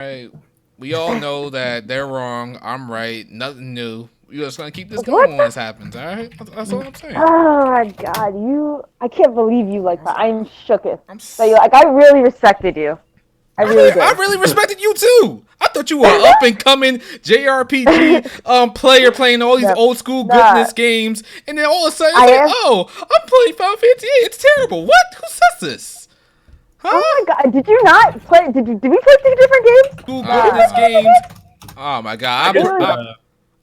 Right. We all know that they're wrong. I'm right. Nothing new. We're just gonna keep this What going when the? this happens. All right. That's all I'm saying. Oh my god, I can't believe you like that. I'm shooketh. I'm. So you like, I really respected you. I really I did. really respected you too. I thought you were up and coming JRPG player playing all these No, old school nah, goodness games, and then all of a sudden I it's like, am. oh, I'm playing Final Fantasy 8. It's terrible. What? Who says this? Oh Huh? my god, did you not play? Did we play two different games? School Nah, goodness games. Oh my I god. it just was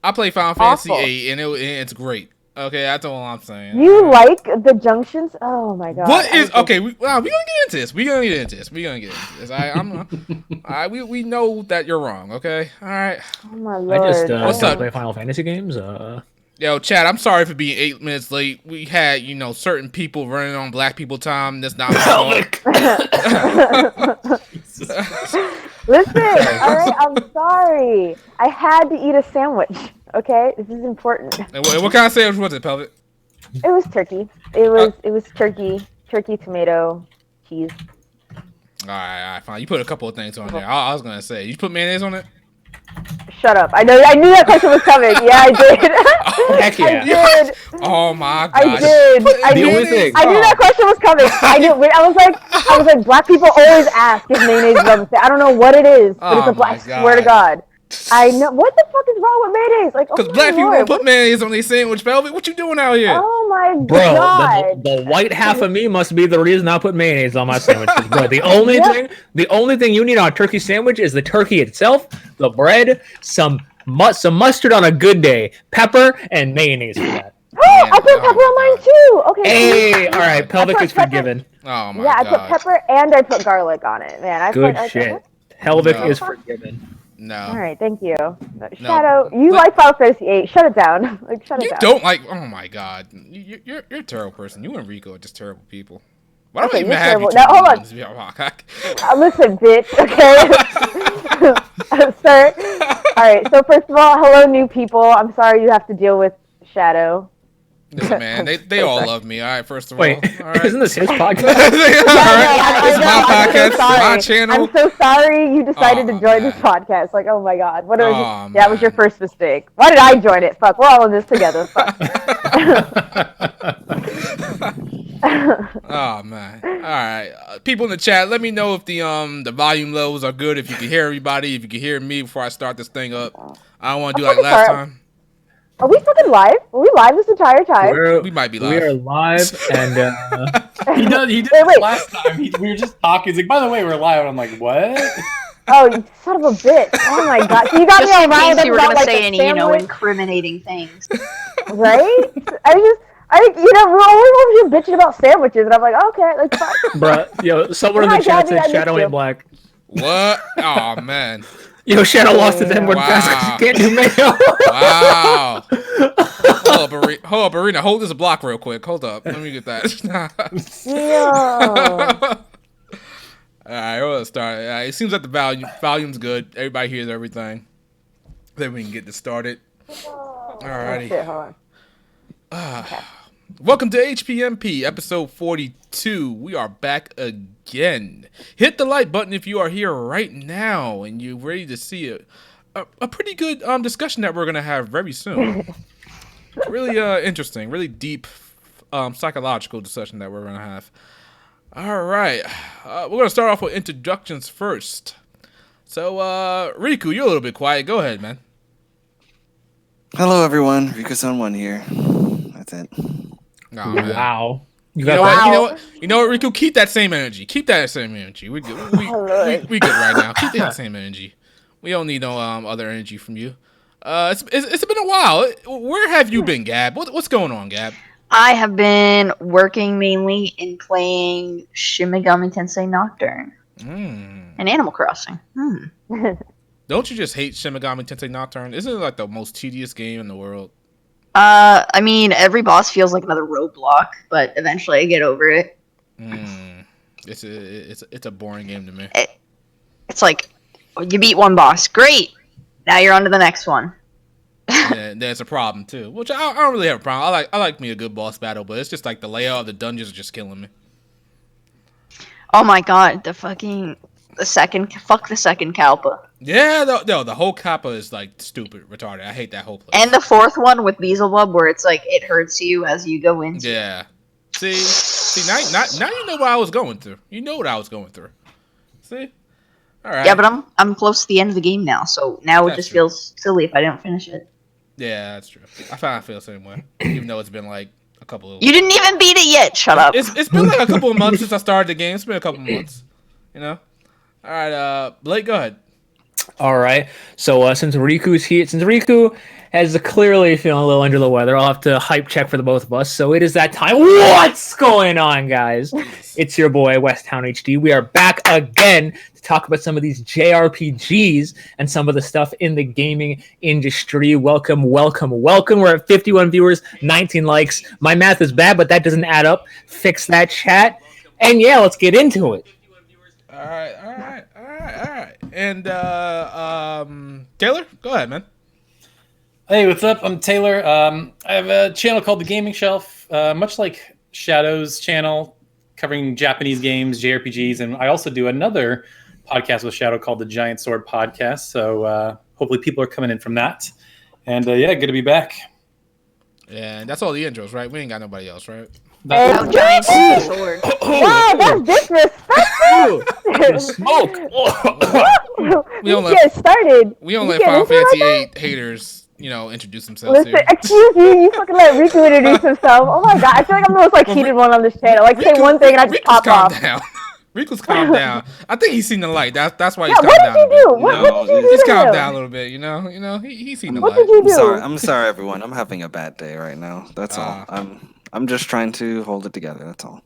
I play Final Fantasy awful. 8 and it's great. Okay, that's all I'm saying. All You right. like the junctions? Oh my god, What I is just okay? We gonna get into this. We gonna get into this. We gonna get into this. We know that you're wrong. Okay. All right. oh my I just lord. What's don't up? play Final Fantasy games. Yo, Chad, I'm sorry for being 8 minutes late. We had, certain people running on black people time. That's not my fault. Listen, all right, I'm sorry. I had to eat a sandwich. Okay, this is important. And what kind of sandwich was it, Pelvic? It was turkey. It was turkey, tomato, cheese. All right, fine. You put a couple of things on there. I was gonna say, you put mayonnaise on it. Shut up. I knew that question was coming. Yeah, I did. Heck yeah. I did. Oh my I gosh. did. I The knew. only thing- I knew that question was coming. I knew. I was like, black people always ask if mayonnaise is on the thing. I don't know what it is, but it's Oh a black. my I swear to God. God. I know. What the fuck is wrong with mayonnaise? Like, oh Because my black people lord. won't put mayonnaise on their sandwich, Pelvic. What you doing out here? Oh my Bro, god. the white half of me must be the reason I put mayonnaise on my sandwiches. Bro, the only thing you need on a turkey sandwich is the turkey itself, the bread, some mustard on a good day, pepper, and mayonnaise for that. I put pepper on mine too. Okay. Hey, all right, pelvic put is pepper- forgiven. Oh my Yeah, I God. put pepper and I put garlic on it. Man, Good shit. Pelvic No. is forgiven. No. All right, thank you. Shadow, you But- like Final Fantasy 8. Shut it down. Like, shut it You down. don't like. Oh my God. You're a terrible person. You and Rico are just terrible people. Why do I Okay, even you're have you? terrible. Now, hold on. on. Listen, bitch, okay? Sir. All right, so first of all, hello, new people. I'm sorry you have to deal with Shadow. Listen, man, they all love me. All right, first of Wait, all. All right. isn't this his podcast? All right. I It's know, my I'm so podcast, sorry. my channel. I'm so sorry you decided to Oh, join this man. podcast. Like, oh my god, what was Oh, that was your man. first mistake. Why did I join it? Fuck, we're all in this together. Fuck. Oh man! All right, people in the chat, let me know if the volume levels are good. If you can hear everybody, if you can hear me before I start this thing up. I don't want to do like last time. Are we fucking live? Are we live this entire time? We might be live. We are live, and He did Wait, this wait. last time. We were just talking. He's like, by the way, we're live. And I'm like, what? Oh, you son of a bitch! Oh my god! So you got Just me all in riled case up you were about gonna like say the any, sandwich, incriminating things. right? We're always here bitching about sandwiches, and I'm like, okay, like, fine. bruh, yo, someone in the Hi, chat Gabby, said I missed Shadow you. ain't black. What? Oh man! Yo, Shadow lost his N-word Wow. fast 'cause he can't do mayo. Wow! Hold up, Arena. Hold this block real quick. Hold up. Let me get that. Yo. All right, we'll start. It seems like the volume's good. Everybody hears everything. Then we can get this started. Alrighty. Shit, hold on. Welcome to HPMP, episode 42. We are back again. Hit the like button if you are here right now and you're ready to see a pretty good discussion that we're going to have very soon. Really interesting, really deep psychological discussion that we're going to have. All right. We're going to start off with introductions first. So, Riku, you're a little bit quiet. Go ahead, man. Hello everyone, Riku-san1 here. That's it. Oh, man. Wow. You You got know, that? what, you know what, Riku? Keep that same energy. Keep that same energy. We're good. We good right now. Keep that same energy. We don't need no other energy from you. It's been a while. Where have you been, Gab? What's going on, Gab? I have been working mainly in playing Shin Megami Tensei Nocturne and Animal Crossing. Don't you just hate Shin Megami Tensei Nocturne? Isn't it like the most tedious game in the world? I mean, every boss feels like another roadblock, but eventually I get over it. It's a boring game to me. It's like, you beat one boss, great! Now you're on to the next one. Yeah, there's a problem too, which I don't really have a problem. I like me a good boss battle, but it's just like the layout of the dungeons are just killing me. Oh my god, the fucking Fuck the second Kalpa. Yeah, the whole Kappa is like stupid, retarded. I hate that whole place. And the fourth one with Beelzebub, where it's like it hurts you as you go into. Yeah. See, now you know what I was going through. You know what I was going through. See? All right. Yeah, but I'm close to the end of the game now, so now it That's just true. feels silly if I don't finish it. Yeah, that's true. I feel the same way, even though it's been like a couple of. You didn't even beat it yet. Shut up. It's been like a couple of months since I started the game. It's been a couple of months. You know. All right, Blake, go ahead. All right. So since Riku has clearly feeling a little under the weather, I'll have to hype check for the both of us. So it is that time. What's going on, guys? It's your boy WestTownHD. We are back again to talk about some of these JRPGs and some of the stuff in the gaming industry. Welcome. We're at 51 viewers, 19 likes. My math is bad, but that doesn't add up. Fix that, chat. And yeah, let's get into it. All right. And Taylor, go ahead, man. Hey, what's up? I'm Taylor. I have a channel called The Gaming Shelf, much like Shadow's channel, covering Japanese games, JRPGs, and I also do another podcast with Shadow called the Giant Sword Podcast. So hopefully people are coming in from that. And yeah, good to be back. Yeah, and that's all the intros, right? We ain't got nobody else, right? Oh, giant sword. Wow, that's disrespectful. Smoke. We don't get started. We don't let You Final get into Fantasy it like 8 haters, introduce themselves Listen, here. excuse you fucking let Riku introduce himself. Oh my god, I feel like I'm the most heated one on this channel. Say one thing and I just pop off. Down. Riku's calmed down. I think he's seen the light. That's why he's Yeah, calmed what down. did you do? A bit, What did you do He's to calmed him? down a little bit. He's seen the What light. did you do? I'm sorry, everyone. I'm having a bad day right now. That's all. I'm just trying to hold it together. That's all.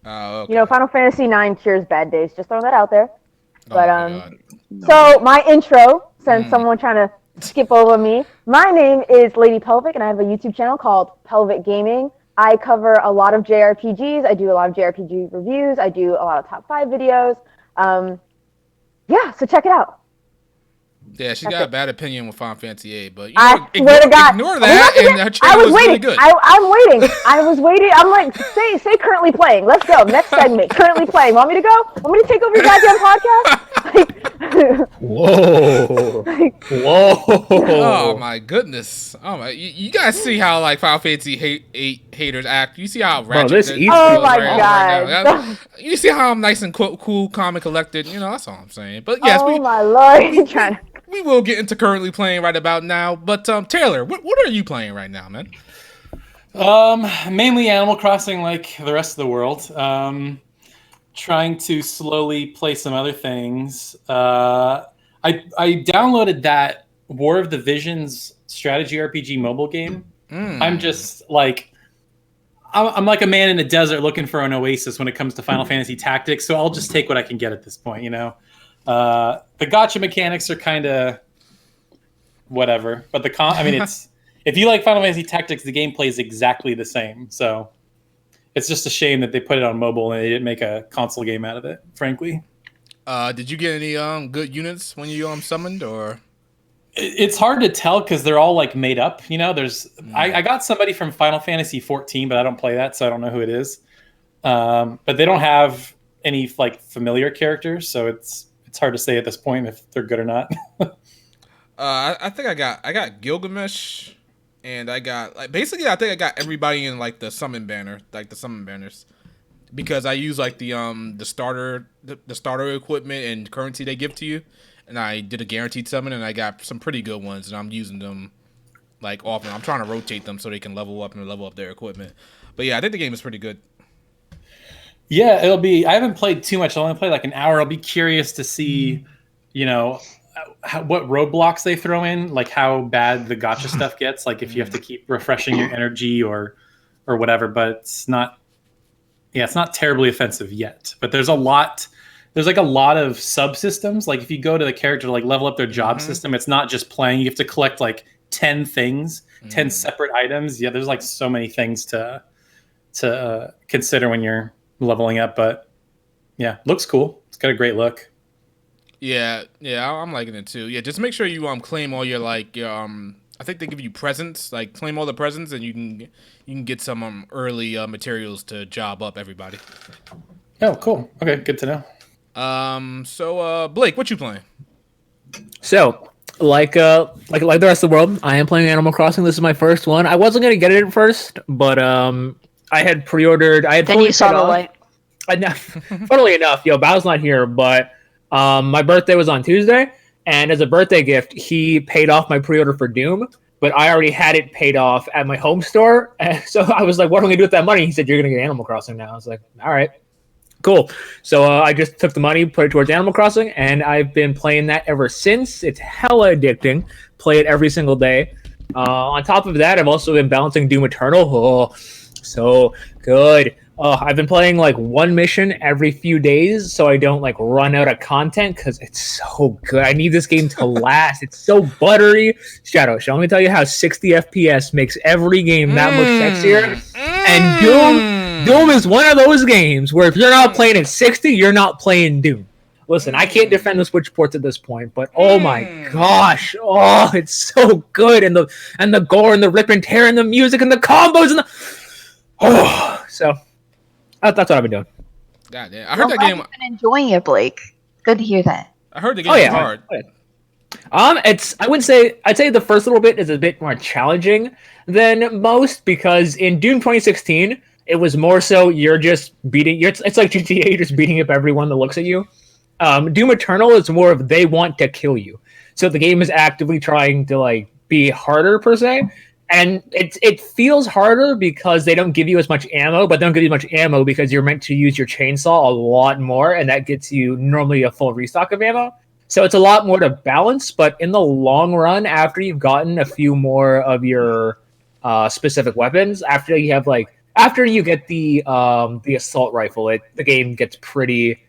Oh, okay. Final Fantasy IX cures bad days. Just throwing that out there. Oh But my God. so my intro, since someone trying to skip over me, my name is Lady Pelvic, and I have a YouTube channel called Pelvic Gaming. I cover a lot of JRPGs. I do a lot of JRPG reviews. I do a lot of top 5 videos. Yeah, so check it out. Yeah, she's got a bad opinion with Final Fantasy 8, but I swear to God, ignore that, and her channel is really good. I'm waiting. I was waiting. I'm like, say currently playing. Let's go. Next segment. Currently playing. Want me to go? Want me to take over your goddamn podcast? Whoa. Whoa. Oh my goodness! Oh my, you guys see how Final Fantasy 8 haters act? You see how ratchet? this it eats feels Oh my right God. now. You see how I'm nice and cool, calm, and collected. That's all I'm saying. But yes, Oh my lord. You're trying to... we will get into currently playing right about now. But Taylor, what are you playing right now, man? Mainly Animal Crossing, like the rest of the world. Trying to slowly play some other things. I downloaded that War of the Visions strategy RPG mobile game. I'm just like, I'm like a man in a desert looking for an oasis when it comes to Final Fantasy Tactics. So I'll just take what I can get at this point, The gacha mechanics are kind of whatever, but it's if you like Final Fantasy Tactics, the gameplay is exactly the same. So it's just a shame that they put it on mobile and they didn't make a console game out of it, frankly. Did you get any good units when you summoned, or? It's hard to tell because they're all made up. I got somebody from Final Fantasy 14, but I don't play that, so I don't know who it is. But they don't have any familiar characters, so it's hard to say at this point if they're good or not. I think I got Gilgamesh, and I got basically I think I got everybody in the summon banner, the summon banners, because I use the starter equipment and currency they give to you, and I did a guaranteed summon, and I got some pretty good ones, and I'm using them often. I'm trying to rotate them so they can level up their equipment. But yeah, I think the game is pretty good. Yeah, it'll be. I haven't played too much. I'll only play an hour. I'll be curious to see, what roadblocks they throw in, how bad the gacha stuff gets. If you have to keep refreshing your energy or whatever. But it's not. Yeah, it's not terribly offensive yet. But there's a lot. There's a lot of subsystems. If you go to the character level up their job system, it's not just playing. You have to collect 10 things, 10 separate items. Yeah, there's so many things to consider when you're leveling up, but yeah, looks cool. It's got a great look. Yeah, I'm liking it too. Yeah, just make sure you claim all your I think they give you presents. Claim all the presents, and you can get some early materials to job up everybody. Oh, cool. Okay, good to know. So Blake, what you playing? So, like the rest of the world, I am playing Animal Crossing. This is my first one. I wasn't gonna get it at first, but I had pre-ordered. I had Then fully you saw paid the off. light. Funnily enough, Bao's not here, but my birthday was on Tuesday, and as a birthday gift, he paid off my pre-order for Doom. But I already had it paid off at my home store, and so I was like, "What am I gonna do with that money?" He said, "You're gonna get Animal Crossing now." I was like, "All right." Cool. So I just took the money, put it towards Animal Crossing, and I've been playing that ever since. It's hella addicting. Play it every single day. On top of that, I've also been balancing Doom Eternal. Oh, so good. I've been playing like one mission every few days so I don't like run out of content because it's so good. I need this game to last. It's so buttery. Shadow, let me tell you how 60 FPS makes every game that much sexier. And Doom is one of those games where if you're not playing at 60, you're not playing Doom. Listen, I can't defend the Switch ports at this point, but oh my gosh, it's so good, and the gore and the rip and tear and the music and the combos and the so that's what I've been doing. God damn, I heard that game. You've been enjoying it, Blake. Good to hear that. I heard the game was hard. I'd say the first little bit is a bit more challenging than most because in Doom 2016 it was more so you're just beating. It's like GTA, you're just beating up everyone that looks at you. Doom Eternal is more of they want to kill you, so the game is actively trying to like be harder per se. And it feels harder because they don't give you as much ammo, but they don't give you much ammo because you're meant to use your chainsaw a lot more, and that gets you normally a full restock of ammo. So it's a lot more to balance, but in the long run, after you've gotten a few more of your specific weapons, after you get the assault rifle, the game gets pretty,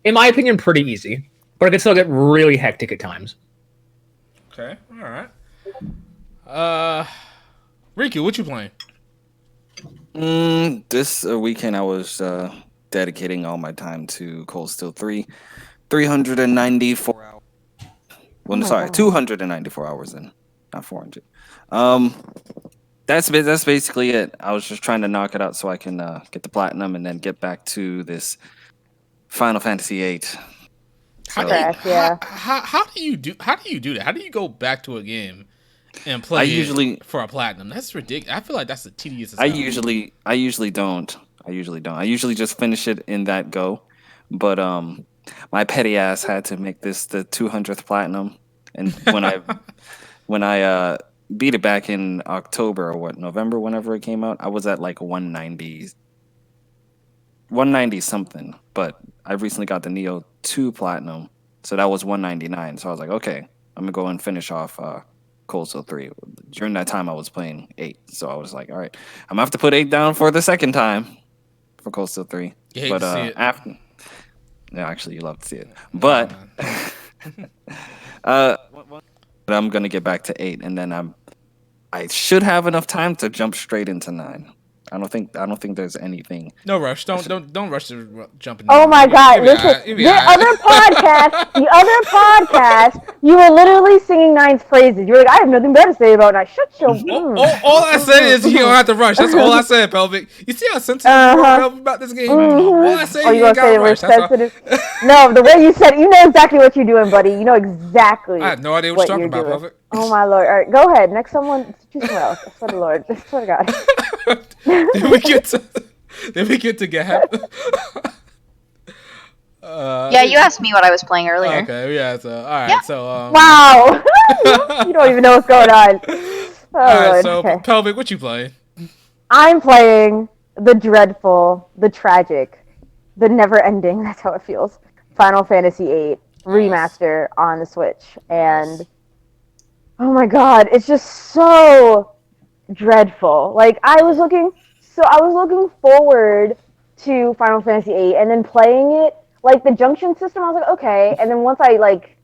in my opinion, pretty easy. But it can still get really hectic at times. Okay, all right. Riku, what you playing? This weekend I was dedicating all my time to Cold Steel 3. 394 hours. Well, sorry, 294 hours in, not 400. That's basically it. I was just trying to knock it out so I can get the platinum and then get back to this Final Fantasy VIII. How do you do that? How do you go back to a game and play for a platinum? That's ridiculous. I feel like that's a tedious. I usually don't. I usually just finish it in that go. But my petty ass had to make this the 200th platinum, and when I beat it back in October or November, whenever it came out, I was at like 190 something. But I recently got the Neo 2 platinum, so that was 199. So I was like, okay, I'm gonna go and finish off Cold Steel 3. During that time, I was playing 8, so I was like, all right, I'm gonna have to put 8 down for the second time for Cold Steel 3. But after. Yeah, actually, you love to see it. But I'm gonna get back to 8, and then I should have enough time to jump straight into 9. I don't think there's anything. No rush. Don't rush to jump in. Oh my God! Listen, the other podcast, you were literally singing Nine's praises. You were like, I have nothing better to say about Nine. Shut your. All I said is you don't have to rush. That's all I said, Pelvic. You see how sensitive you are about this game? All I say is you ain't gotta rush. Sensitive? No, the way you said it, you know exactly what you're doing, buddy. You know exactly. I have no idea what you're talking about, Pelvic. Oh my Lord! All right, go ahead. Next, someone choose someone else. I swear to Lord. I swear to God. Did we get to Gab? Yeah, you asked me what I was playing earlier. Okay, yeah. So all right, yeah. So wow, you don't even know what's going on. All right, so okay. Pelvic, what you playing? I'm playing the dreadful, the tragic, the never-ending. That's how it feels. Final Fantasy VIII Remaster on the Switch, and oh my God, it's just so dreadful. Like I was looking forward to Final Fantasy VIII, and then playing it, like the junction system, I was like, okay. And then once I like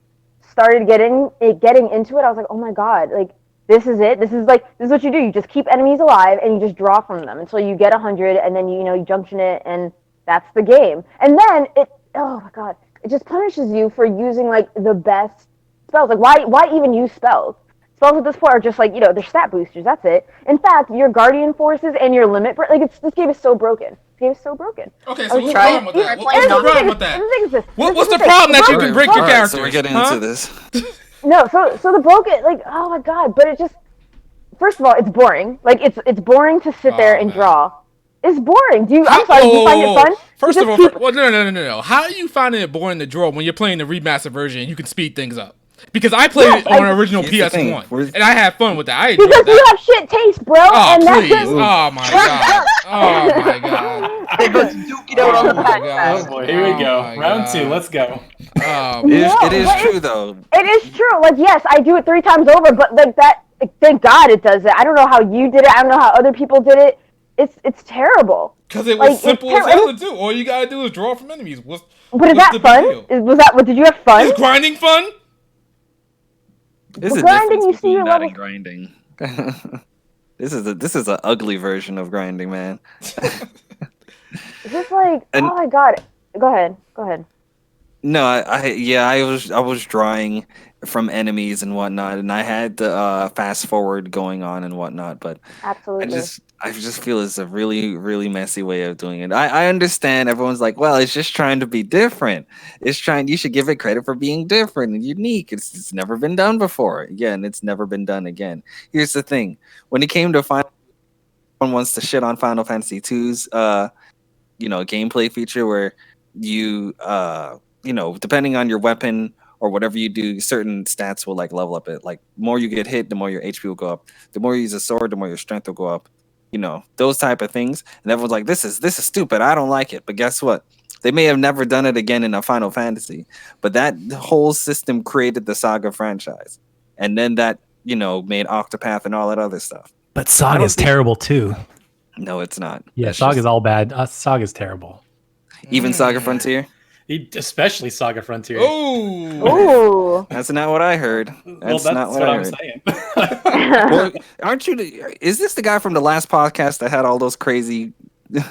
started getting into it, I was like, oh my God, like this is it. This is what you do. You just keep enemies alive and you just draw from them until you get 100, and then you junction it, and that's the game. And then oh my God, it just punishes you for using like the best spells. Like why even use spells? Spells at this point are just they're stat boosters. That's it. In fact, your Guardian Forces and your Limit Break, this game is so broken. game is so broken. Okay, I so was what's the just- problem with that? try What's playing the problem with The that? thing is this. What's the This is problem that you broken. can break your Alright, characters? so we're getting huh? into this. No, so the broken, like, oh my god, but it just, first of all, it's boring. Like, it's boring to sit there and man. draw. It's boring. I'm sorry, do you find it fun? First You of all, just keep- no. How are you finding it boring to draw when you're playing the remaster version and you can speed things up? Because I played it on original Here's the thing, PS1, and I had fun with that. I enjoyed because you that. have shit taste, bro. Oh, and please. that's just, Oh, my God. Oh, my God. They go duke it out on the Oh, my back. God. Oh boy, here we Oh, go. my Round God. 2, let's go. Oh, It is, No, it is but true though. it is true. Like, yes, I do it 3 times over, but like that, like, thank God it does it. I don't know how you did it. I don't know how other people did it. It's terrible. because it was Like, simple it's as hell to do. All you gotta do is draw from enemies. But is what's that the big fun? deal? Was that? Did you have fun? Is grinding fun? There's a grinding, difference you see between your that and levels- grinding. This is an ugly version of grinding, man. It's just like, And- oh my God. Go ahead. No, I was drawing from enemies and whatnot, and I had the fast forward going on and whatnot, but Absolutely. I just feel it's a really, really messy way of doing it. I understand everyone's like, well, it's just trying to be different. You should give it credit for being different and unique. It's never been done before. Yeah, and it's never been done again. Here's the thing. When it came to Final one wants to shit on Final Fantasy II's gameplay feature where you depending on your weapon or whatever you do, certain stats will like level up. It like more you get hit, the more your HP will go up. The more you use a sword, the more your strength will go up. Those type of things. And everyone's like, this is stupid. I don't like it. But guess what? They may have never done it again in a Final Fantasy, but that whole system created the Saga franchise. And then that, made Octopath and all that other stuff. But Saga's terrible too. No, it's not. Yeah, That's Saga's just- all bad. Saga's terrible. even Saga Frontier. Especially Saga Frontier. Oh. Ooh. That's not what I heard. well, That's that's not what what I I'm heard. saying. Well, aren't you? Is this the guy from the last podcast that had all those crazy? No,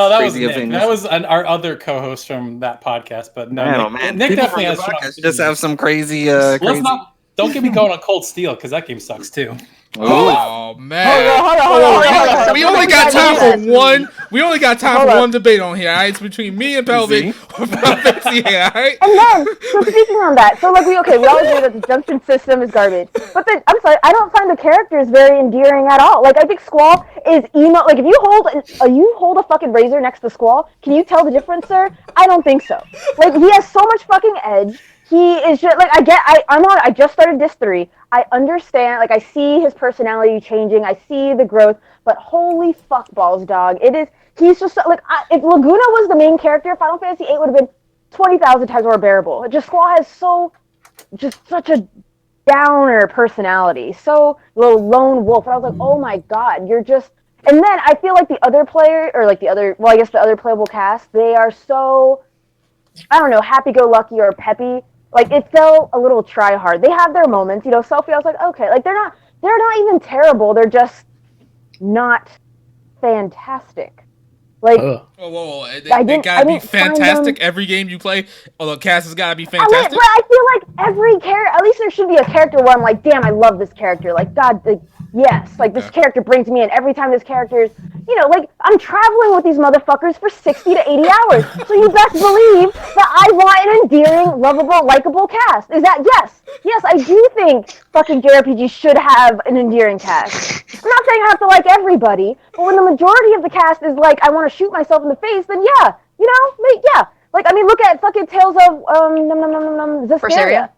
that was crazy Nick. opinions? That was our other co-host from that podcast. But no, Man, oh, Nick, man. Nick People definitely from has the strong podcast just have opinions. some crazy. Let's crazy... not. Don't get me going on Cold Steel because that game sucks too. Oh, man. Hold on. We only got time for one. We only got time Hold for up. one debate on here. All right, it's between me and Pelvic. See? All right. And then, so speaking on that, so like we all agree that the junction system is garbage. But then, I'm sorry, I don't find the characters very endearing at all. Like, I think Squall is emo. Like, if you hold a fucking razor next to Squall, can you tell the difference, sir? I don't think so. Like, he has so much fucking edge. He is just, like, I just started Disc 3. I understand, like, I see his personality changing. I see the growth. But holy fuck balls, dog. He's just, like, if Laguna was the main character, Final Fantasy VIII would have been 20,000 times more bearable. Just Squall has such a downer personality. So, little lone wolf. And I was like, oh my god, you're just... And then I feel like the other player, or like the other playable cast, they are so, I don't know, happy-go-lucky or peppy. Like, it felt a little try-hard. They have their moments. Sophie, I was like, okay. Like, they're not even terrible. They're just not fantastic. Like, Whoa. They didn't- gotta I be didn't find fantastic them- every game you play. Or the cast has gotta be but fantastic. I feel like every character, at least there should be a character where I'm like, damn, I love this character. Like, God, yes, like, this character brings me in. Every time this character is, like, I'm traveling with these motherfuckers for 60 to 80 hours. So you best believe that I want an endearing, lovable, likable cast. Is that, yes. Yes, I do think fucking JRPG should have an endearing cast. I'm not saying I have to like everybody, but when the majority of the cast is like, I want to shoot myself in the face, then yeah, yeah. Like, I mean, look at fucking Tales of, Zestiria. Berseria?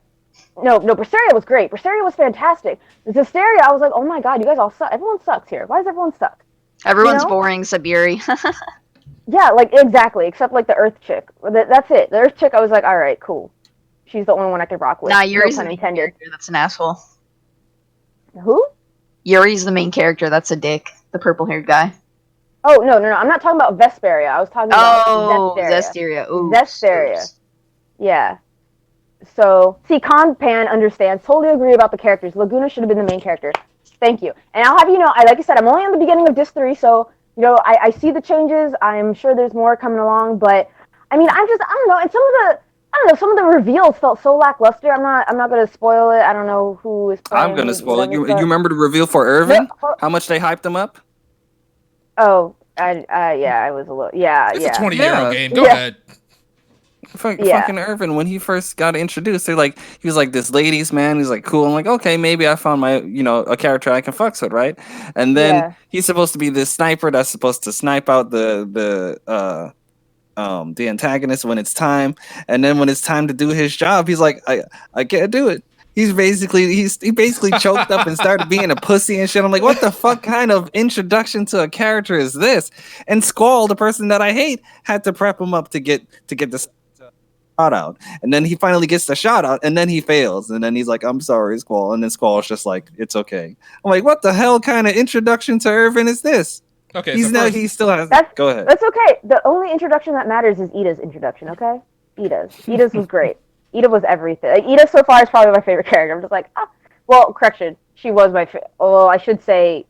No, Berseria was great. Berseria was fantastic. Zestiria, I was like, oh my god, you guys all suck. Everyone sucks here. Why does everyone suck? Everyone's You know? boring, Sabiri. Yeah, like, exactly, except, like, the Earth chick. That's it. The Earth chick, I was like, alright, cool. She's the only one I could rock with. Nah, No Yuri's the pun main intended. character. That's an asshole. Who? Yuri's the main character. That's a dick. The purple-haired guy. Oh, no. I'm not talking about Vesperia. I was talking about Oh, Zestiria. Zestiria. Ooh, Zestiria. Yeah. So, see, Pan understands. Totally agree about the characters. Laguna should have been the main character. Thank you. And I'll have you know, like I said, I'm only on the beginning of Disc 3, so, I see the changes. I'm sure there's more coming along, but, I mean, I don't know, and some of the reveals felt so lackluster. I'm not going to spoil it. I don't know who is playing. I'm gonna spoil it. whatever, You but- remember the reveal for Irvin? No, How much they hyped him up? Oh, I was a little. Yeah, It's yeah. a 20-year-old Yeah. game. Go Yeah. ahead. Yeah. Fucking Irvin, when he first got introduced, he was like this ladies man. He's like cool. I'm like, okay, maybe I found my a character I can fucks with, right? And then Yeah. he's supposed to be this sniper that's supposed to snipe out the antagonist when it's time, and then when it's time to do his job, he's like, I can't do it. He basically choked up and started being a pussy and shit. I'm like, what the fuck kind of introduction to a character is this? And Squall, the person that I hate, had to prep him up to get this shot out, and then he finally gets the shot out, and then he fails, and then he's like, I'm sorry, Squall, and then Squall's just like, it's okay. I'm like, what the hell kind of introduction to Irvin is this? Okay, He still has. Go ahead. That's okay. The only introduction that matters is Ida's introduction. Okay, Ida's was great. Ida was everything. Like, Ida so far is probably my favorite character. I'm just like, well, correction, she was my favorite. Well, I should say,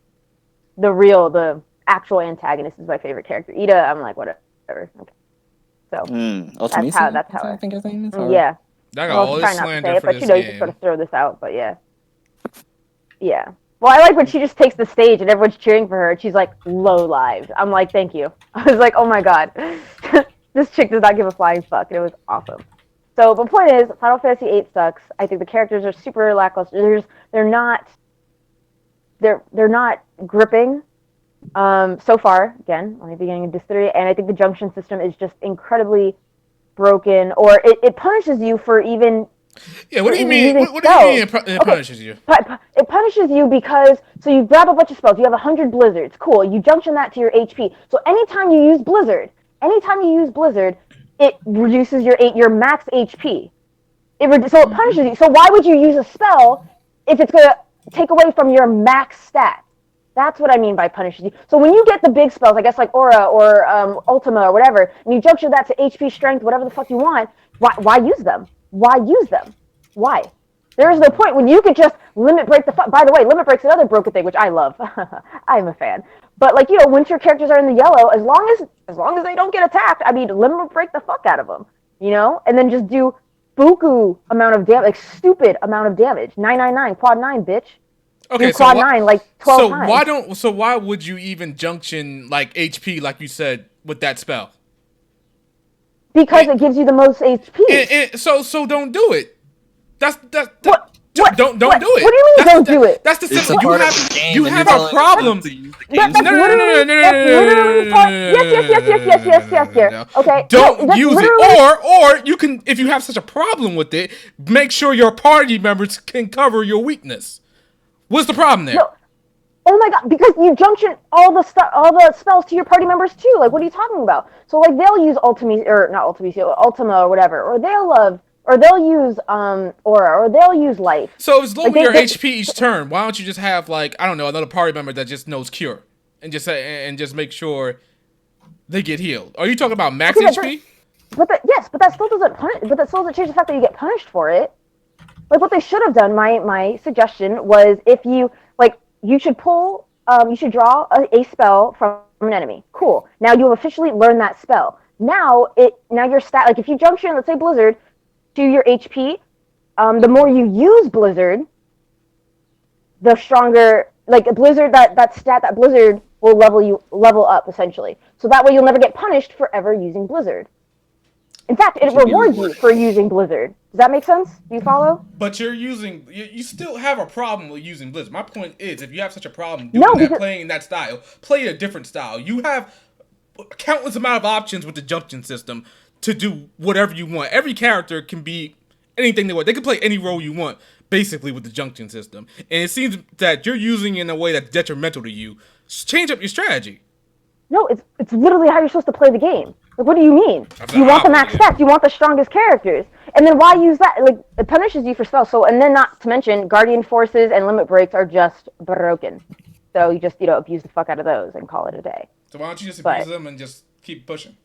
the actual antagonist is my favorite character. Ida, I'm like, whatever. Okay. So that's how I think his name is. yeah. I got all this try not to slander say it, for but this you know, you game. just sort of throw this out. But yeah. Well, I like when she just takes the stage and everyone's cheering for her. And she's like low-lived. I'm like, thank you. I was like, oh my god, this chick does not give a flying fuck, and it was awesome. So the point is, Final Fantasy VIII sucks. I think the characters are super lackluster. They're not gripping. So far, again, only beginning of history, and I think the junction system is just incredibly broken, or it punishes you for even. Yeah, what do you mean? using What do you mean spells. it punishes you? It punishes you because, so you grab a bunch of spells, you have 100 blizzards, cool, you junction that to your HP. So anytime you use blizzard, it reduces your max HP. So it punishes you. So why would you use a spell if it's going to take away from your max stat? That's what I mean by punishes you. So when you get the big spells, I guess like Aura or Ultima or whatever, and you junction that to HP, strength, whatever the fuck you want, why use them? Why? There is no point when you could just limit break the fuck. By the way, limit break's another broken thing, which I love. I'm a fan. But like, once your characters are in the yellow, as long as they don't get attacked, I mean, limit break the fuck out of them, and then just do buku amount of damage, like stupid amount of damage. 999 quad 9, bitch. Okay, do quad 9 like 12 times. So why would you even junction like HP, like you said, with that spell? Because it gives you the most HP. So don't do it. Don't do it. What do you mean don't do it? That's the It's simple. a part of the game, You and have you're a telling problem. them to use the game. Yes. Okay. Don't use it, or you can, if you have such a problem with it, make sure your party members can cover your weakness. What's the problem there? No. Oh my god! Because you junction all the spells to your party members too. Like, what are you talking about? So like, they'll use Ultima or whatever, or they'll use Aura, or they'll use Life. So it's lowering your HP each turn. Why don't you just have, like, I don't know, another party member that just knows Cure and just make sure they get healed? Are you talking about max HP? But that still doesn't change the fact that you get punished for it. Like, what they should have done, my suggestion was, if you you should draw a spell from an enemy. Cool. Now you have officially learned that spell. Now your stat, like if you junction, let's say Blizzard, to your HP, the more you use Blizzard, the stronger, like Blizzard, that stat, that Blizzard will level up essentially. So that way you'll never get punished for ever using Blizzard. In fact, it rewards you for using Blizzard. Does that make sense? Do you follow? But you still have a problem with using Blizzard. My point is, if you have such a problem playing in that style, play a different style. You have countless amount of options with the junction system to do whatever you want. Every character can be anything they want. They can play any role you want, basically, with the junction system. And it seems that you're using it in a way that's detrimental to you. Change up your strategy. No, it's literally how you're supposed to play the game. Like, what do you mean? You want the max stats. You want the strongest characters. And then why use that? Like, it punishes you for spells. So, and then not to mention, Guardian Forces and Limit Breaks are just broken. So you just, abuse the fuck out of those and call it a day. So why don't you just abuse them and just keep pushing?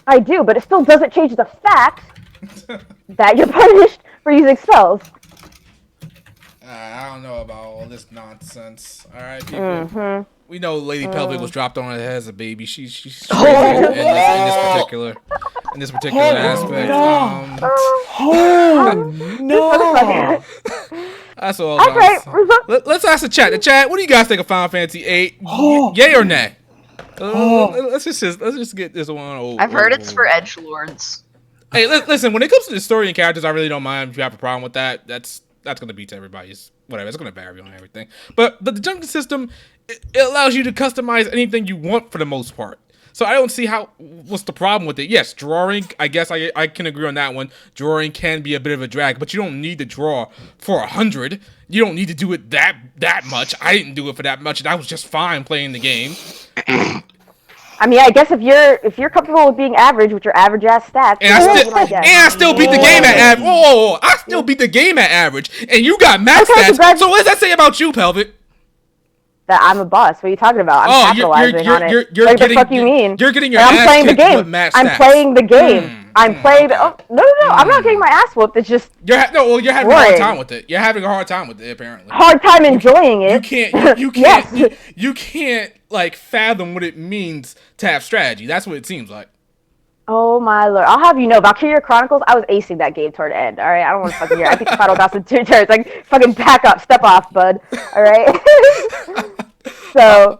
I do, but it still doesn't change the fact that you're punished for using spells. I don't know about all this nonsense. All right, people. We know Lady Pelvic was dropped on her head as a baby. She's crazy in this particular aspect. No. That's all. Let's ask the chat. The chat. What do you guys think of Final Fantasy VIII? Yay or nay? Let's just get this one over. I've heard it's for edgelords. Hey, listen. When it comes to the story and characters, I really don't mind if you have a problem with that. That's gonna be to everybody's whatever. It's gonna vary on everything. But the junction system, it allows you to customize anything you want for the most part. So I don't see what's the problem with it. Yes, drawing. I guess I can agree on that one. Drawing can be a bit of a drag, but you don't need to draw for 100. You don't need to do it that much. I didn't do it for that much, and I was just fine playing the game. I mean, I guess if you're comfortable with being average with your average ass stats, and I still beat the game at average. Oh, I still beat the game at average, and you got max stats. So what does that say about you, Pelvic? That I'm a boss. What are you talking about? I'm capitalizing on it. What the fuck you mean? You're getting your I'm ass playing the kicked game. with max I'm stats. playing the game. I'm playing the. Oh, no. I'm not getting my ass whooped. It's just. You're having a hard time with it. You're having a hard time with it, apparently. Hard time enjoying it. You can't. You can't like fathom what it means to have strategy. That's what it seems like. Oh my lord! I'll have you know, Valkyria Chronicles. I was acing that game toward the end. All right, I don't want to fucking hear. I think the final boss in 2 turns. Like fucking back up, step off, bud. All right. So.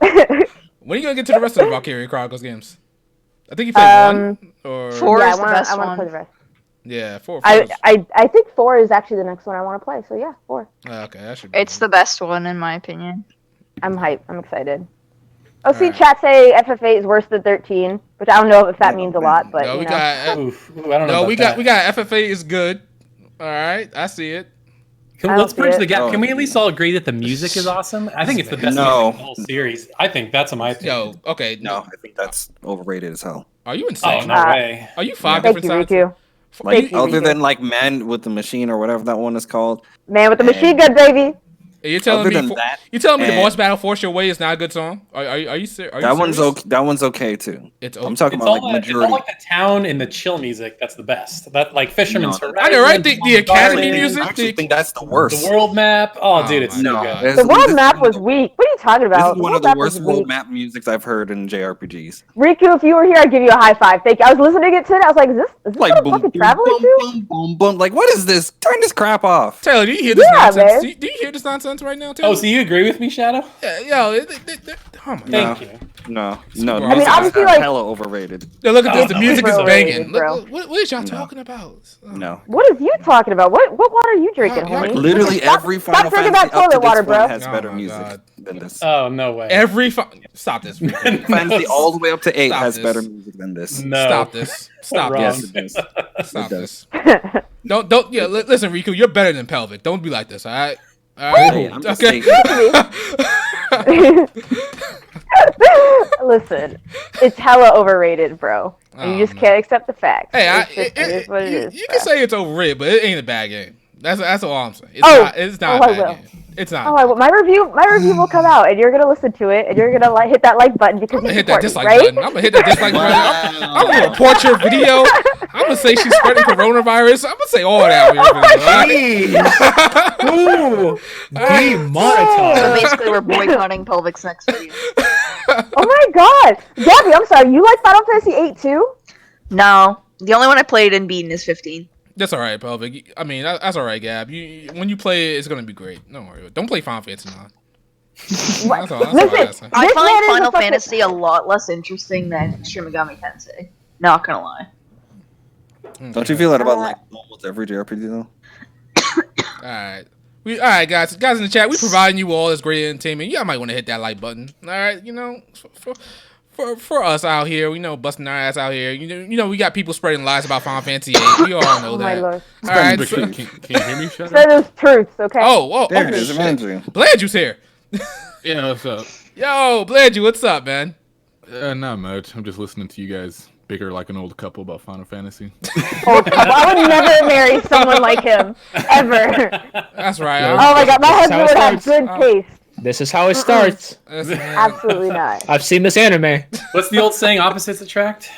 When are you gonna get to the rest of the Valkyria Chronicles games? I think you played 1 or 4 is the best I want to one. play the rest. Yeah, 4. I think 4 is actually the next one I want to play. So yeah, 4. Okay, that should be It's the best one in my opinion. I'm hyped. I'm excited. Oh, see, chat say FF8 is worse than 13, which I don't know if that means a lot, but no, we you know. got. I don't know. We got FF8 is good. All right, I see it. Let's bridge the it. gap. Can we at least all agree that the music is awesome? I think it's the best music in the whole series. I think that's my opinion. Yo, okay. No, I think that's overrated as hell. Are you insane? Oh, no way. Are you 5 Thank different you, sides? Riku. Like, Thank you, other Riku. than like Man with the Machine or whatever that one is called. Man with the machine gun, baby. You're telling Other me than that, the and- boss battle Force Your Way is not a good song? Are you serious? That one's okay. That one's okay too. It's I'm talking It's about all, like it's all majority. like the town and the chill music that's the best. That like Fisherman's No. I know, right? The Academy Garden, music. I actually think that's the worst. The world map. Oh, dude, it's my so God. good. The world map was weak. What are you talking about? This is one of the worst world map musics I've heard in JRPGs. Riku, if you were here, I'd give you a high five. Thank you. I was listening to it today. I was like, is this Like what I'm boom, fucking boom, traveling boom, to? boom, boom, boom. Like, what is this? Turn this crap off. Taylor, do you hear this Yeah, nonsense? man. Do you hear this nonsense right now, Taylor? Oh, so you agree with me, Shadow? Yeah, yo, oh my God. Thank you. No. I mean, obviously, like- hella overrated. Yo, look at this. The no, music is bro. banging. Bro. What is y'all talking about? No. What is you talking about? What water are you drinking, Yeah, homie? Literally Stop- every stop Final drinking Fantasy that up to toilet this water, point bro. has Oh better my music God. than this. Oh, no way. Stop this. Fantasy all the way up to 8 Stop has this. better music than this. No. Stop this. Stop Wrong. this. Yes, it does. Stop It this. Don't. Yeah, listen, Riku, you're better than Pelvic. Don't be like this, all right? All right. Hey, I'm just Okay. saying. Listen, it's hella overrated, bro. And you just man. can't accept the facts. Hey, It is what it is. You can say it's overrated, but it ain't a bad game. That's all I'm saying. It's not I a bad will. game. It's not. Oh, my review will come out, and you're gonna listen to it, and you're gonna hit that like button because I'm gonna you hit that support dislike me, right? button. I'm gonna hit that dislike button. I'm gonna report your video. I'm gonna say she's spreading coronavirus. I'm gonna say all that on your video. All right? Ooh, demonetized. So basically, we're boycotting Pelvic's next video. Oh my god, Gabby, I'm sorry. You like Final Fantasy 8 too? No, the only one I played and beaten is 15. That's all right, Pelvic. I mean, that's all right, Gab. When you play it, it's gonna be great. Don't worry. Don't play Final Fantasy 9. That's all I gotta say. I This man find is a Final fucking- Fantasy a lot less interesting than Shin Megami Tensei. Not gonna lie. Don't you feel that about like almost every JRPG though? All right. All right, guys in the chat, we providing you all this great entertainment. Y'all might want to hit that like button. All right, you know, for us out here, we know busting our ass out here. You know, we got people spreading lies about Final Fantasy 8. We all know Oh my that. lord. All right. But can you hear me? Shut That is truth, okay? There it is, Andrew. Blanju's here. Yeah, what's up? Yo, Blanju, what's up, man? Not much. I'm just listening to you guys bicker like an old couple about Final Fantasy. I would never marry someone like him. Ever. That's right. Oh my god, my husband how it would have starts. good taste. This is how it starts. Absolutely not. I've seen this anime. What's the old saying? Opposites attract?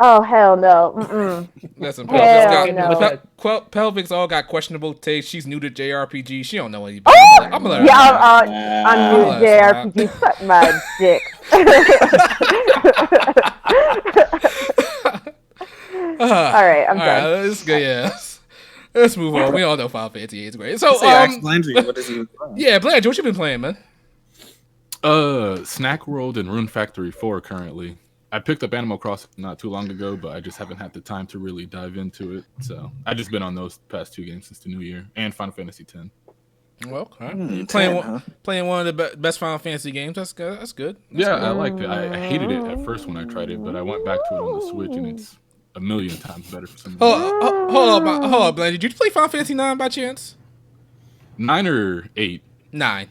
Oh, hell no. Mm-mm. Listen, Hell Pelvic's all got questionable taste. She's new to JRPG. She don't know any. Oh! I'm gonna let her. Yeah, I'm new to JRPG. Suck my dick. Alright, I'm done. Let's go. Yeah. Let's move on. We all know Final Fantasy 8 is great. So, Say, ask Landry, what is he playing? yeah, Blanche, what you been playing, man? Snack World and Rune Factory 4 currently. I picked up Animal Crossing not too long ago, but I just haven't had the time to really dive into it. So I just been on those past 2 games since the new year, and Final Fantasy X. Well, okay. 10, playing one of the best Final Fantasy games. That's good. That's good. I liked it. I hated it at first when I tried it, but I went back to it on the Switch, and it's a million times better for some reason. Hold up, Blaine. Did you play Final Fantasy 9 by chance? 9 or 8? 9.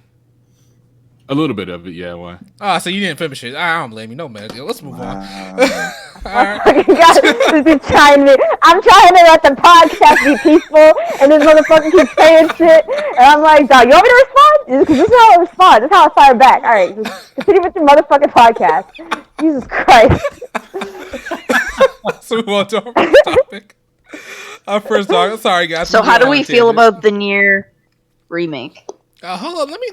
A little bit of it, yeah. Why? Oh, so you didn't finish it. I don't blame you. No, man. Let's move on. You guys just be trying me. I'm trying to let the podcast be peaceful, and this motherfucker keeps saying shit, and I'm like, dog, you want me to respond? Because this is how I respond. This is how I fire back. All right, just continue with your motherfucking podcast. Jesus Christ. So we move on to our first topic. Our first topic. Sorry, guys. So how do we feel about the Nier remake? Hold on, let me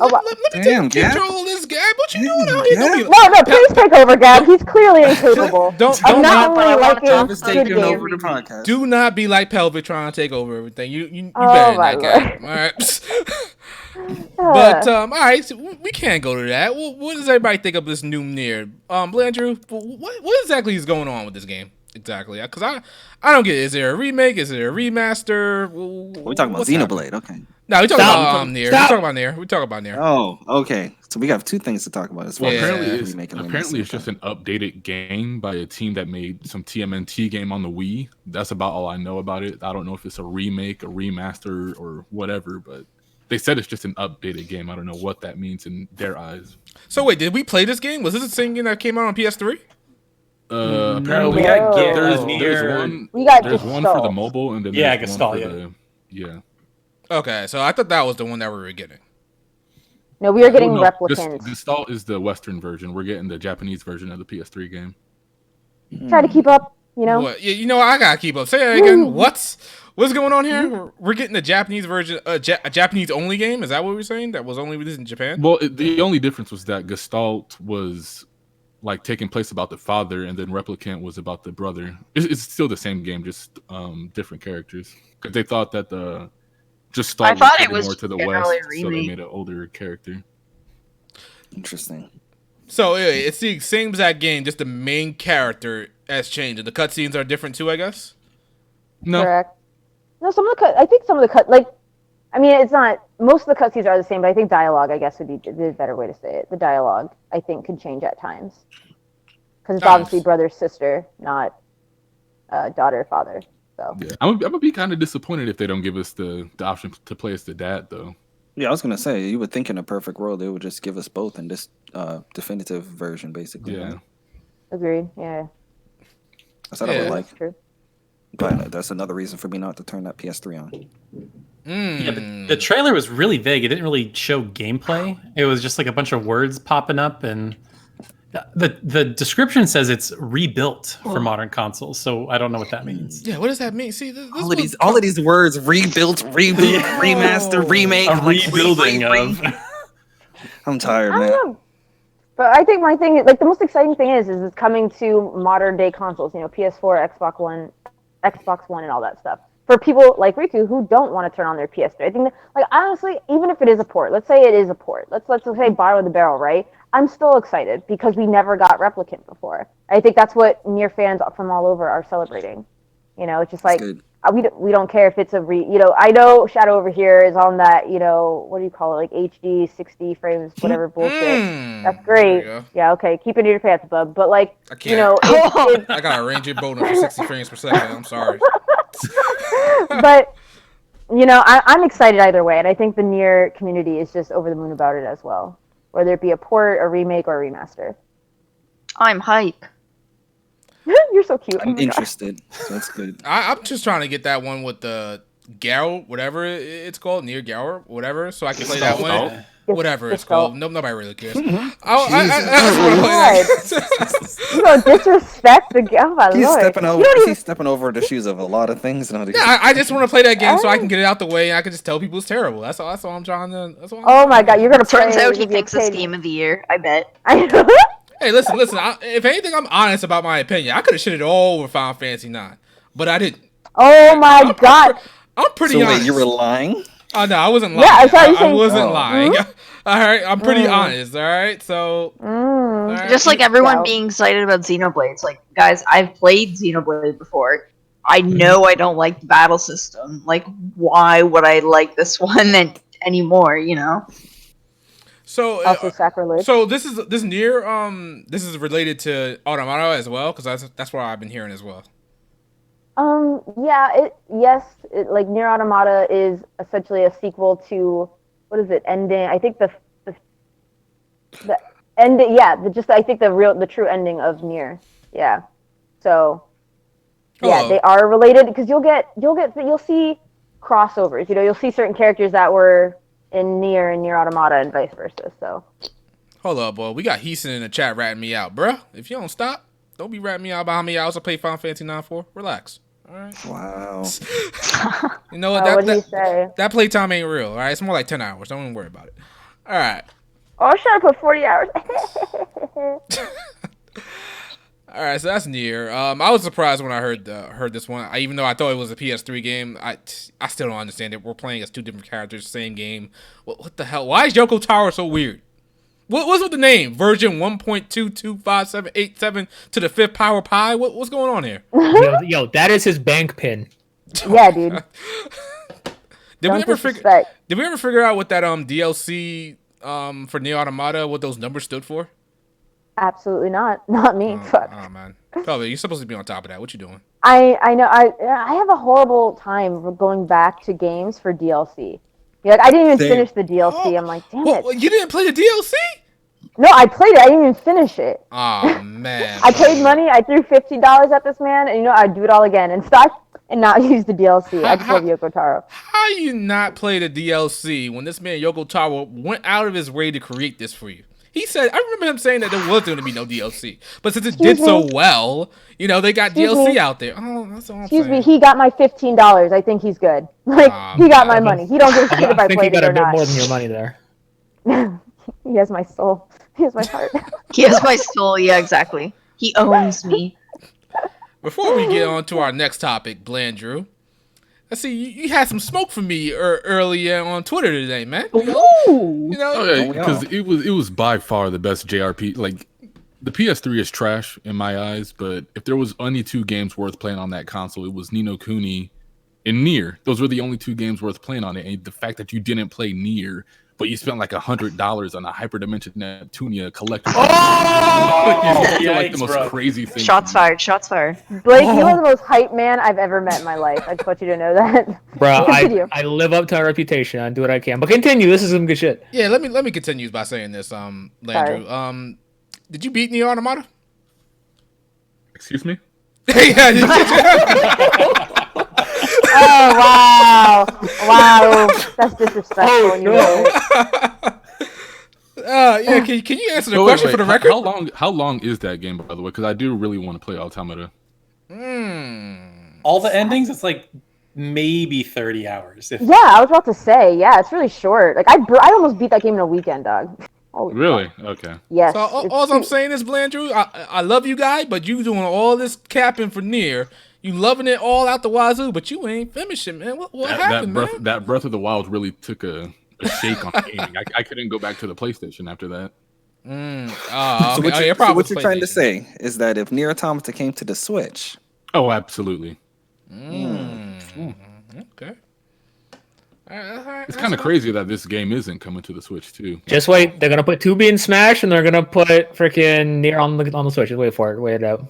Damn, take Gab. control of this, Gab. What you doing out here? Gab. No, please take over, Gab. He's clearly incapable. Don't I'm not not only liking Travis good taking games. over the podcast. do not be like Pelvic trying to take over everything. You Oh, better than my that, Gab. All right. But all right, so we can't go to that. What does everybody think of this new Nier? Blandrew, what exactly is going on with this game? Exactly, because I don't get it. Is there a remake? Is there a remaster? We're talking about Xenoblade. Okay. No, we talking Stop. about Nier. Stop. We talking about Nier. Oh, okay. So we have 2 things to talk about as well. Yeah. Apparently it's just an updated game by a team that made some TMNT game on the Wii. That's about all I know about it. I don't know if it's a remake, a remaster, or whatever, but they said it's just an updated game. I don't know what that means in their eyes. So wait, did we play this game? Was this the same game that came out on PS3? Apparently we got Nier. there's one for the mobile, and then Yeah, there's Gestalt, one for yeah. the yeah. Okay, so I thought that was the one that we were getting. No, we are getting No, replicants. Gestalt is the Western version. We're getting the Japanese version of the PS3 game. Try to keep up, you know. What? Yeah, I gotta keep up. Say that again. What's going on here? We're getting the Japanese version, a Japanese only game. Is that what we're saying? That was only released in Japan. Well, the only difference was that Gestalt was like taking place about the father, and then Replicant was about the brother. It's still the same game, just different characters. Because they thought that the Gestalt I thought it was was more to the generally west, a so they remake. made an older character. Interesting. So anyway, it's the same exact game, just the main character has changed, and the cutscenes are different too, I guess. No, Correct. No, I think some of the cut, like, I mean, it's not, most of the cutscenes are the same, but I think dialogue, I guess, would be the better way to say it. The dialogue, I think, could change at times. Because it's obviously brother, sister, not daughter, father. So. yeah. I'm gonna be kind of disappointed if they don't give us the option to play as the dad, though. Yeah, I was gonna say you would think in a perfect world they would just give us both in this definitive version, basically. Yeah. Right? Agreed, yeah. That's what I would Yeah. like. That's true. But that's another reason for me not to turn that PS3 on. Yeah, but the trailer was really vague. It didn't really show gameplay. It was just like a bunch of words popping up, and the description says it's rebuilt for modern consoles. So I don't know what that means. Yeah, what does that mean? See, this All of these words: rebuilt, reboot, remaster, remake, A rebuilding of. I'm tired, I man. don't know. But I think my thing is, like, the most exciting thing is it's coming to modern day consoles, you know, PS4, Xbox One, and all that stuff. For people like Riku who don't want to turn on their PS3. I think that, like, honestly, even if it is a port, let's say it is a port. Let's say bottom of the barrel, right? I'm still excited because we never got Replicant before. I think that's what Nier fans from all over are celebrating. You know, it's just like Good. we don't care if it's you know, I know Shadow over here is on that, you know, what do you call it, like HD 60 frames, whatever bullshit. That's great. There you go. Yeah, okay, keep it in your pants, bub. But like, I can't. you know, I got a Ranger Boner for 60 frames per second. I'm sorry. but you know, I'm excited either way, and I think the Nier community is just over the moon about it as well. Whether it be a port, a remake, or a remaster. I'm hype. You're so cute. Oh I'm my God. interested, so that's good. I'm just trying to get that one with the Gao, whatever it's called, Nier Gao, whatever, so I can play that one. Whatever it's called. Nobody really cares. I just want to play that. You don't disrespect the game. Oh my He's lord. stepping You over. don't even- He's stepping over the shoes of a lot of things. Yeah, I just want to play that game so I can get it out the way and I can just tell people it's terrible. That's all I'm trying to. That's all. Oh my god, you're gonna play. Turns out he you'll be thinks it's okay. game of the year. I bet. Hey, listen. If anything, I'm honest about my opinion. I could have shitted all over Final Fantasy 9, but I didn't. Oh my god. I'm pretty So honest. wait, you were lying? Oh no, I wasn't lying. Yeah, I saw you I saying- wasn't Oh. lying. All right, I'm pretty honest. All right, so all right. Just like everyone Scout. being excited about Xenoblade. It's like, guys, I've played Xenoblade before. I know I don't like the battle system. Like, why would I like this one anymore? You know? So Also sacrilege. So this Nier this is related to Automata as well, because that's what I've been hearing as well. Yeah, like Nier Automata is essentially a sequel to, what is it, ending? I think the ending. Yeah, I think the true ending of Nier. Yeah, so yeah, Oh. they are related because you'll see crossovers. You know, you'll see certain characters that were in Nier and Nier Automata and vice versa. So Hold up, boy. We got Heason in the chat ratting me out, bruh. If you don't stop, don't be ratting me out about how many hours I play Final Fantasy 9 for. Relax. All right. Wow. You know what? what did he say? That playtime ain't real. All right. It's more like 10 hours. Don't even worry about it. All right. Oh, should I put 40 hours? All right, so that's Nier. I was surprised when I heard this one. Even though I thought it was a PS3 game, I still don't understand it. We're playing as two different characters, same game. What the hell? Why is Yoko Taro so weird? What's with the name? Version 1.22578 to the 5th power pi? What's going on here? Yo, that is his bank pin. Yeah, dude. Did we ever figure out what that DLC for Nier Automata, what those numbers stood for? Absolutely not. Not me. Fuck. Oh man, Probably you're supposed to be on top of that. What you doing? I know. I have a horrible time going back to games for DLC. Like, I didn't even finish the DLC. I'm like, damn it. You didn't play the DLC? No, I played it. I didn't even finish it. Oh man. I paid money. I threw $50 at this man, and I'd do it all again and stop and not use the DLC. I just love Yoko Taro. How you not play the DLC when this man Yoko Taro went out of his way to create this for you? He said, I remember him saying that there was going to be no DLC, but since it did so well, they got DLC out there. Oh, that's all I'm saying. Excuse me, he got my $15. I think he's good. Like, he got my money. He don't give a shit if I played it or not. I think he got a bit more than your money there. He has my soul. He has my heart. He has my soul. Yeah, exactly. He owns me. Before we get on to our next topic, Blandrew, let's see, you had some smoke for me earlier on Twitter today, man. Because it was by far the best JRPG. Like, the PS3 is trash in my eyes, but if there was only two games worth playing on that console, it was Ni no Kuni and Nier. Those were the only two games worth playing on it. And the fact that you didn't play Nier, but you spent like $100 on a Hyperdimension Neptunia collectible. Like the most crazy thing. Shots fired. Shots fired. Blake, you are the most hype man I've ever met in my life. I just want you to know that. Bro, I live up to our reputation. I do what I can. But continue. This is some good shit. Yeah, let me continue by saying this, Landrew. Did you beat Nier Automata? Excuse me? Oh, wow. Wow. That's disrespectful. Can you answer the question for the record? How long is that game, by the way? Because I do really want to play Automata. All the endings, it's like maybe 30 hours. Yeah, I was about to say, yeah, it's really short. Like, I almost beat that game in a weekend, dog. Holy really? fuck. Okay. Yes. So all I'm saying is, Blandrew, I love you, guy, but you doing all this capping for Nier. You loving it all out the wazoo, but you ain't finishing, man. What happened, man? That Breath of the Wild really took a shake on gaming. I couldn't go back to the PlayStation after that. So what you're trying to say is that if Nier Automata came to the Switch... Oh, absolutely. Okay. It's kind of crazy that this game isn't coming to the Switch, too. Just wait. They're going to put 2B in Smash, and they're going to put freaking Nier on the Switch. Just wait for it. Wait it out.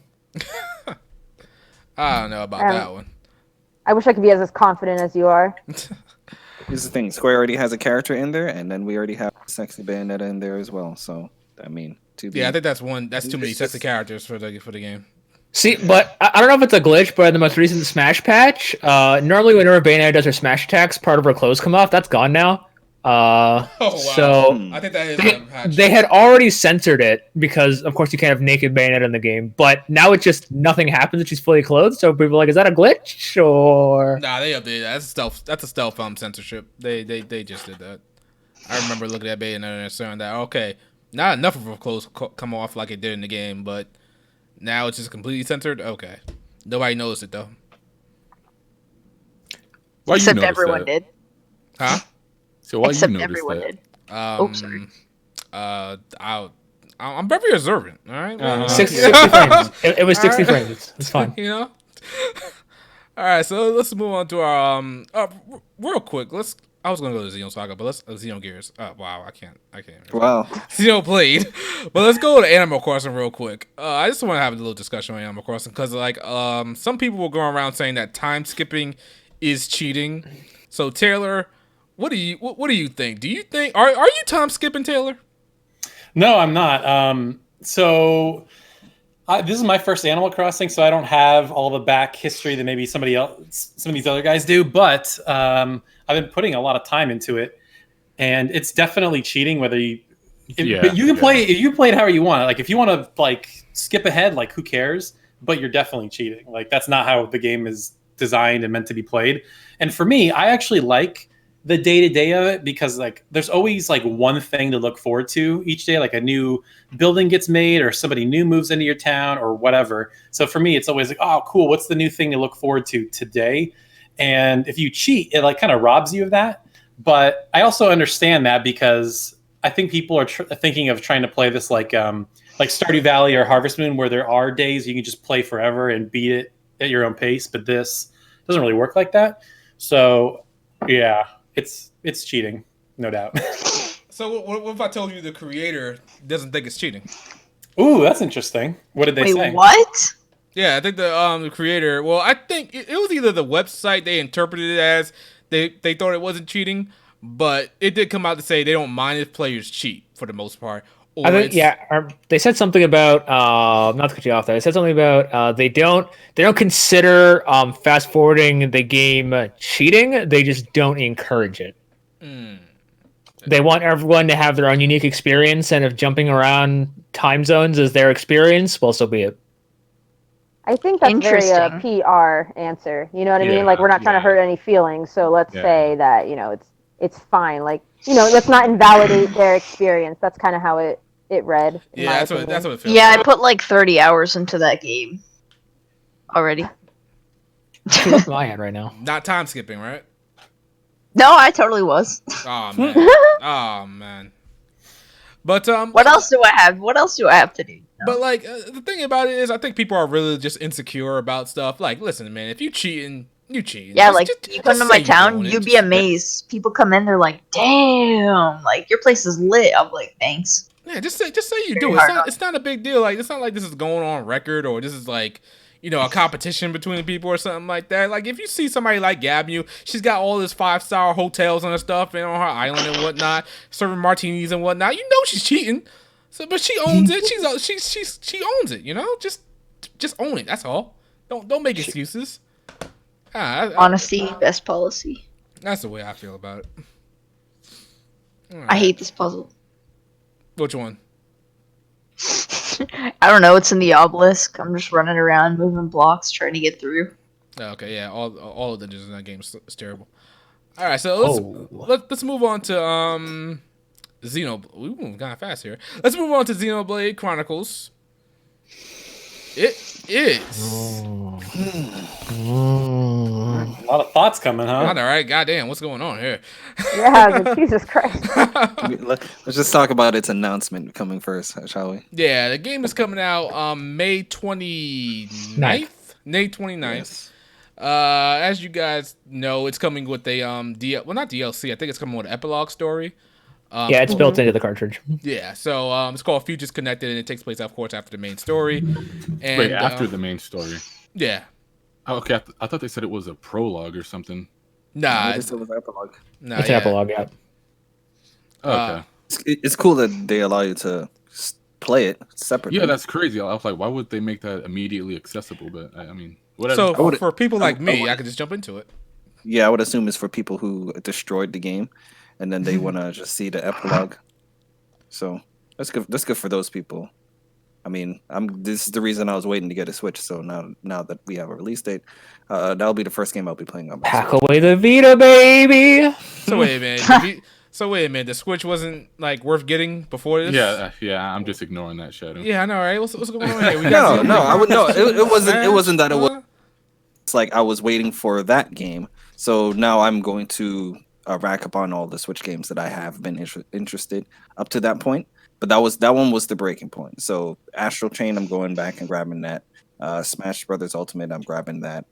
I don't know about that one. I wish I could be as confident as you are. Here's the thing. Square already has a character in there, and then we already have Sexy Bayonetta in there as well. So, I mean, I think that's too many sexy characters for the game. See, but I don't know if it's a glitch, but in the most recent Smash patch, normally whenever Bayonetta does her Smash attacks, part of her clothes come off. That's gone now. So I think that is they had already censored it because, of course, you can't have naked Bayonetta in the game. But now it's just nothing happens if she's fully clothed. So people are like, is that a glitch or? Nah, they updated that. That's a stealth censorship. They just did that. I remember looking at Bayonetta and saying that okay, not enough of her clothes come off like it did in the game, but now it's just completely censored. Okay, nobody noticed it though. Except everyone did. Huh? So why Except you noticed everyone that? did. Sorry. I'm very observant. All right, man. 60 frames. It was 60 frames. It's fine. You know. All right, so let's move on to our real quick. I was gonna go to Xeno Saga, but let's Xenogears. Wow, I can't. Wow. Xenoblade, but let's go to Animal Crossing real quick. I just want to have a little discussion on Animal Crossing because some people were going around saying that time skipping is cheating. So Taylor, what do you think? Do you think are you time skipping, Taylor? No, I'm not. This is my first Animal Crossing, so I don't have all the back history that maybe some of these other guys do. But I've been putting a lot of time into it, and it's definitely cheating. But you can play it however you want. Like if you want to skip ahead, who cares? But you're definitely cheating. That's not how the game is designed and meant to be played. And for me, I actually like the day-to-day of it because there's always one thing to look forward to each day, a new building gets made or somebody new moves into your town or whatever. So for me, it's always oh cool, what's the new thing to look forward to today? And if you cheat, it kind of robs you of that. But I also understand that because I think people are thinking of trying to play this like Stardew Valley or Harvest Moon, where there are days you can just play forever and beat it at your own pace. But this doesn't really work like that. So yeah, it's cheating, no doubt. So what if I told you the creator doesn't think it's cheating? Ooh, that's interesting. What did they say? What? Yeah, I think the creator. Well, I think it was either the website they interpreted it as they thought it wasn't cheating, but it did come out to say they don't mind if players cheat for the most part. I think, they said something about not to cut you off there. They said something about they don't consider fast forwarding the game cheating. They just don't encourage it. They want everyone to have their own unique experience, and if jumping around time zones is their experience, well, so be it. I think that's very a PR answer. You know what I mean? We're not trying to hurt any feelings, so let's say that it's fine. Let's not invalidate their experience. That's kind of how it read. Yeah, that's what it feels. Yeah, I put 30 hours into that game already. That's my head right now. Not time skipping, right? No, I totally was. Oh man. Oh man. But what else do I have? What else do I have to do? But the thing about it is, I think people are really just insecure about stuff. Listen, man, if you cheating, you cheating. Yeah, you come to my town, you'd be amazed. People come in, they're like, "Damn, your place is lit." I'm like, "Thanks." Yeah, just say you do it. It's not a big deal. It's not like this is going on record or this is a competition between people or something like that. If you see somebody like Gabmu, she's got all this 5-star hotels and stuff and on her island and whatnot, serving martinis and whatnot. You know she's cheating. So, but she owns it. She owns it. Just own it. That's all. Don't make excuses. Honesty, best policy. That's the way I feel about it. Right. I hate this puzzle. Which one? I don't know. It's in the obelisk. I'm just running around, moving blocks, trying to get through. Okay, yeah. All of the dungeons in that game is terrible. All right, so let's move on to Xenoblade. We moving kind of fast here. Let's move on to Xenoblade Chronicles. It is. A lot of thoughts coming, huh? All right, goddamn, what's going on here? Yeah, Jesus Christ. Let's just talk about its announcement coming first, shall we? Yeah, the game is coming out May 29th. May 29th. Yes. As you guys know, it's coming with a not DLC. I think it's coming with an epilogue story. Yeah, it's built into the cartridge. Yeah, so it's called Futures Connected, and it takes place, of course, after the main story. And, wait, after the main story? Yeah. Oh, okay, I thought they said it was a prologue or something. Nah, it was an epilogue. Nah, it's an epilogue, yeah. Okay. It's cool that they allow you to play it separately. Yeah, that's crazy. I was like, why would they make that immediately accessible? But I mean, whatever. So for people like me, I could just jump into it. Yeah, I would assume it's for people who destroyed the game, and then they want to just see the epilogue. So that's good. That's good for those people. I mean, this is the reason I was waiting to get a Switch. So now that we have a release date, that'll be the first game I'll be playing on. Pack away the Vita, baby. So wait a minute. The Switch wasn't worth getting before this. Yeah. I'm just ignoring that, Shadow. Yeah, I know, right? What's going on here? I would know. It wasn't that it was. It's like I was waiting for that game, so now I'm going to rack up on all the Switch games that I have been interested up to that point. But that one was the breaking point. So Astral Chain, I'm going back and grabbing that. Smash Brothers Ultimate, I'm grabbing that.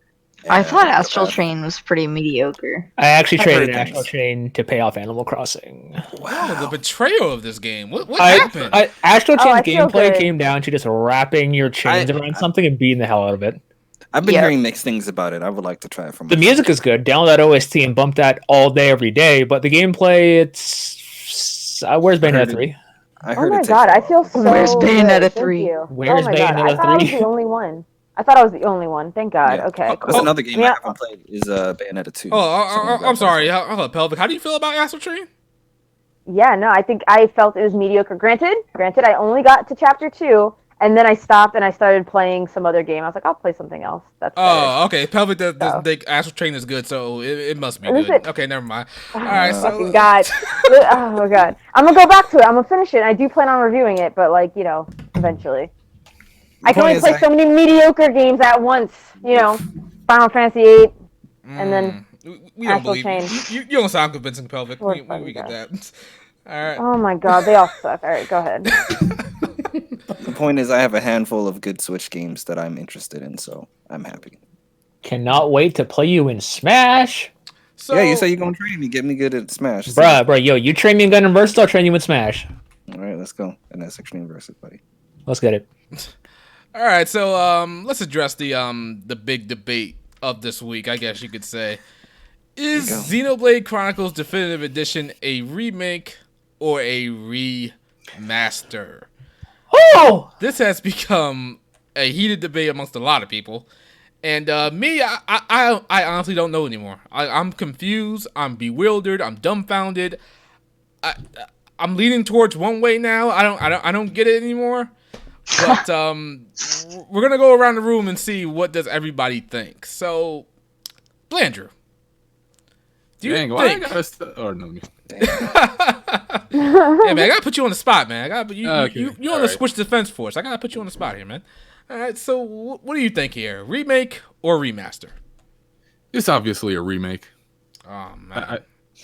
I thought Astral Chain was pretty mediocre. I actually traded heard Astral things. Chain to pay off Animal Crossing. Wow, the betrayal of this game. What happened? Astral Oh, Chain's I feel gameplay good. came down to just wrapping your chains around something and beating the hell out of it. I've been Yeah. hearing mixed things about it. I would like to try it for The myself. music is good. Download that OST and bump that all day, every day. But the gameplay, it's where's Bayonetta 3? I Oh heard my it takes god, a I while. feel so Where's good. Bayonetta Thank 3? you. Where's oh my god, I Bayonetta thought I was 3? the only one. I thought I was the only one. Thank God. Yeah. Okay, That's cool. another game Yeah. I haven't played is Bayonetta 2. I'm sorry. Hold up, Pelvic. How do you feel about Astral Chain? Yeah, no, I think I felt it was mediocre. Granted, I only got to chapter 2, and then I stopped and I started playing some other game. I was like, I'll play something else. That's better. Oh, okay. Pelvic doesn't So. think Astral Chain is good, so it must be Is good. it? Okay, never mind. All right, so Fucking God. Oh my God. I'm gonna go back to it. I'm gonna finish it. I do plan on reviewing it, but like, eventually. I can only play so many mediocre games at once. Final Fantasy VIII, and then we don't Astral believe Chain. you. You don't sound convincing, Pelvic. Lord We fucking get God. that. All right. Oh my God, they all suck. All right, go ahead. The point is, I have a handful of good Switch games that I'm interested in, so I'm happy. Cannot wait to play you in Smash. So, Yeah, you say you're gonna train me, get me good at Smash. Bruh, yo, you train me in Gun and Burst, I'll train you in Smash. All right, let's go. And that's Extreme Versus, buddy. Let's get it. all right. So let's address the big debate of this week. I guess you could say, is Xenoblade Chronicles Definitive Edition a remake or a remaster? Oh! This has become a heated debate amongst a lot of people. And me, I honestly don't know anymore. I'm confused. I'm bewildered. I'm dumbfounded. I'm leaning towards one way now. I don't get it anymore. But we're gonna go around the room and see what does everybody think. So, Blandrew, do you Dang, why I think? gotta or no? Yeah, man, I gotta put you on the spot, man. You Okay, on the alright. Switch Defense Force. I gotta put you on the spot here, man. All right, so what do you think here? Remake or remaster? It's obviously a remake. Oh man,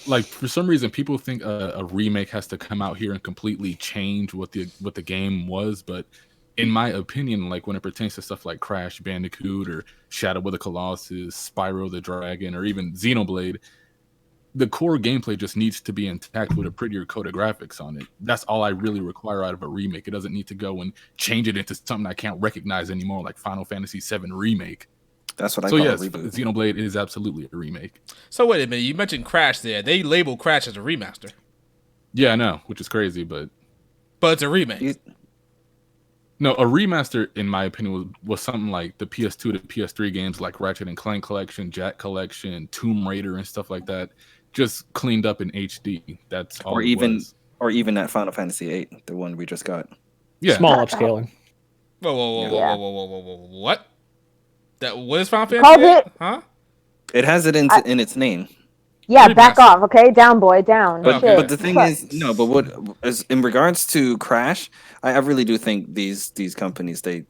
Like for some reason, people think a remake has to come out here and completely change what the game was. But in my opinion, like when it pertains to stuff like Crash Bandicoot or Shadow of the Colossus, Spyro the Dragon, or even Xenoblade, the core gameplay just needs to be intact with a prettier coat of graphics on it. That's all I really require out of a remake. It doesn't need to go and change it into something I can't recognize anymore, like Final Fantasy VII Remake. That's what I So call yes, a reboot. Xenoblade is absolutely a remake. so wait a minute. You mentioned Crash there. They label Crash as a remaster, Yeah, I know, which is crazy, but but it's a remake. You- no, a remaster, in my opinion, was something like the PS2 to PS3 games like Ratchet and Clank Collection, Jack Collection, Tomb Raider, and stuff like that, just cleaned up in HD. That's all. or it even was. or even that Final Fantasy VIII, the one we just got. Yeah, Small upscaling. Whoa. What? What is Final Called Fantasy? it- Huh? It has it in its name. Yeah, Remaster. back off, okay? Down, boy, down. But- Shit. But the thing is, no. But what is in regards to Crash? I really do think these companies they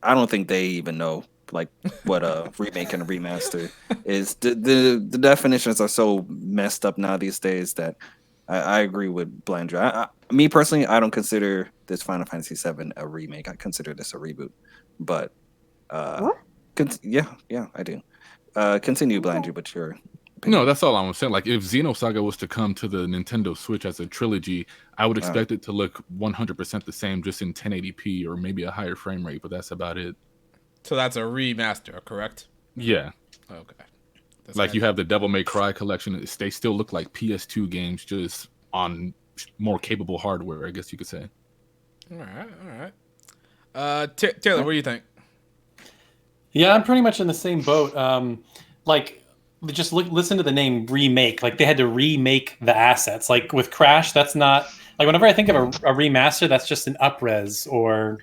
I don't think they even know like what a remake and a remaster is. The definitions are so messed up now these days that I agree with Blandrew. Me personally, I don't consider this Final Fantasy VII a remake. I consider this a reboot. But What? yeah, I do. Continue, Blandrew, but your no, that's all I'm saying. Like, if Xenosaga was to come to the Nintendo Switch as a trilogy, I would expect it to look 100% the same, just in 1080p or maybe a higher frame rate. But that's about it. So that's a remaster, correct? Yeah, Okay. That's like kind you have the Devil May Cry collection. They still look like PS2 games, just on more capable hardware, I guess you could say. All right. Taylor, what do you think? Yeah, I'm pretty much in the same boat. Just listen to the name remake. Like they had to remake the assets. Like with Crash, that's not like whenever I think of a remaster, that's just an up-res or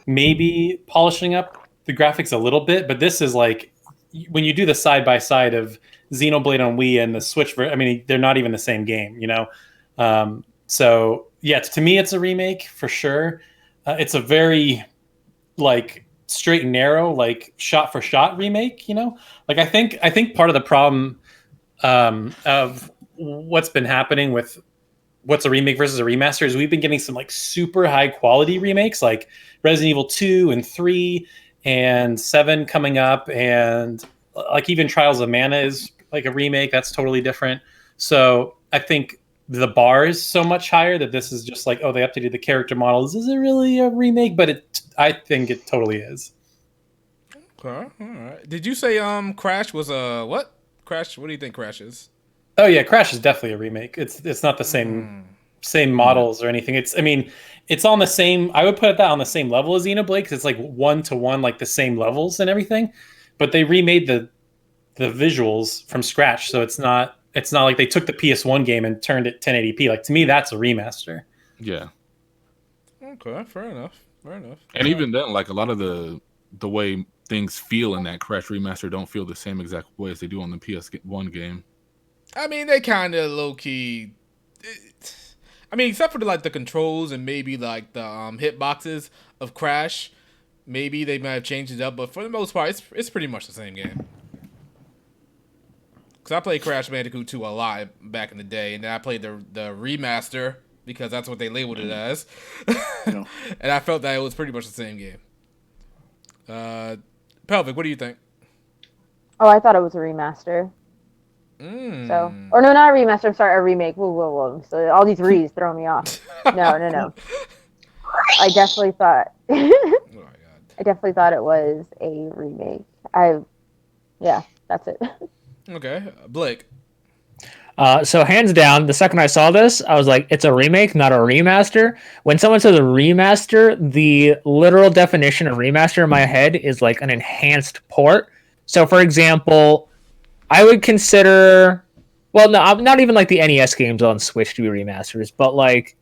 maybe polishing up the graphics a little bit. But this is like when you do the side by side of Xenoblade on Wii and the Switch. I mean, they're not even the same game, you know. So yeah, to me, it's a remake for sure. It's a very like straight and narrow, like shot for shot remake, you know. Like I think part of the problem of what's been happening with what's a remake versus a remaster is we've been getting some like super high quality remakes, like Resident Evil 2 and 3 and 7 coming up, and like even Trials of Mana is like a remake that's totally different. So I think the bar is so much higher that this is just like, oh, they updated the character models. Is it really a remake? But I think it totally is. Okay, all right. Did you say Crash was a what? Crash? What do you think Crash is? Oh yeah, Crash is definitely a remake. It's not the same models or anything. It's on the same. I would put that on the same level as Xenoblade because it's like 1-to-1, like the same levels and everything. But they remade the visuals from scratch, so it's not like they took the PS1 game and turned it 1080p. Like, to me, that's a remaster. Yeah. Okay, fair enough. And even then, like a lot of the way things feel in that Crash remaster don't feel the same exact way as they do on the PS1 game. I mean, they kind of low key. I mean, except for the controls and maybe like the hitboxes of Crash, maybe they might have changed it up. But for the most part, it's pretty much the same game. Because I played Crash Bandicoot 2 a lot back in the day, and then I played the remaster because that's what they labeled it as, and I felt that it was pretty much the same game. Pelvic, what do you think? Oh, I thought it was a remaster. So, or no, not a remaster. I'm sorry, a remake. Whoa. So all these re's throwing me off. No. I definitely thought. Oh my god. I definitely thought it was a remake. Yeah, that's it. Okay, Blake. So hands down, the second I saw this, I was like, it's a remake, not a remaster. When someone says a remaster, the literal definition of remaster in my head is like an enhanced port. So for example, I would consider, well, no, not even like the NES games on Switch to be remasters, but like,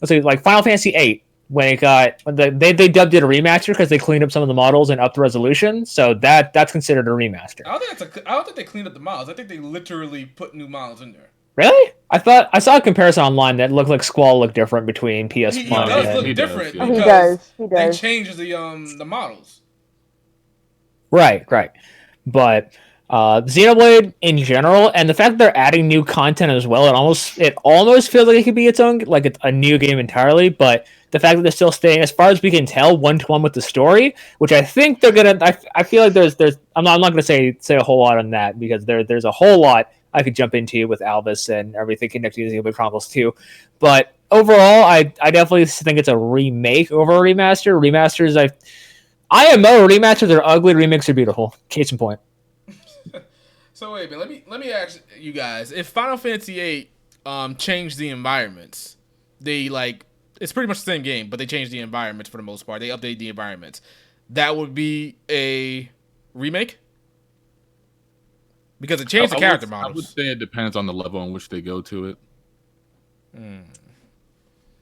let's say like Final Fantasy VIII, when they dubbed it a remaster because they cleaned up some of the models and upped the resolution, so that's considered a remaster. I don't think they cleaned up the models. I think they literally put new models in there. Really? I saw a comparison online that looked like Squall looked different between PS1. He does look he different does, because he they does. changed the models. Right. But Xenoblade in general, and the fact that they're adding new content as well, it almost feels like it could be its own, like it's a new game entirely. But the fact that they're still staying, as far as we can tell, 1-to-1 with the story, which I think they're gonna. I feel like there's. I'm not gonna say a whole lot on that because there's a whole lot I could jump into with Albus and everything connected to Xenoblade Chronicles 2. But overall, I definitely think it's a remake over a remaster. Remasters, IMO remasters are ugly, remakes are beautiful. Case in point. So wait a minute, let me ask you guys: if Final Fantasy VIII changed the environments, it's pretty much the same game, but they changed the environments for the most part. They updated the environments. That would be a remake because it changed the character models. I would say it depends on the level in which they go to it.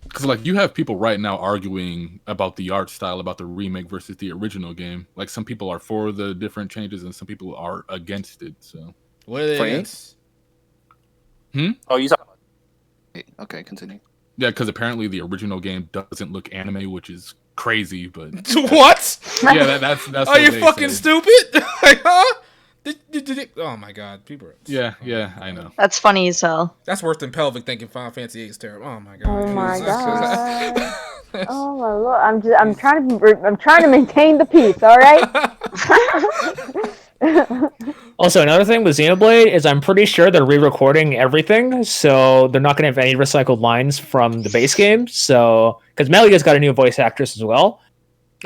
Because like you have people right now arguing about the art style, about the remake versus the original game. Like some people are for the different changes, and some people are against it. So what are they against? Oh, you talking about? Okay, continue. Yeah, because apparently the original game doesn't look anime, which is crazy. But what? Yeah, that's. Are you fucking stupid? Like, huh? Oh my god, people are... Yeah, I know. That's funny as hell. That's worse than Pelvic thinking Final Fantasy VIII is terrible. Oh my god. Oh my god. Oh my lord. I'm trying to maintain the peace, all right? Also, another thing with Xenoblade is I'm pretty sure they're re-recording everything, so they're not going to have any recycled lines from the base game. So, because Melia's got a new voice actress as well.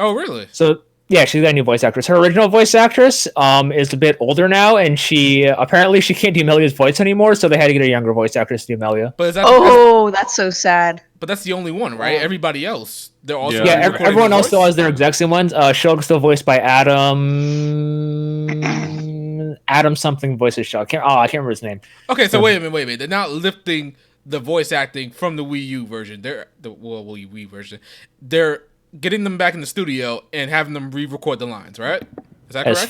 Oh really? So yeah, she's got a new voice actress. Her original voice actress is a bit older now, and she can't do Melia's voice anymore, so they had to get a younger voice actress to do Melia. But is that that's so sad. But that's the only one, right? Everybody else, they're also everyone else still has their executive ones. Shulk's still voiced by Adam something voices Shulk. I can't remember his name. Okay, so wait a minute. They're not lifting the voice acting from the Wii U version. Wii version. They're getting them back in the studio and having them re-record the lines, right? Is that correct? As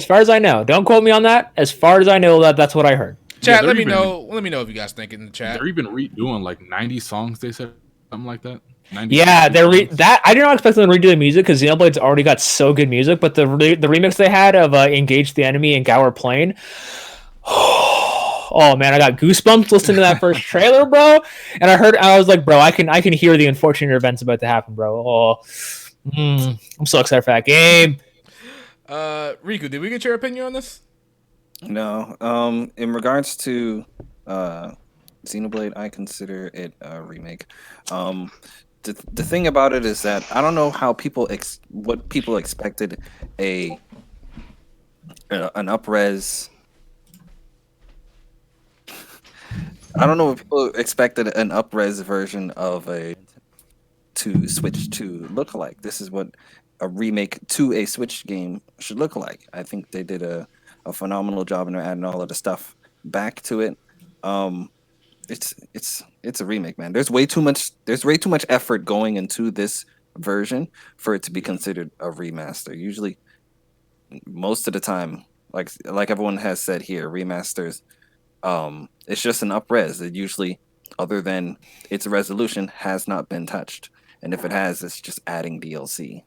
far as I know, don't quote me on that. As far as I know, that's what I heard. Chat, let me know if you guys think in the chat. They're even redoing like 90 songs. They said something like that. 90 yeah, that I did not expect them to redo the music because Xenoblade's already got so good music. But the remix they had of "Engage the Enemy" and "Gower Plain," Oh man, I got goosebumps listening to that first trailer, bro. And I was like, bro, I can hear the unfortunate events about to happen, bro. I'm so excited for that game. Riku, did we get your opinion on this? No. In regards to Xenoblade, I consider it a remake. The thing about it is that I don't know how what people expected an upres. I don't know what people expected an upres version of a to Switch to look like. This is what a remake to a Switch game should look like. I think they did a phenomenal job and they're adding all of the stuff back to it. It's a remake, man. There's way too much effort going into this version for it to be considered a remaster. Usually, most of the time, like everyone has said here, remasters, it's just an upres. It usually, other than its resolution, has not been touched. And if it has, it's just adding DLC.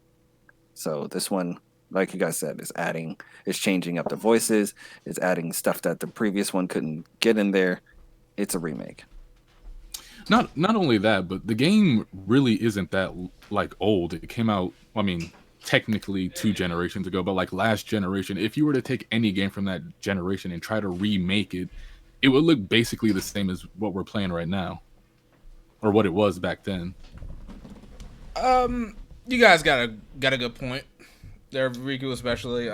So this one, like you guys said, is changing up the voices, it's adding stuff that the previous one couldn't get in there. It's a remake. Not only that, but the game really isn't that like old. It came out, I mean, technically 2 generations ago, but like last generation, if you were to take any game from that generation and try to remake it, it would look basically the same as what we're playing right now, or what it was back then. You guys got a good point there, Riku especially.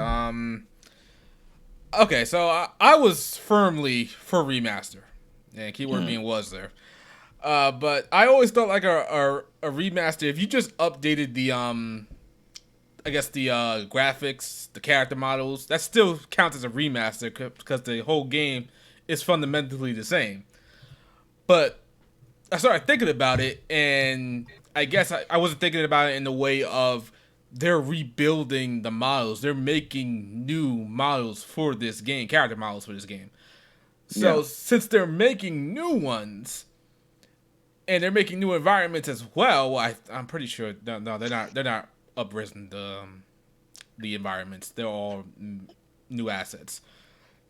Okay, so I was firmly for remaster, and keyword being was there. But I always thought like a remaster, if you just updated the I guess the graphics, the character models, that still counts as a remaster because the whole game is fundamentally the same. But I started thinking about it, and I guess I wasn't thinking about it in the way of they're rebuilding the models. They're making new models for this game, character models for this game. So since they're making new ones, and they're making new environments as well, I'm pretty sure they're not uprising the environments. They're all new assets.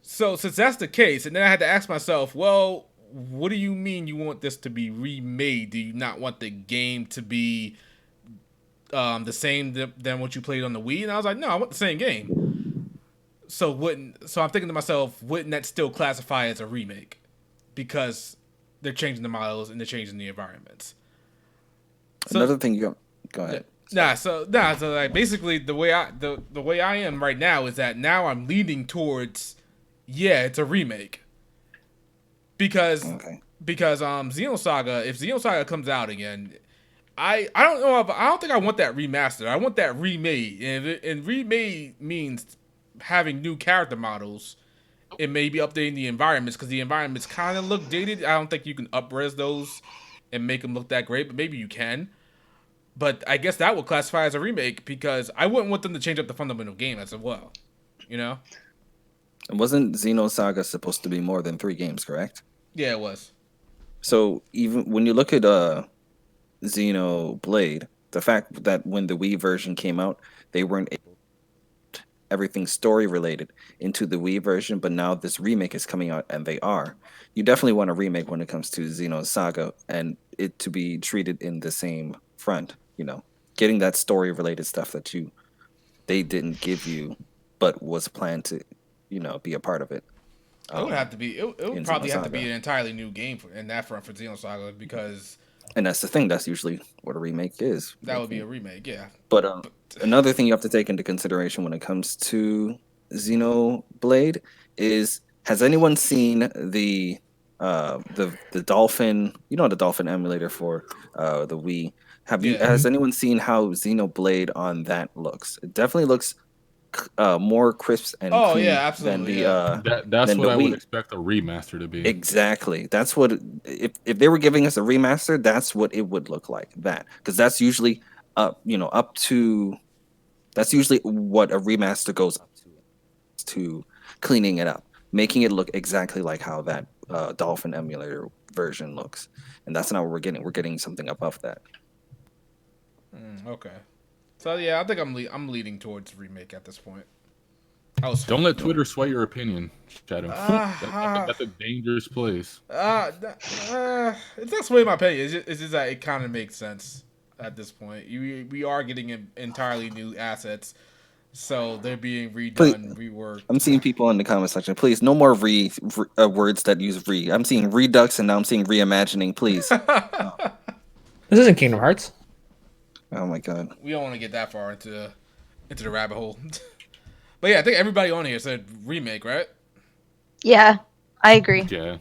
So since that's the case, and then I had to ask myself, well, what do you mean you want this to be remade? Do you not want the game to be the same than what you played on the Wii? And I was like, no, I want the same game. So I'm thinking to myself, wouldn't that still classify as a remake? Because they're changing the models and they're changing the environments. So, another thing go ahead. So like basically the way I am right now is that now I'm leaning towards it's a remake. Because Xenosaga, if Xenosaga comes out again, I don't know, I don't think I want that remastered. I want that remade. And remade means having new character models and maybe updating the environments, because the environments kind of look dated. I don't think you can up-res those and make them look that great, but maybe you can. But I guess that would classify as a remake, because I wouldn't want them to change up the fundamental game as well. You know? And wasn't Xenosaga supposed to be more than 3 games, correct? Yeah, it was. So even when you look at Xenoblade, the fact that when the Wii version came out, they weren't able to everything story related into the Wii version, but now this remake is coming out and they are. You definitely want a remake when it comes to Xenosaga, and it to be treated in the same front, getting that story related stuff that they didn't give you but was planned to, be a part of it. It would have to be. It would probably have to be an entirely new game in that front for Xenosaga, because. And that's the thing. That's usually what a remake is. That would be a remake, yeah. But another thing you have to take into consideration when it comes to Xenoblade is: has anyone seen the dolphin? The dolphin emulator for the Wii. Has anyone seen how Xenoblade on that looks? It definitely looks more crisp and clean than the that's than what the I Wii. would expect a remaster to be. Exactly. That's what if they were giving us a remaster, that's what it would look like. Because that's usually that's usually what a remaster goes up to cleaning it up, making it look exactly like how that Dolphin emulator version looks. And that's not what we're getting. We're getting something above that. Okay. So yeah, I think I'm leading towards remake at this point. Don't let Twitter sway your opinion, Shadow. That's a dangerous place. It's not swaying my opinion. It's just that it kind of makes sense at this point. We are getting entirely new assets, so they're being redone, reworked. I'm seeing people in the comment section. Please, no more words that use re. I'm seeing redux, and now I'm seeing reimagining. Please. This isn't Kingdom Hearts. Oh my god. We don't want to get that far into the rabbit hole. But yeah, I think everybody on here said remake, right? Yeah, I agree. Yeah.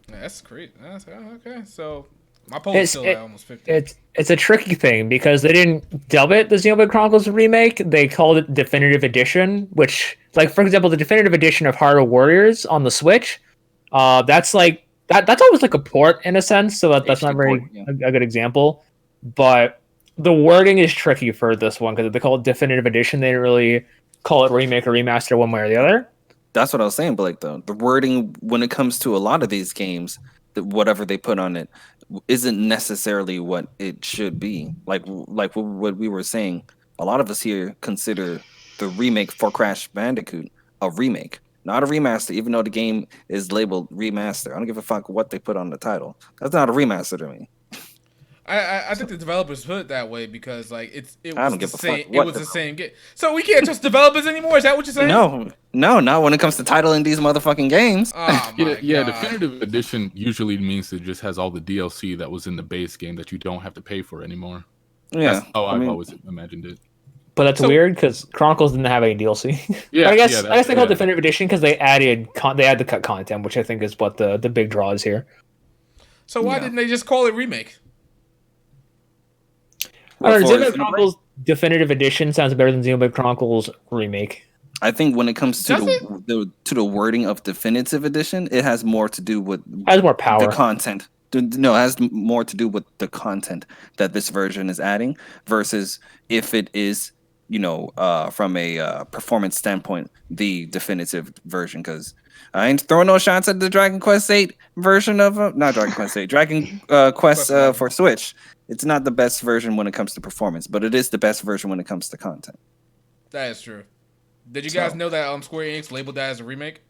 That's great. Okay, so my poll is still at almost 50. It's a tricky thing because they didn't dub it the Xenoblade Chronicles Remake. They called it Definitive Edition, which, like, for example, the Definitive Edition of Hyrule Warriors on the Switch, that's like that's always like a port in a sense, so that's not very a good example. But the wording is tricky for this one because they call it Definitive Edition. They didn't really call it remake or remaster one way or the other. That's what I was saying, Blake, though. The wording, when it comes to a lot of these games, whatever they put on it, isn't necessarily what it should be. Like what we were saying, a lot of us here consider the remake for Crash Bandicoot a remake, not a remaster, even though the game is labeled remaster. I don't give a fuck what they put on the title. That's not a remaster to me. I think the developers put it that way because like it was the same game. So we can't trust developers anymore. Is that what you're saying? No, not when it comes to titling these motherfucking games. Oh my God. Definitive Edition usually means it just has all the DLC that was in the base game that you don't have to pay for anymore. Yeah. I've always imagined it. But that's weird because Chronicles didn't have any DLC. Yeah, but I guess they call it Definitive Edition because they added the cut content, which I think is what the big draw is here. So why didn't they just call it remake? Xenoblade Chronicles Definitive Edition sounds better than Xenoblade Chronicles Remake. I think when it comes to the wording of Definitive Edition, it has more to do with more power. The content. No, it has more to do with the content that this version is adding versus if it is, from a performance standpoint, the definitive version. Because I ain't throwing no shots at the Dragon Quest VIII version of not Dragon Quest VIII, Dragon Quest for Switch. It's not the best version when it comes to performance, but it is the best version when it comes to content. That is true. Did you guys know that Square Enix labeled that as a remake?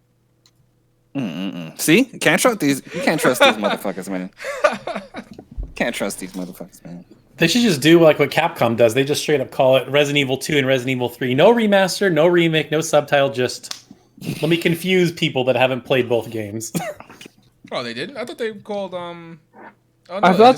See, you can't trust these motherfuckers, man. Can't trust these motherfuckers, man. They should just do like what Capcom does. They just straight up call it Resident Evil 2 and Resident Evil 3. No remaster, no remake, no subtitle. Just let me confuse people that haven't played both games. Oh, they didn't? I thought they called I thought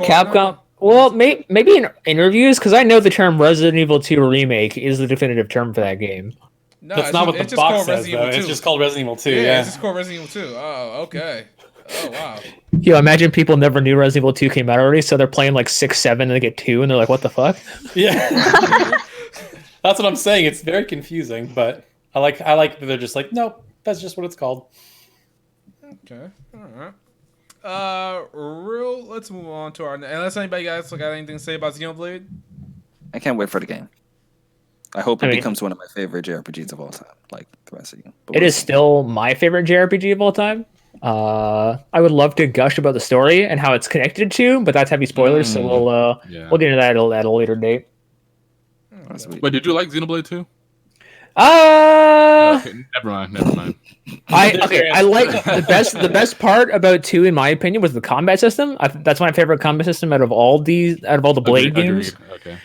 Capcom. Well, maybe in interviews, because I know the term Resident Evil 2 Remake is the definitive term for that game. No, that's not what the box says, though. It's just called Resident Evil 2. Yeah, it's just called Resident Evil 2. Oh, okay. Oh, wow. Yo, imagine people never knew Resident Evil 2 came out already, so they're playing like 6, 7, and they get 2, and they're like, what the fuck? Yeah. That's what I'm saying. It's very confusing, but I like that they're just like, nope, that's just what it's called. Okay. All right. Let's move on to our. Unless anybody guys got anything to say about Xenoblade? I can't wait for the game. I hope it becomes one of my favorite JRPGs of all time, like the rest of you. It is still my favorite JRPG of all time. I would love to gush about the story and how it's connected to, but that's heavy spoilers, so we'll get into that at a later date. Wait, did you like Xenoblade 2? Okay, never mind. I like the best part about 2, in my opinion, was the combat system. That's my favorite combat system out of all the Blade games. Okay.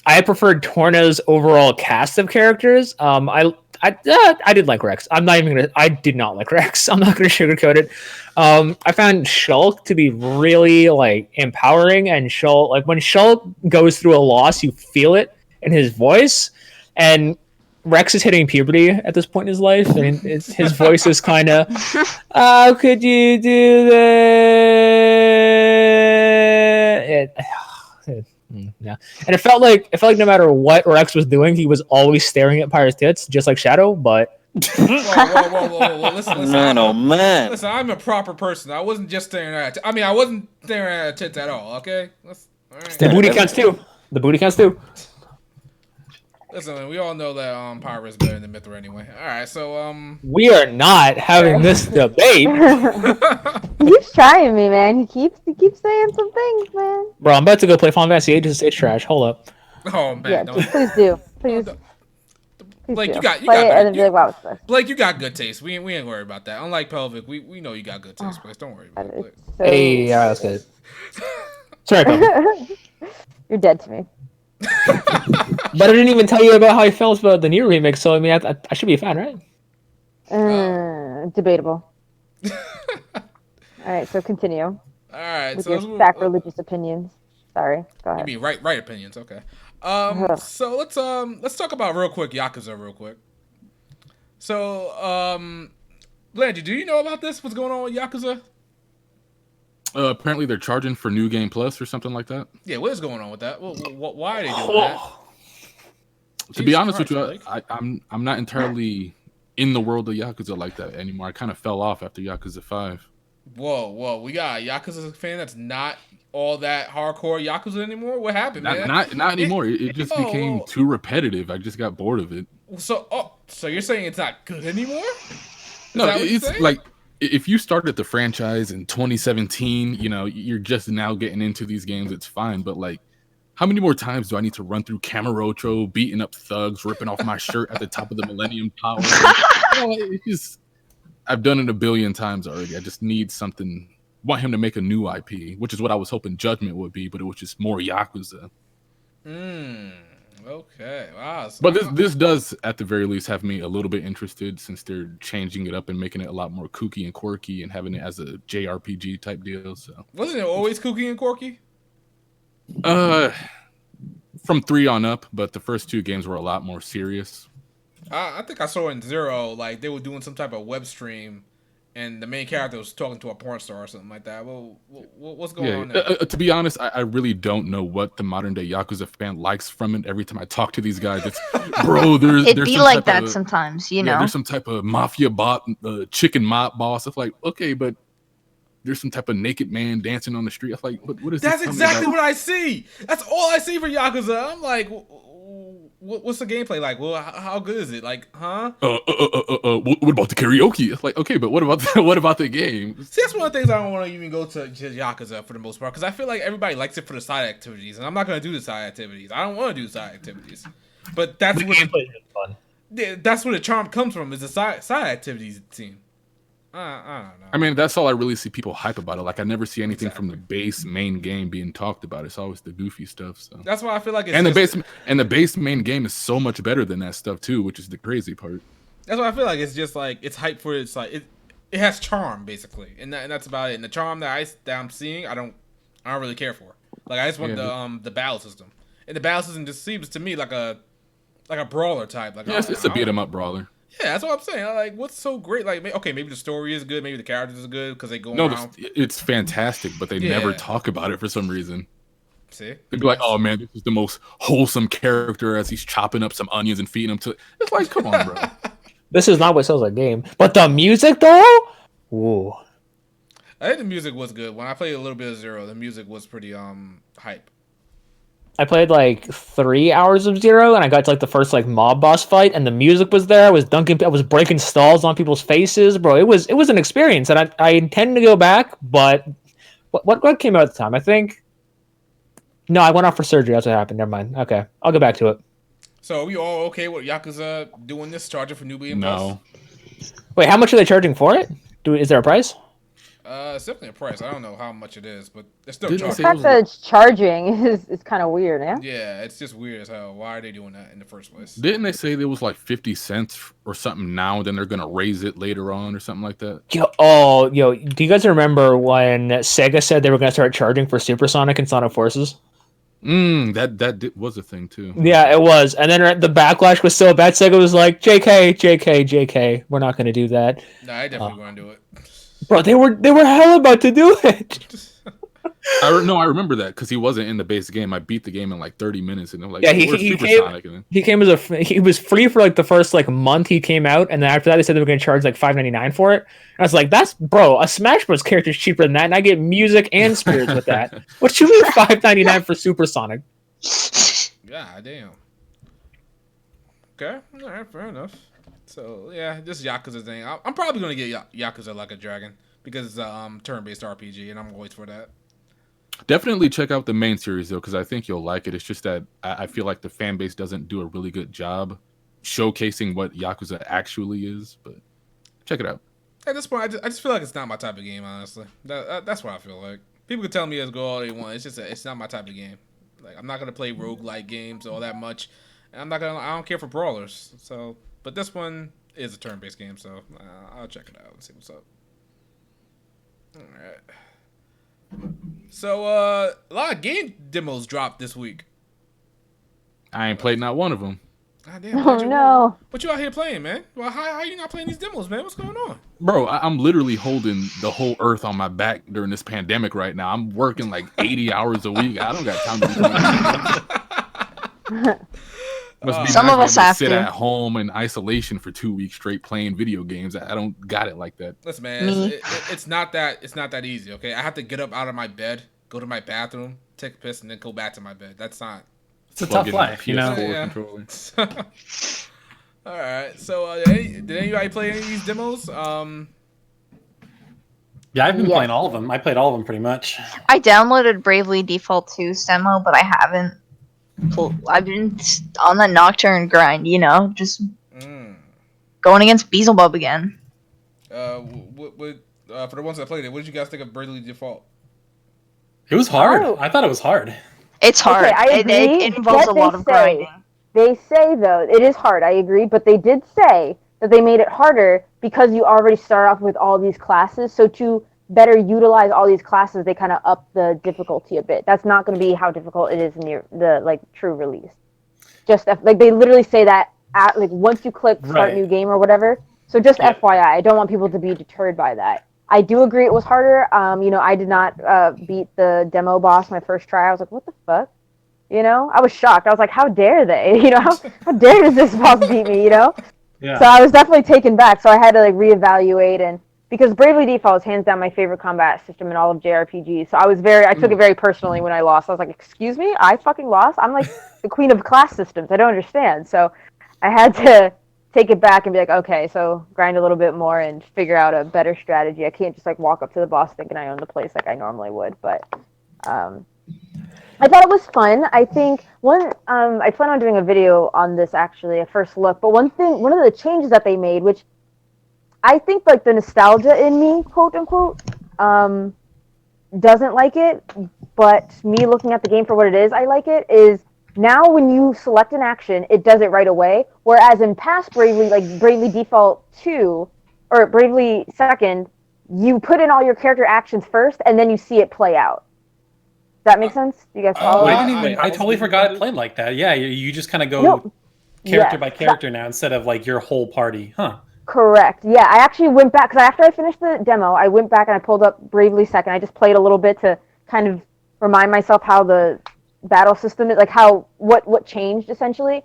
I preferred Torna's overall cast of characters. I did like Rex. I did not like Rex. I'm not gonna sugarcoat it. I found Shulk to be really like empowering, and Shulk, like when Shulk goes through a loss, you feel it in his voice, and Rex is hitting puberty at this point in his life, and his voice is kind of, "How could you do that?" Yeah, and it felt like no matter what Rex was doing, he was always staring at Pyre's tits, just like Shadow. But whoa, listen, man, oh man! Listen, I'm a proper person. I wasn't just staring at. I wasn't staring at tits at all. Okay, all right. The booty counts too. Listen, we all know that Pyre is better than Mithra anyway. All right, so we are not having this debate. He keeps trying me, man. He keeps saying some things, man. Bro, I'm about to go play Final Fantasy 8 just to say it's trash. Hold up. Oh man, yeah, please do. Please Blake, too. you got Play it and then good. be like, wow, it's this. Blake, you got good taste. We ain't worried about that. Unlike Pelvic, we know you got good taste, Blake. Don't worry about it. Blake. So... Hey, yeah, that's good. Sorry, Papa. You're dead to me. But I didn't even tell you about how I felt about the Nier remake, so I mean, I should be a fan, right? Debatable. All right, so continue. All right, With so your sacrilegious opinions. Sorry, go you ahead. mean right opinions? Okay. So let's talk about real quick Yakuza real quick. So Landry, do you know about this? What's going on with Yakuza? Apparently, they're charging for New Game Plus or something like that. Yeah, what is going on with that? Why are they doing that? To be honest with you, I'm not entirely in the world of Yakuza like that anymore. I kind of fell off after Yakuza 5. Whoa, we got a Yakuza fan that's not all that hardcore Yakuza anymore? What happened, man? Not anymore. It just became too repetitive. I just got bored of it. So you're saying it's not good anymore? No, it's like if you started the franchise in 2017, you're just now getting into these games, it's fine. But like, how many more times do I need to run through Kamurocho, beating up thugs, ripping off my shirt at the top of the Millennium Tower? It's just, I've done it a billion times already. I just need something. Want him to make a new IP, which is what I was hoping Judgment would be, but it was just more Yakuza. Okay. Wow. But this does, at the very least, have me a little bit interested since they're changing it up and making it a lot more kooky and quirky and having it as a JRPG type deal. So wasn't it always kooky and quirky? From 3 on up, but the first 2 games were a lot more serious. I think I saw in 0, like they were doing some type of web stream, and the main character was talking to a porn star or something like that. Well, what's going on there? To be honest, I really don't know what the modern day Yakuza fan likes from it. Every time I talk to these guys, it's bro. There's be like that sometimes, you know. There's some type of mafia bot, chicken mob boss. It's like, okay, but there's some type of naked man dancing on the street. I'm like, what is? That's exactly what I see. That's all I see for Yakuza. I'm like, what's the gameplay like? Well, how good is it? Like, huh? What about the karaoke? It's like, okay, but what about the game? See, that's one of the things I don't want to even go to Yakuza for the most part, because I feel like everybody likes it for the side activities, and I'm not going to do the side activities. I don't want to do side activities, but that's what fun. Yeah, that's where the charm comes from, is the side activities. It seems. I don't know. I mean, that's all I really see people hype about it. Like, I never see anything from the base main game being talked about. It's always the goofy stuff. So that's why I feel like it's the base main game is so much better than that stuff too, which is the crazy part. That's why I feel like it's just like it's hype for it's like it has charm basically, and that's about it. And the charm that I'm seeing, I don't really care for. Like I just want the battle system, and the battle system just seems to me like a brawler type. Like it's a beat 'em up brawler. Yeah, that's what I'm saying. Like, what's so great? Like, okay, maybe the story is good, maybe the characters are good because they go around. It's fantastic, but they never talk about it for some reason. See, they'd be like, "Oh man, this is the most wholesome character," as he's chopping up some onions and feeding them to. It's like, come on, bro. This is not what sells a game, but the music though. Ooh. I think the music was good. When I played a little bit of 0, the music was pretty hype. I played like 3 hours of 0, and I got to like the first like mob boss fight, and the music was there. I was breaking stalls on people's faces, bro. It was an experience, and I intend to go back. But what came out at the time? I think. No, I went off for surgery. That's what happened. Never mind. Okay, I'll go back to it. So are we all okay with Yakuza doing this, charging for newbie and No. Wait, how much are they charging for it? Is there a price? It's definitely a price. I don't know how much it is, but it's still Didn't charging. The fact that it's charging is kind of weird, yeah? Yeah, it's just weird as hell. Why are they doing that in the first place? Didn't they say there was like 50 cents or something now, and then they're gonna raise it later on or something like that? Do you guys remember when Sega said they were gonna start charging for Supersonic and Sonic Forces? That was a thing too. Yeah, it was. And then the backlash was so bad, Sega was like, JK, we're not gonna do that. Nah, I definitely gonna do it. Bro, they were hell about to do it. I remember that because he wasn't in the base game. I beat the game in like 30 minutes, and I'm like, yeah, he came as he was free for like the first like month he came out, and then after that they said they were going to charge like $5.99 for it. And I was like, that's a Smash Bros character is cheaper than that, and I get music and spears with that. What you mean $5.99 for Supersonic? God damn. Okay, all right, fair enough. So yeah, this Yakuza thing. I'm probably gonna get Yakuza Like a Dragon because it's a turn-based RPG, and I'm always for that. Definitely check out the main series though, because I think you'll like it. It's just that I feel like the fan base doesn't do a really good job showcasing what Yakuza actually is. But check it out. At this point, I just feel like it's not my type of game. Honestly, that's what I feel like. People can tell me it's go all they want. It's just it's not my type of game. Like I'm not gonna play roguelike games all that much. And I don't care for brawlers. So, but this one is a turn-based game, so I'll check it out and see what's up. All right. So a lot of game demos dropped this week. I ain't played not one of them. God damn, Oh no. What you out here playing, man? Well, how you not playing these demos, man? What's going on? Bro, I'm literally holding the whole earth on my back during this pandemic right now. I'm working like 80 hours a week. I don't got time to be playing. Must be Some nice of us to have sit to. at home in isolation for 2 weeks straight playing video games. I don't got it like that. Listen, man, it's not that easy. Okay, I have to get up out of my bed, go to my bathroom, take a piss, and then go back to my bed. That's not. It's a Plug tough in life, you know. PS4 Yeah. controller. All right. So, did anybody play any of these demos? Yeah, I've been playing all of them. I played all of them pretty much. I downloaded Bravely Default 2's demo, but I haven't. I've been on the Nocturne grind, you know, just going against Beelzebub again. For the ones that played it, what did you guys think of Bravely Default? It was hard. Oh. I thought it was hard. It's hard. Okay, I agree. It involves a What lot they of say- grinding. They say, though, it is hard, I agree, but they did say that they made it harder because you already start off with all these classes, so to better utilize all these classes, they kind of up the difficulty a bit. That's not going to be how difficult it is in the true release. Just, like, they literally say that, once you click start Right. new game or whatever, so just Yeah. FYI, I don't want people to be deterred by that. I do agree it was harder. I did not beat the demo boss my first try. I was like, what the fuck? You know, I was shocked. I was like, how dare they? You know, how dare does this boss beat me, you know? Yeah. So I was definitely taken back. So I had to reevaluate, and because Bravely Default is hands down my favorite combat system in all of JRPGs. So I took it very personally when I lost. I was like, excuse me, I fucking lost? I'm like the queen of class systems. I don't understand. So I had to take it back and be like, okay, so grind a little bit more and figure out a better strategy. I can't just walk up to the boss thinking I own the place like I normally would, but I thought it was fun. I think I plan on doing a video on this actually, a first look. But one of the changes that they made, which I think the nostalgia in me, quote unquote, doesn't like it, but me looking at the game for what it is, I like it. Is now when you select an action, it does it right away. Whereas in past Bravely, like Bravely Default 2 or Bravely Second, you put in all your character actions first, and then you see it play out. Does that make sense? Do you guys follow? I totally forgot it played like that. Yeah, you just kind of go character by character now instead of your whole party, huh? Correct. Yeah, I actually went back because after I finished the demo, I went back and I pulled up Bravely Second. I just played a little bit to kind of remind myself how the battle system is, what changed essentially.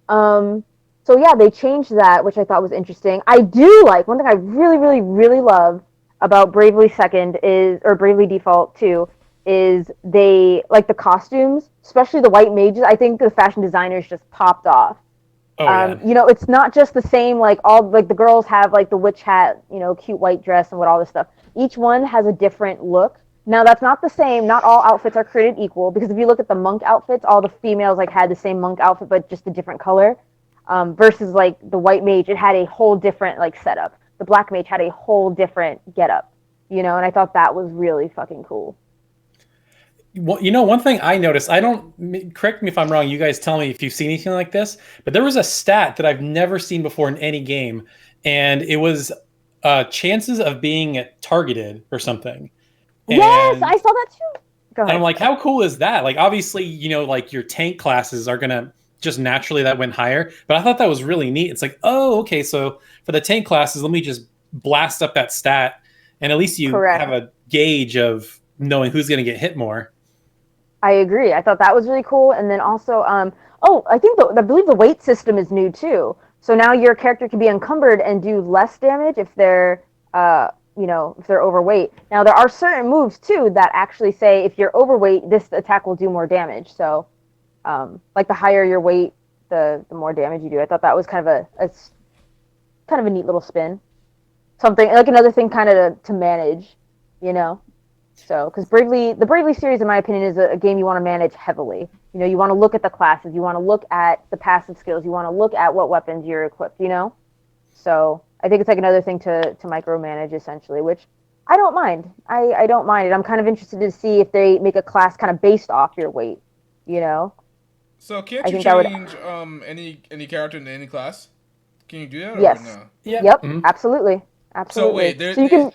So yeah, they changed that, which I thought was interesting. I do like one thing I really, really, really love about Bravely Default 2 is they like the costumes, especially the white mages. I think the fashion designers just popped off. It's not just the same, the girls have the witch hat, cute white dress and all this stuff. Each one has a different look. Now that's not the same. Not all outfits are created equal, because if you look at the monk outfits, all the females had the same monk outfit but just a different color. Versus the white mage, it had a whole different setup. The black mage had a whole different getup, and I thought that was really fucking cool. Well, one thing I noticed, correct me if I'm wrong, you guys tell me if you've seen anything like this, but there was a stat that I've never seen before in any game, and it was chances of being targeted or something. Yes, I saw that too. Go ahead. And I'm like, how cool is that? Obviously, your tank classes are going to just naturally that went higher, but I thought that was really neat. It's oh, okay, so for the tank classes, let me just blast up that stat, and at least you have a gauge of knowing who's going to get hit more. I agree. I thought that was really cool. And then also, I believe the weight system is new too. So now your character can be encumbered and do less damage if they're, if they're overweight. Now there are certain moves too that actually say if you're overweight, this attack will do more damage. So, the higher your weight, the more damage you do. I thought that was kind of a neat little spin. Something another thing kind of to manage, So, because the Bravely series, in my opinion, is a game you want to manage heavily. You know, you want to look at the classes, you want to look at the passive skills, you want to look at what weapons you're equipped. You know, so I think it's like another thing to micromanage essentially, which I don't mind. I don't mind it. I'm kind of interested to see if they make a class kind of based off your weight. You know. So can't I you think that would- change any character in any class? Can you do that or Yes. no? Yep. Mhm. Absolutely. So Absolutely. wait, So you can.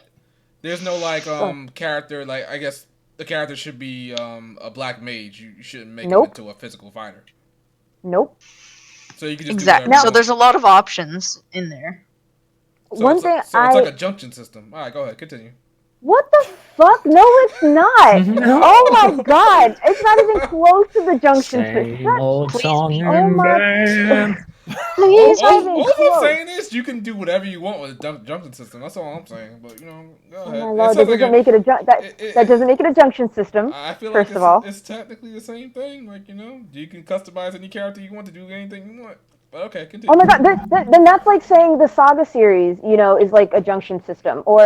there's no like character like I guess the character should be a black mage. You shouldn't make him Nope. into a physical fighter. Nope. So you can just Exactly. do whatever. So you there's a want. lot of options in there. So One it's thing like, so it's like a junction system. All right, go ahead, continue. What the fuck? No, it's not. Oh my god, it's not even close to the junction system. Same old Please song be- and my- dance. Please, all even I'm close. saying is you can do whatever you want with a junction system. That's all I'm saying. But you know, go Oh ahead. my It lord, that sounds like doesn't make it a that doesn't make it a junction system. I feel First like of all, it's technically the same thing. Like you know, you can customize any character you want to do anything you want. But okay, continue. oh my god, then that's like saying the Saga series, you know, is like a junction system, or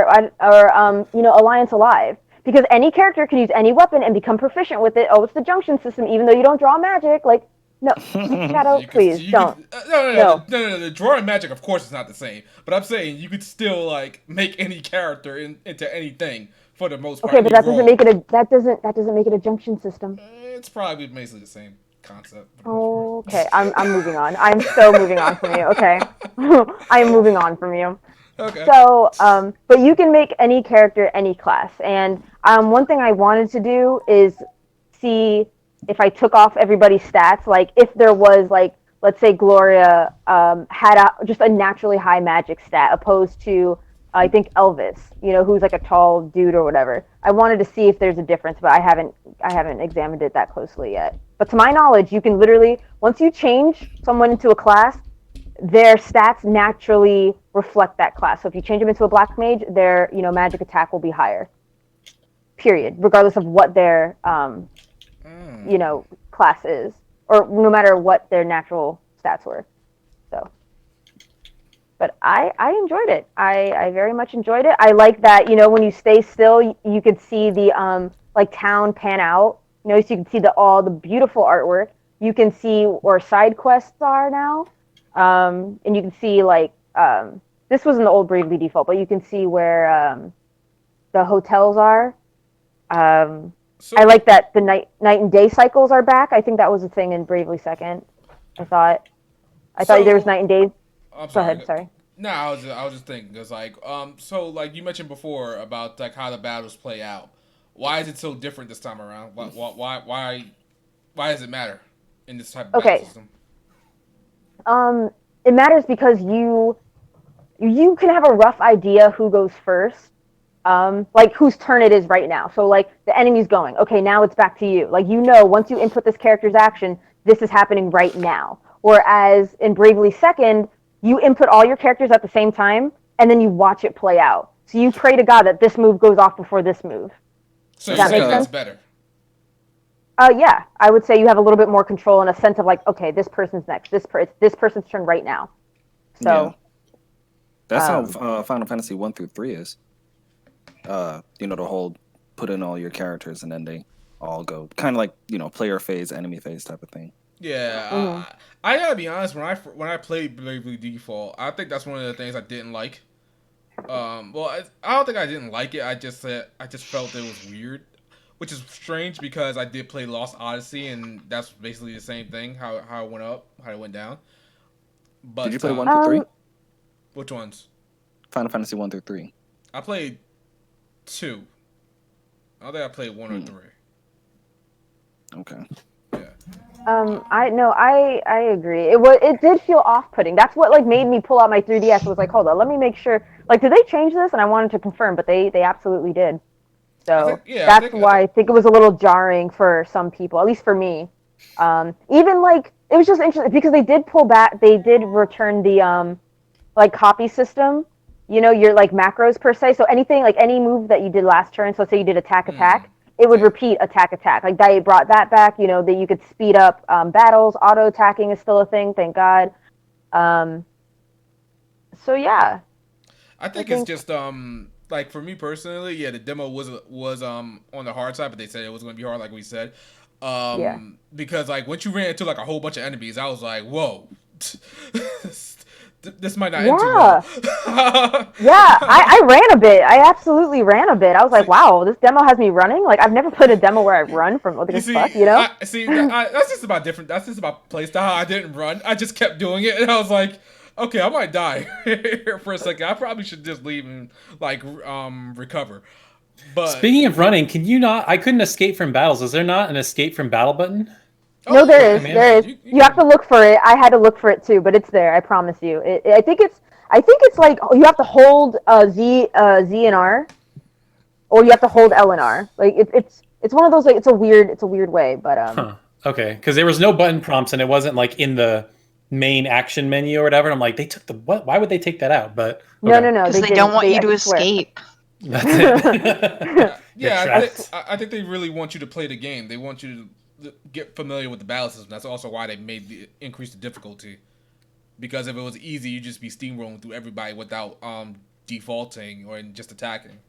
you know, Alliance Alive, because any character can use any weapon and become proficient with it. Oh, it's the junction system, even though you don't draw magic. Like, no, Shadow, You could- please you don't. could- No. no. The drawing magic, of course, is not the same. But I'm saying you could still like make any character into anything for the most part. Okay, but any that doesn't role. make it a that doesn't make it a junction system. It's probably basically the same concept. for the most part. Okay, I'm moving on. I'm so moving on from you. Okay, I'm moving on from you. Okay. So, but you can make any character any class, and one thing I wanted to do is see if I took off everybody's stats, like if there was like, let's say Gloria had just a naturally high magic stat opposed to I think Elvis, you know, who's like a tall dude or whatever. I wanted to see if there's a difference, but I haven't examined it that closely yet. But to my knowledge, you can literally, once you change someone into a class, their stats naturally reflect that class. So if you change them into a black mage, their, you know, magic attack will be higher. Period, regardless of what their you know, class is, or no matter what their natural stats were. So, but I enjoyed it. I very much enjoyed it. I like that, you know, when you stay still, you could see the like town pan out. You know, so you can see all the beautiful artwork. You can see where side quests are now, and you can see like this was in the old Bravely Default, but you can see where the hotels are. So, I like that the night and day cycles are back. I think that was a thing in Bravely Second. I thought there was night and day. I'm Go sorry. ahead, sorry. No, I was just thinking because like so like you mentioned before about like how the battles play out. Why is it so different this time around? Why does it matter in this type of battle system? It matters because you can have a rough idea who goes first. Like whose turn it is right now. So like the enemy's going, okay, now it's back to you. Like, you know, once you input this character's action, this is happening right now. Whereas in Bravely Second, you input all your characters at the same time, and then you watch it play out. So you pray to God that this move goes off before this move. So Does you're that saying make that's sense? better. Yeah, I would say you have a little bit more control and a sense of like, okay, this person's next. It's this person's turn right now. So that's how Final Fantasy 1 through 3 is. You know, the whole put in all your characters and then they all go kind of like, you know, player phase, enemy phase type of thing. Yeah, I gotta be honest. When I played Bravely Default, I think that's one of the things I didn't like. Well, I don't think I didn't like it. I just felt it was weird, which is strange because I did play Lost Odyssey, and that's basically the same thing. How it went up, how it went down. But Did you play 1 through 3? Which ones? Final Fantasy 1 through 3. I played 2. I don't think I played 1 or 3. Okay. Yeah. I agree. It did feel off-putting. That's what like made me pull out my 3DS. Was like, hold on, let me make sure. Like, did they change this? And I wanted to confirm, but they absolutely did. So that's why I think it was a little jarring for some people, at least for me. Even like it was just interesting because they did pull back. They did return the like copy system. You know, your like macros per se. So anything like any move that you did last turn. So say you did attack. It would repeat attack. Like they brought that back, you know, that you could speed up battles. Auto attacking is still a thing, thank God. So yeah. I think it's just like for me personally, yeah, the demo was on the hard side, but they said it was going to be hard, like we said. Because like once you ran into like a whole bunch of enemies, I was like, whoa. This might not end too well. I ran a bit. I absolutely ran a bit. I was like, wow, this demo has me running. Like, I've never played a demo where I run from what the fuck, you know? That's just about different. That's just about playstyle. I didn't run. I just kept doing it, and I was like, okay, I might die here for a second. I probably should just leave and like recover. But speaking of running, can you not? I couldn't escape from battles. Is there not an escape from battle button? No, there is. There is. You have to look for it. I had to look for it too, but it's there. I promise you. I think it's like you have to hold Z and R, or you have to hold L and R. Like it's one of those, like it's a weird way, but Okay, because there was no button prompts and it wasn't like in the main action menu or whatever. I'm like, they took the what? Why would they take that out? But okay. No, because they don't want you to escape. That's it. I think they really want you to play the game. They want you to get familiar with the battle system. That's also why they increase the difficulty. Because if it was easy, you'd just be steamrolling through everybody without defaulting or just attacking.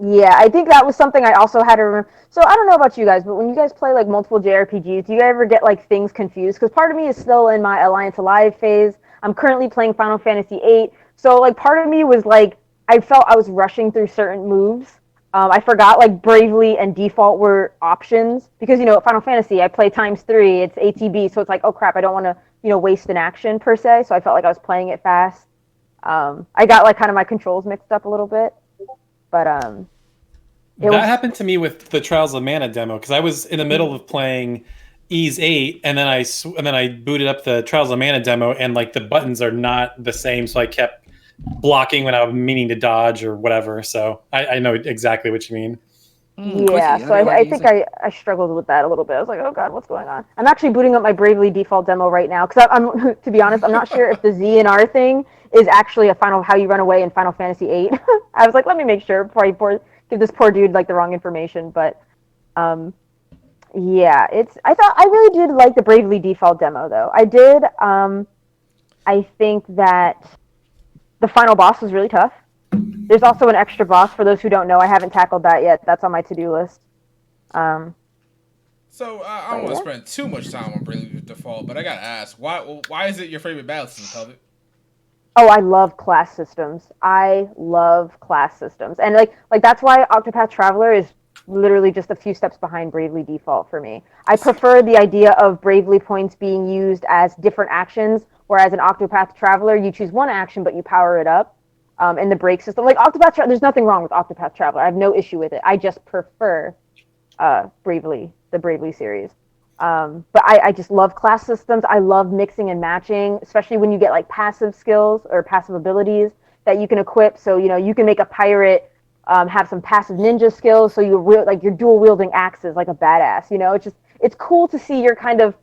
Yeah, I think that was something I also had to remember. So I don't know about you guys, but when you guys play like multiple JRPGs, do you ever get like things confused? Because part of me is still in my Alliance Alive phase. I'm currently playing Final Fantasy VIII. So like part of me was like, I felt I was rushing through certain moves. I forgot like Bravely and Default were options because, you know, Final Fantasy, I play ×3, it's ATB, so it's like, oh crap, I don't want to, you know, waste an action per se, so I felt like I was playing it fast. I got like kind of my controls mixed up a little bit, but that happened to me with the Trials of Mana demo because I was in the middle of playing Ys 8 and then I booted up the Trials of Mana demo and like the buttons are not the same, so I kept blocking when I was meaning to dodge or whatever. So I know exactly what you mean. Yeah, so I think I struggled with that a little bit. I was like, oh god, what's going on? I'm actually booting up my Bravely Default demo right now because I'm to be honest, I'm not sure if the Z and R thing is actually how you run away in Final Fantasy VIII. I was like, let me make sure before I give this poor dude like the wrong information. But yeah, I really did like the Bravely Default demo though. I did. I think that the final boss was really tough. There's also an extra boss, for those who don't know. I haven't tackled that yet. That's on my to-do list. So I don't want to spend too much time on Bravely Default, but I gotta ask, why is it your favorite battle system, Pelvic? Oh, I love class systems. And like that's why Octopath Traveler is literally just a few steps behind Bravely Default for me. I prefer the idea of Bravely points being used as different actions, whereas in Octopath Traveler, you choose one action, but you power it up. In the break system, like Octopath Traveler, there's nothing wrong with Octopath Traveler. I have no issue with it. I just prefer the Bravely series. But I just love class systems. I love mixing and matching, especially when you get like passive skills or passive abilities that you can equip. So, you know, you can make a pirate have some passive ninja skills, so you're dual wielding axes like a badass. You know, it's cool to see your kind of,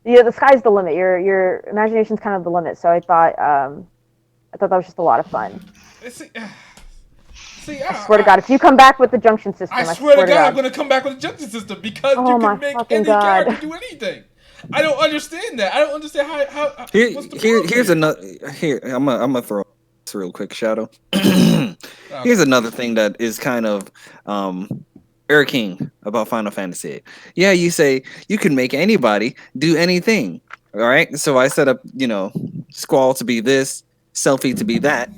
you know, the sky's the limit. Your imagination's kind of the limit. So I thought that was just a lot of fun. I swear to God, if you come back with the junction system, I swear to God, I'm going to come back with the junction system because you can make any character do anything. I don't understand that. I don't understand how what's the problem? Here's another. Here, I'm gonna throw this real quick, Shadow. Here's another thing that is kind of irking about Final Fantasy VIII. Yeah, you say you can make anybody do anything. All right, so I set up, you know, Squall to be this, Selphie to be that,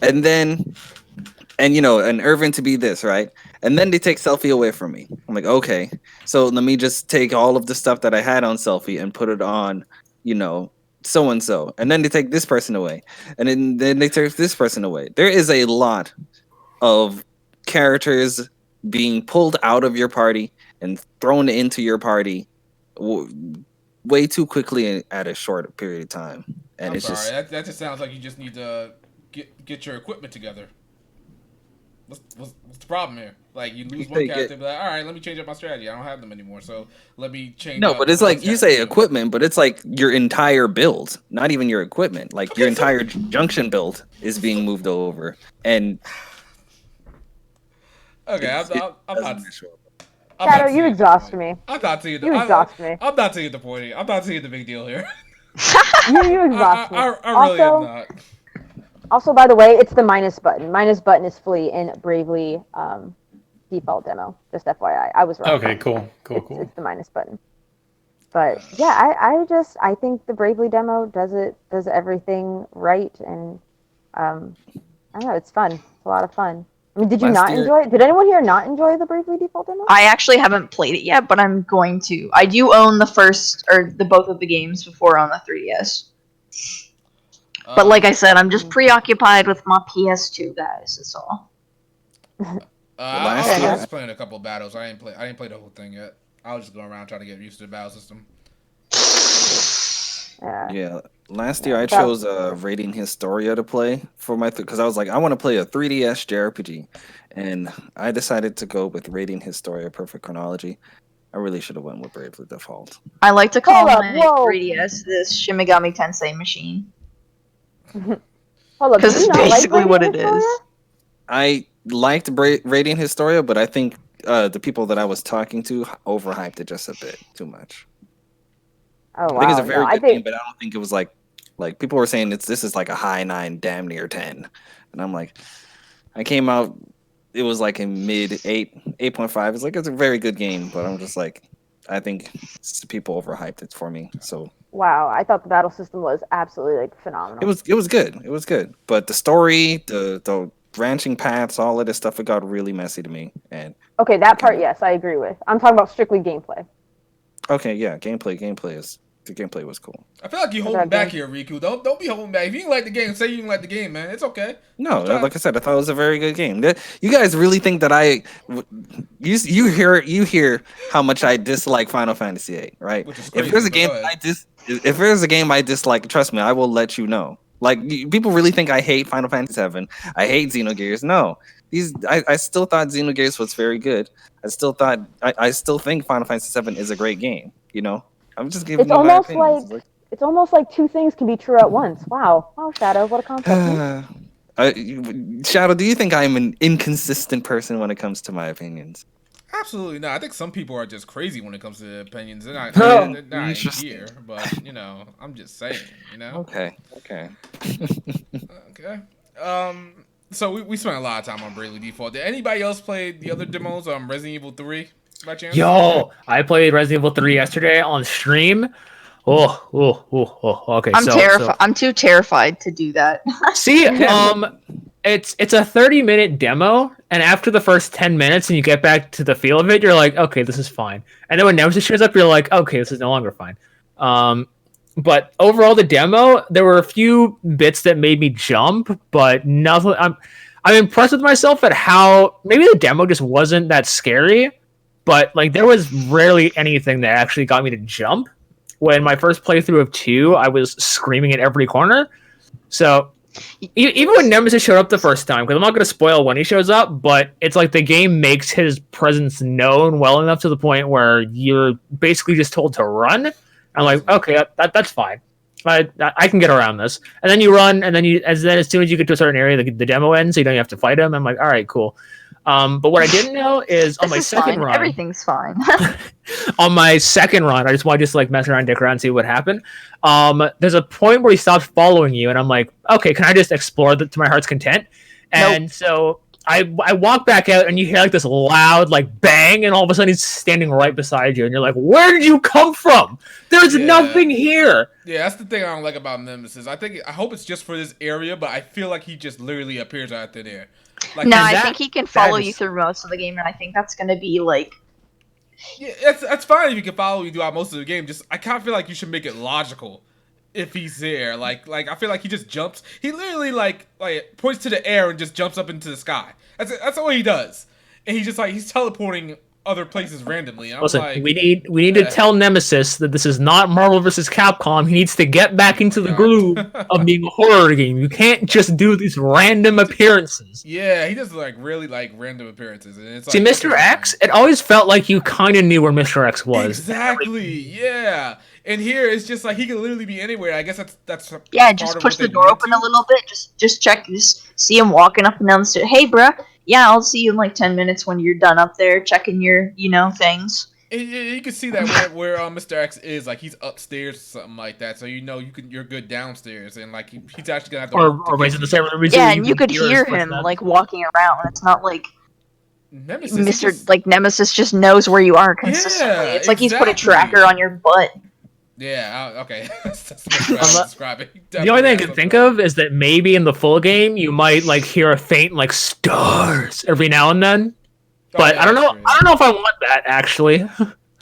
and you know, and Irvin to be this, right? And then they take Selphie away from me. I'm like, okay, so let me just take all of the stuff that I had on Selphie and put it on, you know, so and so, and then they take this person away, and then they take this person away. There is a lot of characters being pulled out of your party and thrown into your party way too quickly at a short period of time. And I'm sorry, that just sounds like you just need to get your equipment together. What's the problem here? Like, you lose one character, be like, all right, let me change up my strategy. I don't have them anymore, so let me change. No, but it's like you say equipment, but it's like your entire build, not even your equipment. Like your entire junction build is being moved over, and okay, I'm not. Shadow, you exhaust me. I'm not seeing the. You exhaust me. I'm not seeing the point here. I'm not seeing the big deal here. You exhaust me. I really am not. Also, by the way, it's the minus button. Minus button is free in Bravely default demo. Just FYI, I was wrong. Okay, cool. It's the minus button. But yeah, I think the Bravely demo does everything right, and I don't know, it's fun. It's a lot of fun. I mean, did you not enjoy it? Did anyone here not enjoy the Bravely default demo? I actually haven't played it yet, but I'm going to. I do own the both of the games before on the 3DS. But like I said, I'm just preoccupied with my PS2, guys. That's all. I was just playing a couple of battles. I didn't play the whole thing yet. I was just going around trying to get used to the battle system. Yeah. Last year I chose Raiding Historia to play for my because I was like I want to play a 3DS JRPG, and I decided to go with Raiding Historia Perfect Chronology. I really should have went with Bravely Default. I like to call my 3DS this Shin Megami Tensei machine. Because it's basically what it is. I liked Raiding Historia, but I think the people that I was talking to overhyped it just a bit too much. Oh wow! I think it's a very good game, but I don't think it was like people were saying this is like a high 9, damn near 10, and I'm like, I came out, it was like in mid 8, 8.5. It's like it's a very good game, but I'm just like, I think people overhyped it for me. So wow, I thought the battle system was absolutely like phenomenal. It was good. It was good, but the story, the branching paths, all of this stuff, it got really messy to me. And okay, that part, yes, I agree with. I'm talking about strictly gameplay. Okay, yeah, the gameplay was cool. I feel like you're holding back here, Riku. Don't be holding back. If you didn't like the game, say you didn't like the game, man. It's okay. No, like I said, I thought it was a very good game. You guys really think that you hear how much I dislike Final Fantasy VIII, right? Crazy, if there's a game I dislike, trust me, I will let you know. Like people really think I hate Final Fantasy VII. I hate Xenogears. No, I still thought Xenogears was very good. I still think Final Fantasy VII is a great game. You know, I'm just giving. It's almost like two things can be true at once. Wow, Shadow, what a concept. Shadow, do you think I'm an inconsistent person when it comes to my opinions? Absolutely not. I think some people are just crazy when it comes to opinions. They're not in here, but I'm just saying. Okay. Okay. So we spent a lot of time on Bravely Default. Did anybody else play the other demos? Resident Evil 3 by chance? Yo, I played Resident Evil 3 yesterday on stream. Okay. I'm terrified. I'm too terrified to do that. See, it's a 30-minute demo, and after the first 10 minutes, and you get back to the feel of it, you're like, okay, this is fine. And then when Nemesis shows up, you're like, okay, this is no longer fine. But overall, the demo, there were a few bits that made me jump, but nothing. I'm impressed with myself at how maybe the demo just wasn't that scary, but like there was rarely anything that actually got me to jump. When my first playthrough of 2, I was screaming at every corner. So even when Nemesis showed up the first time, because I'm not going to spoil when he shows up, but it's like the game makes his presence known well enough to the point where you're basically just told to run. I'm like, okay, that's fine. I can get around this. And then you run, and then as soon as you get to a certain area, the demo ends, so you don't have to fight him. I'm like, all right, cool. But what I didn't know is on my second run, everything's fine. On my second run, I just want to mess around, dick around, and see what happened. There's a point where he stops following you, and I'm like, okay, can I just explore to my heart's content? And so I walk back out, and you hear like this loud like bang, and all of a sudden he's standing right beside you, and you're like, where did you come from? There's nothing here. Yeah, that's the thing I don't like about Nemesis. I hope it's just for this area, but I feel like he just literally appears out there there. Like, no, I think he can follow you through most of the game, and I think that's going to be like... Yeah, that's fine if he can follow you throughout most of the game. Just I kind of feel like you should make it logical if he's there. Like I feel like he just jumps. He literally like points to the air and just jumps up into the sky. That's all he does. And he's teleporting other places randomly. And listen, we need to tell Nemesis that this is not Marvel vs. Capcom. He needs to get back into the groove of being a horror game. You can't just do these random appearances. Yeah, he does really random appearances. And it's see, Mr. X, it always felt like you kind of knew where Mr. X was. Exactly. Yeah. And here it's just like he could literally be anywhere. I guess that's just push the door open a little bit. Just check. Just see him walking up and down the stairs. Hey, bruh. Yeah, I'll see you in like 10 minutes when you're done up there checking your, things. You can see that where Mr. X is, like he's upstairs or something like that, so you're good downstairs, and like he's actually gonna have to or raising the same reason. Yeah, and you could hear him like walking around. It's not like Nemesis, Nemesis just knows where you are consistently. Yeah, it's like he's put a tracker on your butt. Yeah, okay. That's what I was describing. The only thing I can think of is that maybe in the full game you might like hear a faint like stars every now and then. But I don't know. I don't know if I want that actually.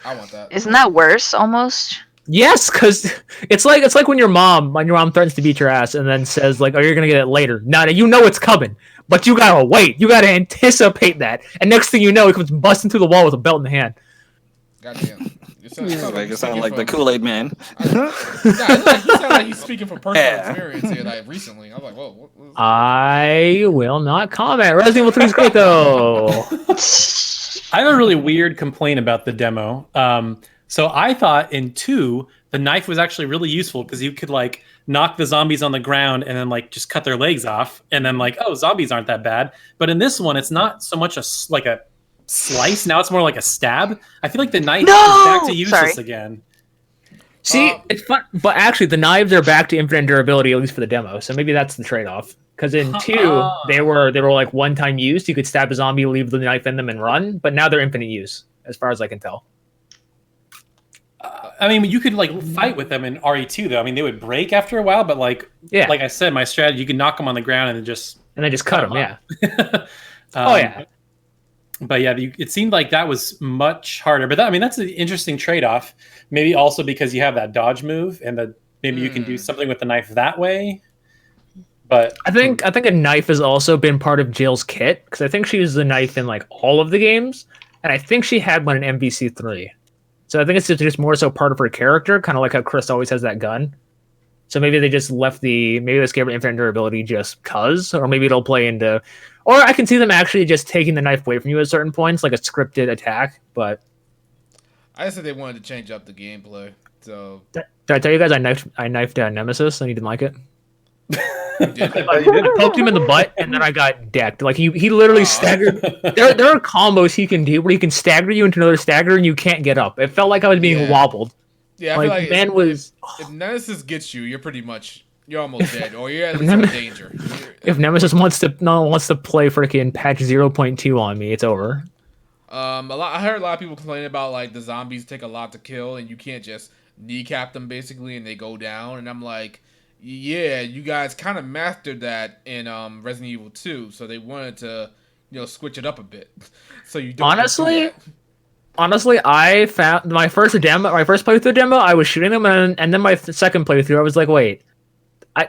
I want that. Isn't that worse almost? Yes, because it's like when your mom threatens to beat your ass and then says like, "Oh, you're gonna get it later." Now you know it's coming, but you gotta wait. You gotta anticipate that, and next thing you know, he comes busting through the wall with a belt in the hand. Goddamn. It sounds like the Kool-Aid Man. He sounds like he's speaking from personal experience here, like recently. I was like, whoa. I will not comment. Resident Evil 3 is great though. I have a really weird complaint about the demo. So I thought in 2, the knife was actually really useful because you could like knock the zombies on the ground and then like just cut their legs off, and then like, oh, zombies aren't that bad. But in this one, it's not so much a slice. Now it's more like a stab. I feel like the knife is back to useless again. See, it's fun, but actually the knives are back to infinite durability, at least for the demo. So maybe that's the trade-off. Because in 2, they were like one-time use. You could stab a zombie, leave the knife in them, and run. But now they're infinite use, as far as I can tell. I mean, you could like fight with them in RE2 though. I mean, they would break after a while, but like I said, my strategy, you can knock them on the ground and then just cut them. Yeah. Oh yeah. But yeah, it seemed like that was much harder. But that's an interesting trade-off. Maybe also because you have that dodge move, and maybe you can do something with the knife that way. But I think a knife has also been part of Jill's kit, because I think she used the knife in like all of the games, and I think she had one in MVC3. So I think it's just more so part of her character, kind of like how Chris always has that gun. So maybe they just maybe they gave her infinite durability just cause, or maybe it'll play into, or I can see them actually just taking the knife away from you at certain points, like a scripted attack. But I just said they wanted to change up the gameplay. So did I tell you guys I knifed Nemesis and he didn't like it? I poked him in the butt and then I got decked. Like he literally staggered. There are combos he can do where he can stagger you into another stagger and you can't get up. It felt like I was being wobbled. Yeah, I feel like if Nemesis gets you, you're almost dead, or you're at least in danger. If Nemesis wants to play freaking patch 0.2 on me, it's over. I heard a lot of people complaining about like the zombies take a lot to kill and you can't just kneecap them basically and they go down, and I'm like, yeah, you guys kind of mastered that in Resident Evil 2, so they wanted to switch it up a bit. So you don't honestly, I found my first playthrough demo, I was shooting them, and then my second playthrough, I was like, wait,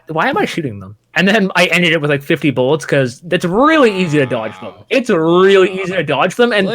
why am I shooting them? And then I ended it with like 50 bullets because it's really easy to dodge them. It's really easy to dodge them, and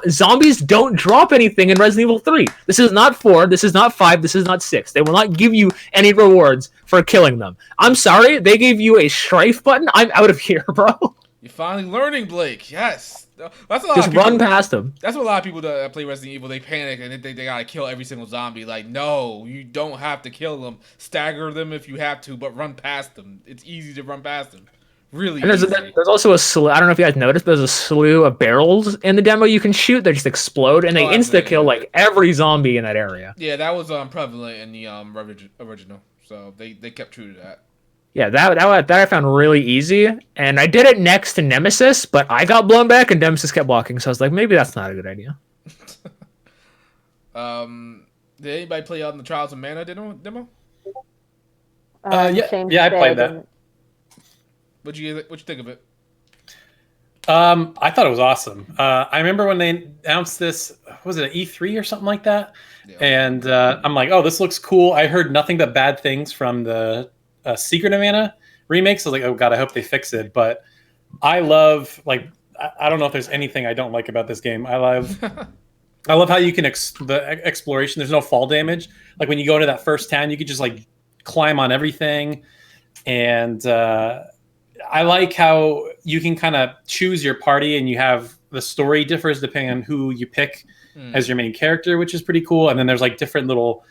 zombies don't drop anything in Resident Evil 3. This is not 4, this is not 5, this is not 6. They will not give you any rewards for killing them. I'm sorry, they gave you a strafe button? I'm out of here, bro. You're finally learning, Blake. Yes. That's a lot Just run past them. That's what a lot of people that play Resident Evil, they panic and they gotta kill every single zombie. Like, no, you don't have to kill them. Stagger them if you have to, but run past them. It's easy to run past them. Really and there's also a slew, I don't know if you guys noticed, but there's a slew of barrels in the demo you can shoot that just explode, and they insta-kill like every zombie in that area. Yeah, that was prevalent in the original, so they kept true to that. Yeah, that I found really easy, and I did it next to Nemesis, but I got blown back and Nemesis kept walking, so I was like, maybe that's not a good idea. Did anybody play on the Trials of Mana demo? Yeah, I played that. What'd you think of it? I thought it was awesome. I remember when they announced this, was it an E3 or something like that? Yeah. And I'm like, oh, this looks cool. I heard nothing but bad things from the Secret of Mana remake, so I was like, oh god, I hope they fix it. But I love, like, I don't know if there's anything I don't like about this game. I love how you can the exploration. There's no fall damage. Like when you go into that first town, you can just like climb on everything, and I like how you can kind of choose your party, and you have the story differs depending on who you pick as your main character, which is pretty cool. And then there's like different little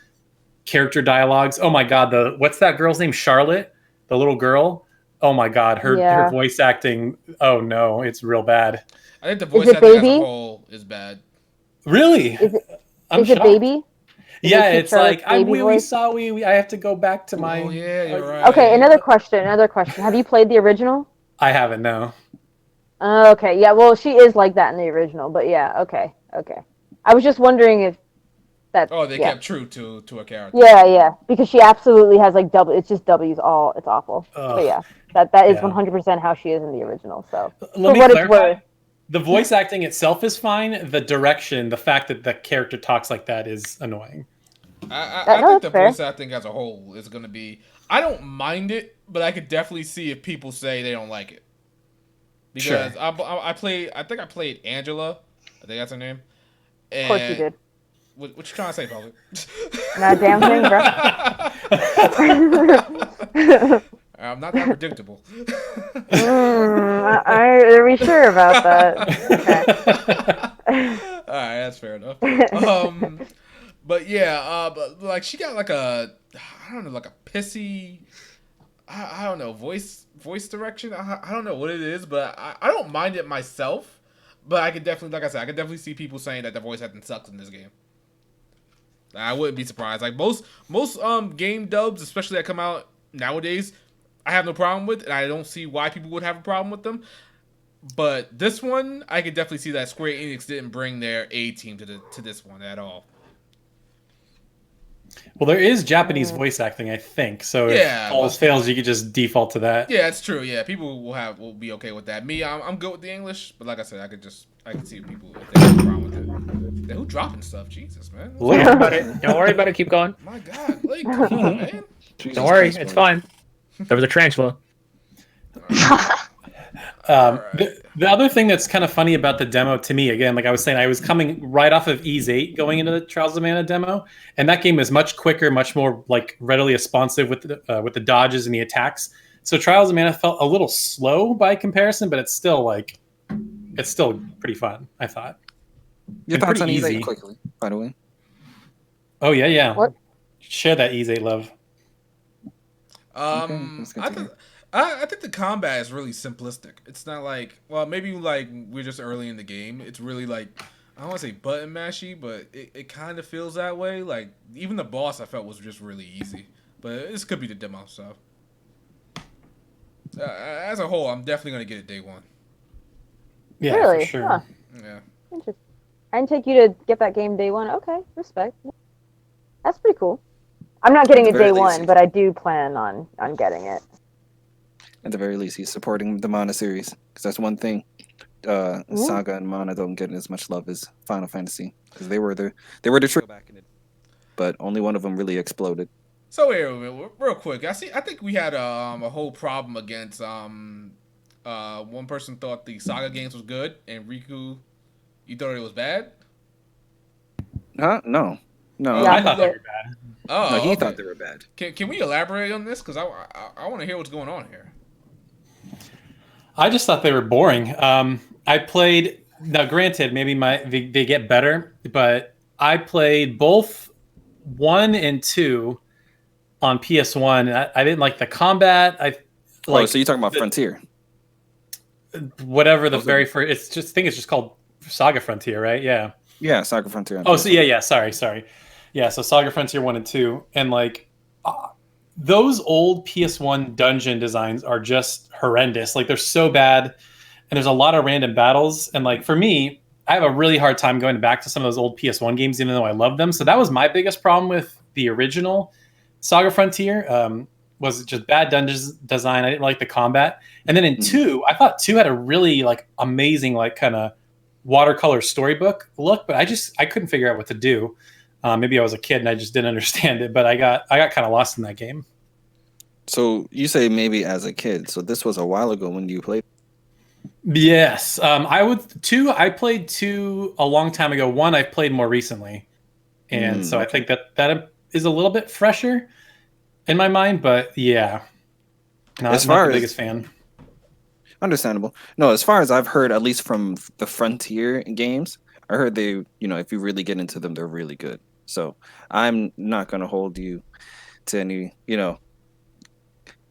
character dialogues. Oh my god, what's that girl's name? Charlotte, the little girl. Oh my god, her voice acting. Oh no, it's real bad. I think the voice acting as a whole is bad. Really? I'm Is it shocked. baby? Yeah, Is it it's like I'm baby wee voice? sorry. I have to go back to my. Oh yeah, you're right. Okay, another question. Have you played the original? I haven't. No. Okay, yeah. Well, she is like that in the original, but yeah. Okay. I was just wondering if that. Oh, they yeah. kept true to a character. Yeah, because she absolutely has like double. It's just W's all. It's awful. Ugh, But yeah, that is yeah. 100% how she is in the original. So Let for me what clarify. it's worth. The voice acting itself is fine. The direction, the fact that the character talks like that is annoying. I No, think the that's fair. voice acting as a whole is going to be. I don't mind it, but I could definitely see if people say they don't like it. Because Sure. I played Angela. I think that's her name. Of course you did. What you trying to say, Public? Not a damn thing, bro. I'm not that predictable. Are we sure about that? Okay. All right, that's fair enough. But yeah, but like she got like a, I don't know, like a pissy, I don't know, voice direction. I don't know what it is, but I don't mind it myself. But I could definitely, like I said, I could definitely see people saying that the voice acting sucks in this game. I wouldn't be surprised. Like most game dubs, especially that come out nowadays, I have no problem with, and I don't see why people would have a problem with them. But this one, I could definitely see that Square Enix didn't bring their A team to this one at all. Well, there is Japanese voice acting, I think. So if all else fails, you could just default to that. Yeah, it's true. Yeah, people will be okay with that. Me, I'm good with the English, but like I said, I could see people if they have a problem with it. Then who dropping stuff? Jesus, man. Don't worry about it. Don't worry about it. Keep going. My God, Blake, come on, man. Don't worry, it's fine. There was a tarantula. The other thing that's kind of funny about the demo to me, again, like I was saying, I was coming right off of Ys 8 going into the Trials of Mana demo, and that game is much quicker, much more like readily responsive with the dodges and the attacks. So Trials of Mana felt a little slow by comparison, but it's still pretty fun, I thought. Your And thoughts on pretty Ys 8 easy. quickly, by the way. Oh yeah. What? Share that Ys 8 love. I think the combat is really simplistic. It's not like, well, maybe like we're just early in the game. It's really like, I don't want to say button mashy, but it kind of feels that way. Like even the boss I felt was just really easy, but this could be the demo. So as a whole, I'm definitely gonna get it day one. Yeah, Really? for sure. Huh. Yeah. Interesting. I didn't take you to get that game day one. Okay, respect. That's pretty cool. I'm not getting At it the very day least, one, but I do plan on getting it. At the very least, he's supporting the Mana series because that's one thing. Saga and Mana don't get as much love as Final Fantasy because they were the trio back in it, but only one of them really exploded. So here, real quick, I think we had a whole problem against one person thought the Saga games was good, and Riku, you thought it was bad. Huh? No. Yeah, I thought they were bad. Oh, No, he okay. thought they were bad. Can we elaborate on this? Because I want to hear what's going on here. I just thought they were boring. I played, now granted, maybe they get better, but I played both 1 and 2 on PS1. I didn't like the combat. So you're talking about Frontier? Whatever the very first, I think it's just called Saga Frontier, right? Yeah. Yeah, Saga Frontier. On Oh, PS1. so yeah. Sorry. Yeah, so Saga Frontier 1 and 2. And like, those old PS1 dungeon designs are just horrendous. Like, they're so bad. And there's a lot of random battles. And like, for me, I have a really hard time going back to some of those old PS1 games, even though I love them. So that was my biggest problem with the original Saga Frontier. Was just bad dungeon design. I didn't like the combat. And then in 2, I thought 2 had a really like amazing, like kind of watercolor storybook look, but I couldn't figure out what to do. Maybe I was a kid and I just didn't understand it, but I got kind of lost in that game. So you say maybe as a kid. So this was a while ago when you played. Yes, I played 2 a long time ago. 1 I played more recently, and so I think that is a little bit fresher in my mind. But yeah, not the biggest fan. Understandable. No, as far as I've heard, at least from the Frontier games, I heard they, if you really get into them, they're really good. So I'm not going to hold you to any,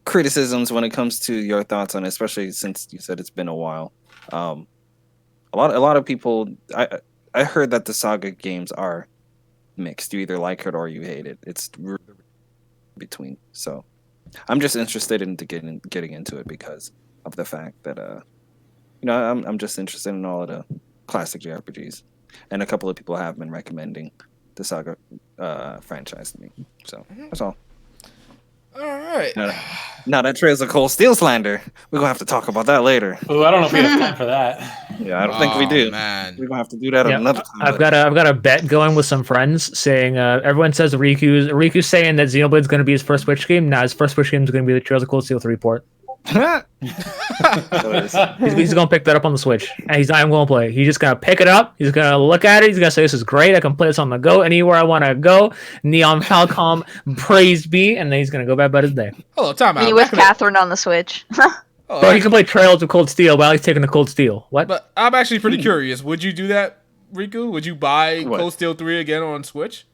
criticisms when it comes to your thoughts on it, especially since you said it's been a while. A lot of people, I heard that the Saga games are mixed. You either like it or you hate it. It's between. So I'm just interested in getting into it because of the fact that I'm just interested in all of the classic JRPGs, and a couple of people have been recommending the Saga franchise to me. So that's all. All right. Now that trails a Cold Steel slander. We're gonna have to talk about that later. Oh, I don't know if we have time for that. Yeah, I don't think we do. Man. We're gonna have to do that another time. I've got a bet going with some friends saying everyone says Riku's saying that Xenoblade's going to be his first Switch game. Now his first Switch game is going to be the Trails of Cold Steel 3 port. He's going to pick that up on the Switch, and he's not even going to play. He's just going to pick it up. He's going to look at it. He's going to say, "This is great. I can play this on the go anywhere I want to go." Neon Falcom, praised be, and then he's going to go back about his day. Hello, time out. Me with Catherine on the Switch. Bro, he can play Trails of Cold Steel while he's taking the Cold Steel. What? But I'm actually pretty curious. Would you do that, Riku? Would you buy What? Cold Steel 3 again on Switch?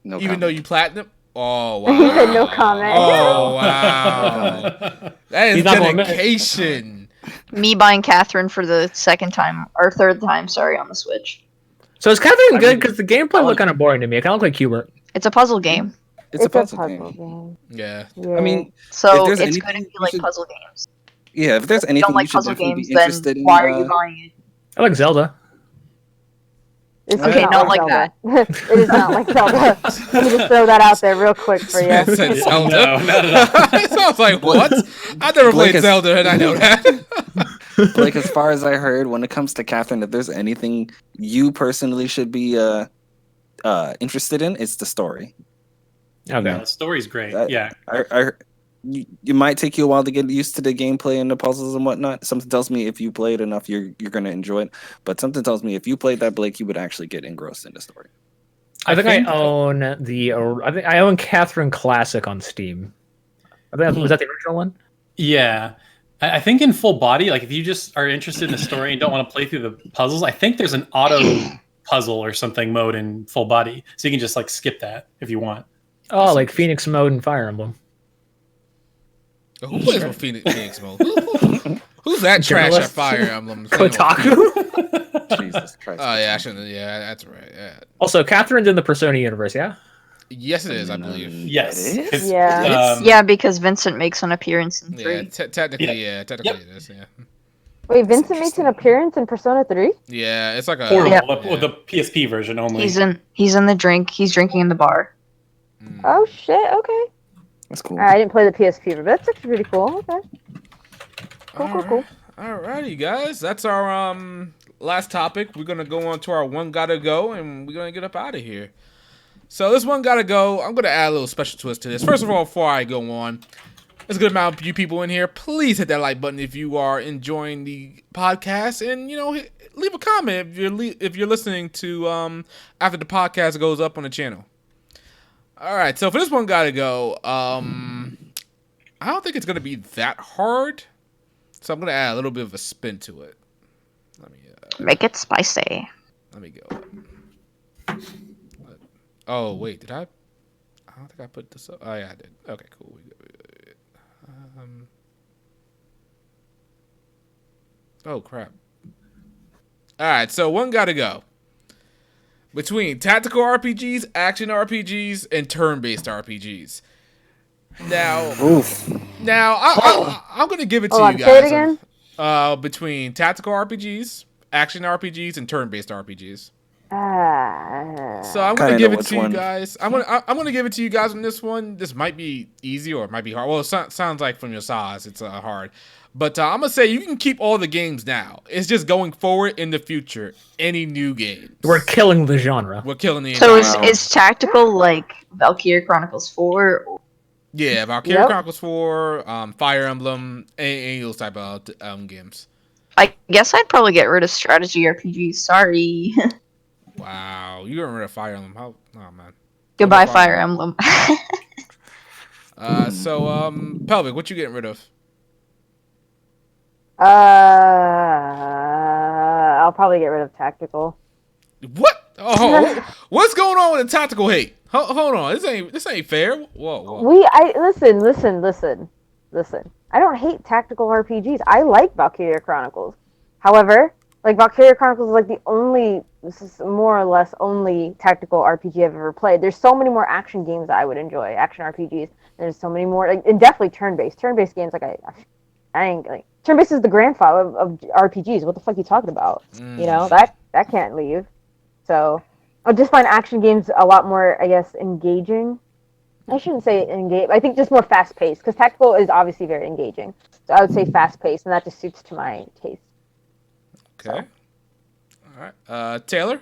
No Even comment. though you platinum? Oh, wow. He said no comment. Oh, wow. That is He's not gonna- dedication. Me buying Catherine for the second time or third time, sorry, on the Switch. So is Catherine good? Because the gameplay looked kind of boring to me. It kind of looked like Hubert. It's a puzzle game, It's a puzzle game. Yeah. Yeah. I mean, so If there's it's anything good if you you like should- puzzle games. yeah, if there's If you anything don't like you should puzzle definitely games, be then interested in. why are you buying it? I like Zelda. It's Okay, not like Zelda. It is not like Zelda. Let me just throw that out there real quick for you. Man said Zelda. No, not at all. It sounds like what? I've never Blake played is- Zelda, and I know that. Like, as far as I heard, when it comes to Catherine, if there's anything you personally should be interested in, it's the story. Okay. The story's great. That- Yeah. It might take you a while to get used to the gameplay and the puzzles and whatnot. Something tells me if you play it enough, you're gonna enjoy it. But something tells me if you played that, Blake, you would actually get engrossed in the story. I think I own I own Catherine Classic on Steam. Was that the original one? Yeah. I think in full body, like if you just are interested in the story and don't want to play through the puzzles, I think there's an auto puzzle or something mode in full body. So you can just like skip that if you want. Oh, like Phoenix mode and Fire Emblem. Who plays with Phoenix mode? Who's that trash at Fire Emblem? Kotaku. Jesus Christ. Oh, yeah, I shouldn't. Yeah, that's right. Yeah. Also, Catherine's in the Persona universe, yeah? Yes, it is, I believe. Yes. It is? It's, Yeah. Yeah, because Vincent makes an appearance in 3. Yeah, technically, Yeah. technically Yep. it is. Yeah, Wait, Vincent makes an appearance in Persona 3? yeah, it's like a Portable, the PSP version only. He's in the drink. He's drinking in the bar. Oh, shit. Okay. That's cool. I didn't play the PSP, but that's actually pretty cool. Okay. Cool. Alrighty, guys, that's our last topic. We're gonna go on to our one gotta go, and we're gonna get up out of here. So this one gotta go. I'm gonna add a little special twist to this. First of all, before I go on, there's a good amount of you people in here. Please hit that like button if you are enjoying the podcast, and leave a comment if you're listening to after the podcast goes up on the channel. All right, so for this one gotta go. I don't think it's gonna be that hard, so I'm gonna add a little bit of a spin to it. Make it spicy. Let me go. Oh wait, did I? I don't think I put this up. Oh yeah, I did. Okay, cool. Oh crap. All right, so one gotta go. Between tactical RPGs, action RPGs, and turn-based RPGs. Now, I'm gonna give it to Hold you on, guys. say it again. Between tactical RPGs, action RPGs, and turn-based RPGs. So I'm gonna Kinda give know it to which one. you guys. I'm gonna give it to you guys on this one. This might be easy or it might be hard. Well, it sounds like from your size, it's hard. But I'm gonna say you can keep all the games now. It's just going forward in the future. Any new games, We're killing the genre. we're killing the. So entire- is tactical like Valkyria Chronicles 4? yeah, Valkyria Yep. Chronicles 4, Fire Emblem, any of those type of games. I guess I'd probably get rid of strategy RPGs. Sorry. Wow, you got rid of Fire Emblem. How? Oh man. Goodbye, Fire Fire Emblem. So Pelvic, what you getting rid of? I'll probably get rid of tactical. What? Oh, what's going on with the tactical hate? Hold on, this ain't fair. Whoa. Listen. I don't hate tactical RPGs. I like Valkyria Chronicles. However, Like Valkyria Chronicles is like this is more or less only tactical RPG I've ever played. There's so many more action games that I would enjoy, action RPGs. There's so many more, like, and definitely turn-based games. Like I ain't like turn-based is the grandfather of RPGs. What the fuck are you talking about? You know that can't leave. So I just find action games a lot more, I guess, engaging. I shouldn't say engage. I think just more fast-paced because tactical is obviously very engaging. So I would say fast-paced, and that just suits to my taste. Okay. All right. Taylor?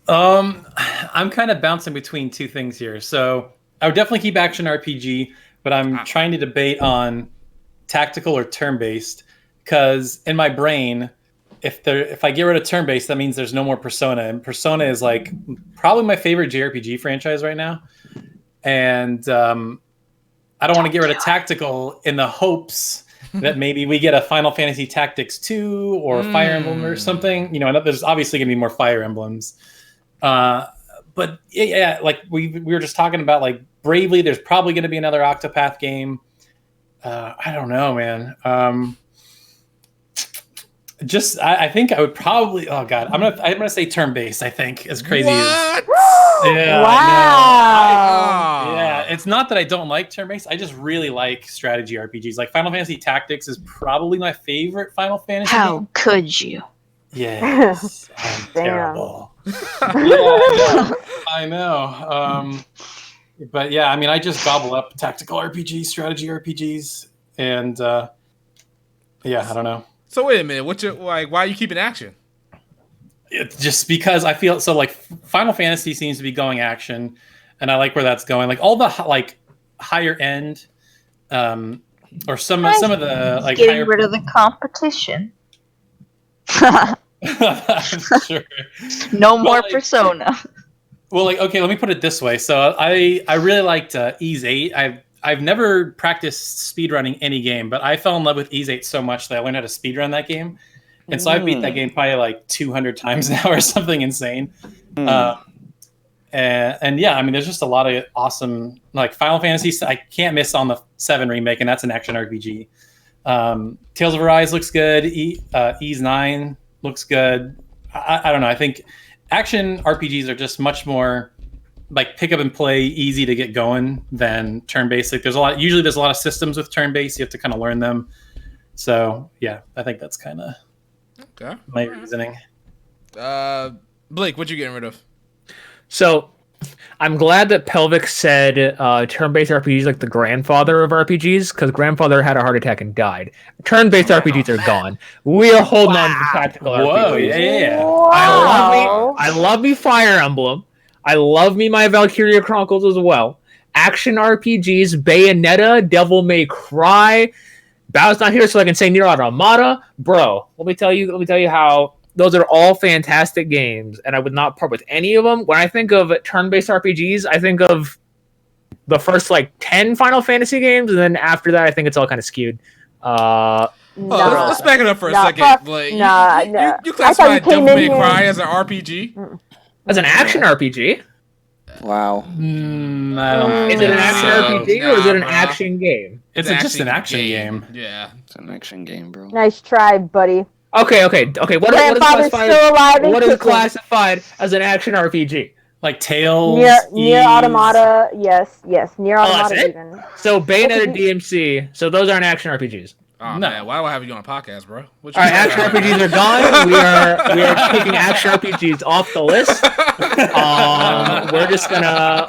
I'm kind of bouncing between two things here. So I would definitely keep action RPG, but I'm trying to debate on tactical or turn-based because in my brain, if I get rid of turn-based, that means there's no more Persona. And Persona is like probably my favorite JRPG franchise right now. And I don't want to get rid of tactical in the hopes that maybe we get a Final Fantasy Tactics 2 or Fire Emblem or something. You know, I know there's obviously going to be more Fire Emblems. But yeah, like we were just talking about, like Bravely, there's probably going to be another Octopath game. I don't know, man. I think I would probably. Oh God, I'm gonna say turn-based. I think as crazy as. Yeah. Wow. Yeah, it's not that I don't like turn-based. I just really like strategy RPGs. Like Final Fantasy Tactics is probably my favorite Final Fantasy. How could you? Yes, I'm terrible. Yeah, I know. But yeah, I mean, I just gobble up tactical RPGs, strategy RPGs, and yeah, I don't know. So wait a minute. Why are you keeping action? It's just because I feel so. Like Final Fantasy seems to be going action, and I like where that's going. Like all the like higher end, or some of the like getting rid of the competition. Sure. No more Persona. Well, like okay, let me put it this way. So I really liked Ys 8. I've never practiced speedrunning any game, but I fell in love with Ys 8 so much that I learned how to speedrun that game. And so I beat that game probably like 200 times now or something insane. And yeah, I mean, there's just a lot of awesome, like Final Fantasy. I can't miss on the 7 remake, and that's an action RPG. Tales of Arise looks good. Ys 9 looks good. I don't know. I think action RPGs are just much more like pick up and play, easy to get going than turn-based. Like usually there's a lot of systems with turn-based. You have to kind of learn them. So yeah, I think that's kind of my reasoning. Blake, what you getting rid of? So I'm glad that Pelvic said turn-based RPGs like the grandfather of RPGs, because grandfather had a heart attack and died. Turn-based RPGs are gone. We are holding on to tactical RPGs. Yeah. Wow. I love me Fire Emblem. I love me my Valkyria Chronicles as well. Action RPGs, Bayonetta, Devil May Cry. Bow's not here, so I can say Nier Automata. Bro, let me tell you how those are all fantastic games, and I would not part with any of them. When I think of turn-based RPGs, I think of the first like 10 Final Fantasy games, and then after that, I think it's all kind of skewed. Let's back it up for a second. Like, you classify Devil May Cry as an RPG? As an action RPG? Wow. Is it an action RPG or is it an action game? It's just an action game. Yeah. It's an action game, bro. Nice try, buddy. Okay. What is classified as an action RPG? Like Tales, Nier Automata, yes, Nier Automata even. So Bayonetta DMC, so those aren't action RPGs. Oh man, why do I have you on a podcast, bro? All right, action RPGs are gone. We are taking action RPGs off the list. We're just gonna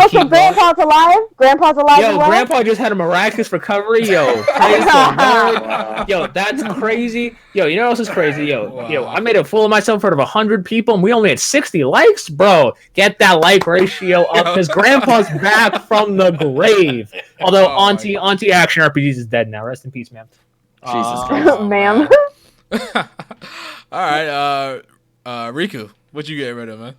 keep. Okay, Grandpa's alive. Grandpa's alive. Yo, Grandpa just had a miraculous recovery. Yo, praise the Lord. Yo, that's crazy. Yo, you know what else is crazy? Yo, I made a fool of myself in front of 100 people, and we only had 60 likes, bro. Get that like ratio up, because Grandpa's back from the grave. Although Auntie Action RPGs is dead now. Rest in peace, man. Jesus Christ. Ma'am. All right, Riku, what you getting rid of, man?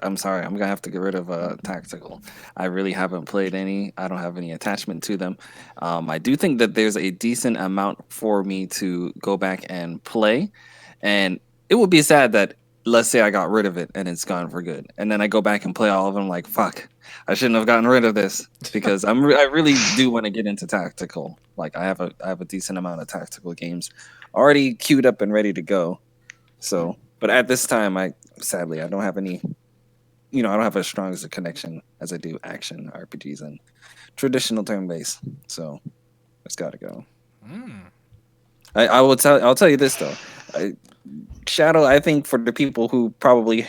I'm sorry, I'm gonna have to get rid of tactical. I really haven't played any. I don't have any attachment to them. I do think that there's a decent amount for me to go back and play, and it would be sad that let's say I got rid of it and it's gone for good, and then I go back and play all of them. Like, fuck, I shouldn't have gotten rid of this because I really do want to get into tactical. Like, I have a decent amount of tactical games already queued up and ready to go. So, but at this time, sadly I don't have any. I don't have as strong as a connection as I do action RPGs and traditional turn-based. So, it's got to go. I'll tell you this though. Shadow, I think for the people who probably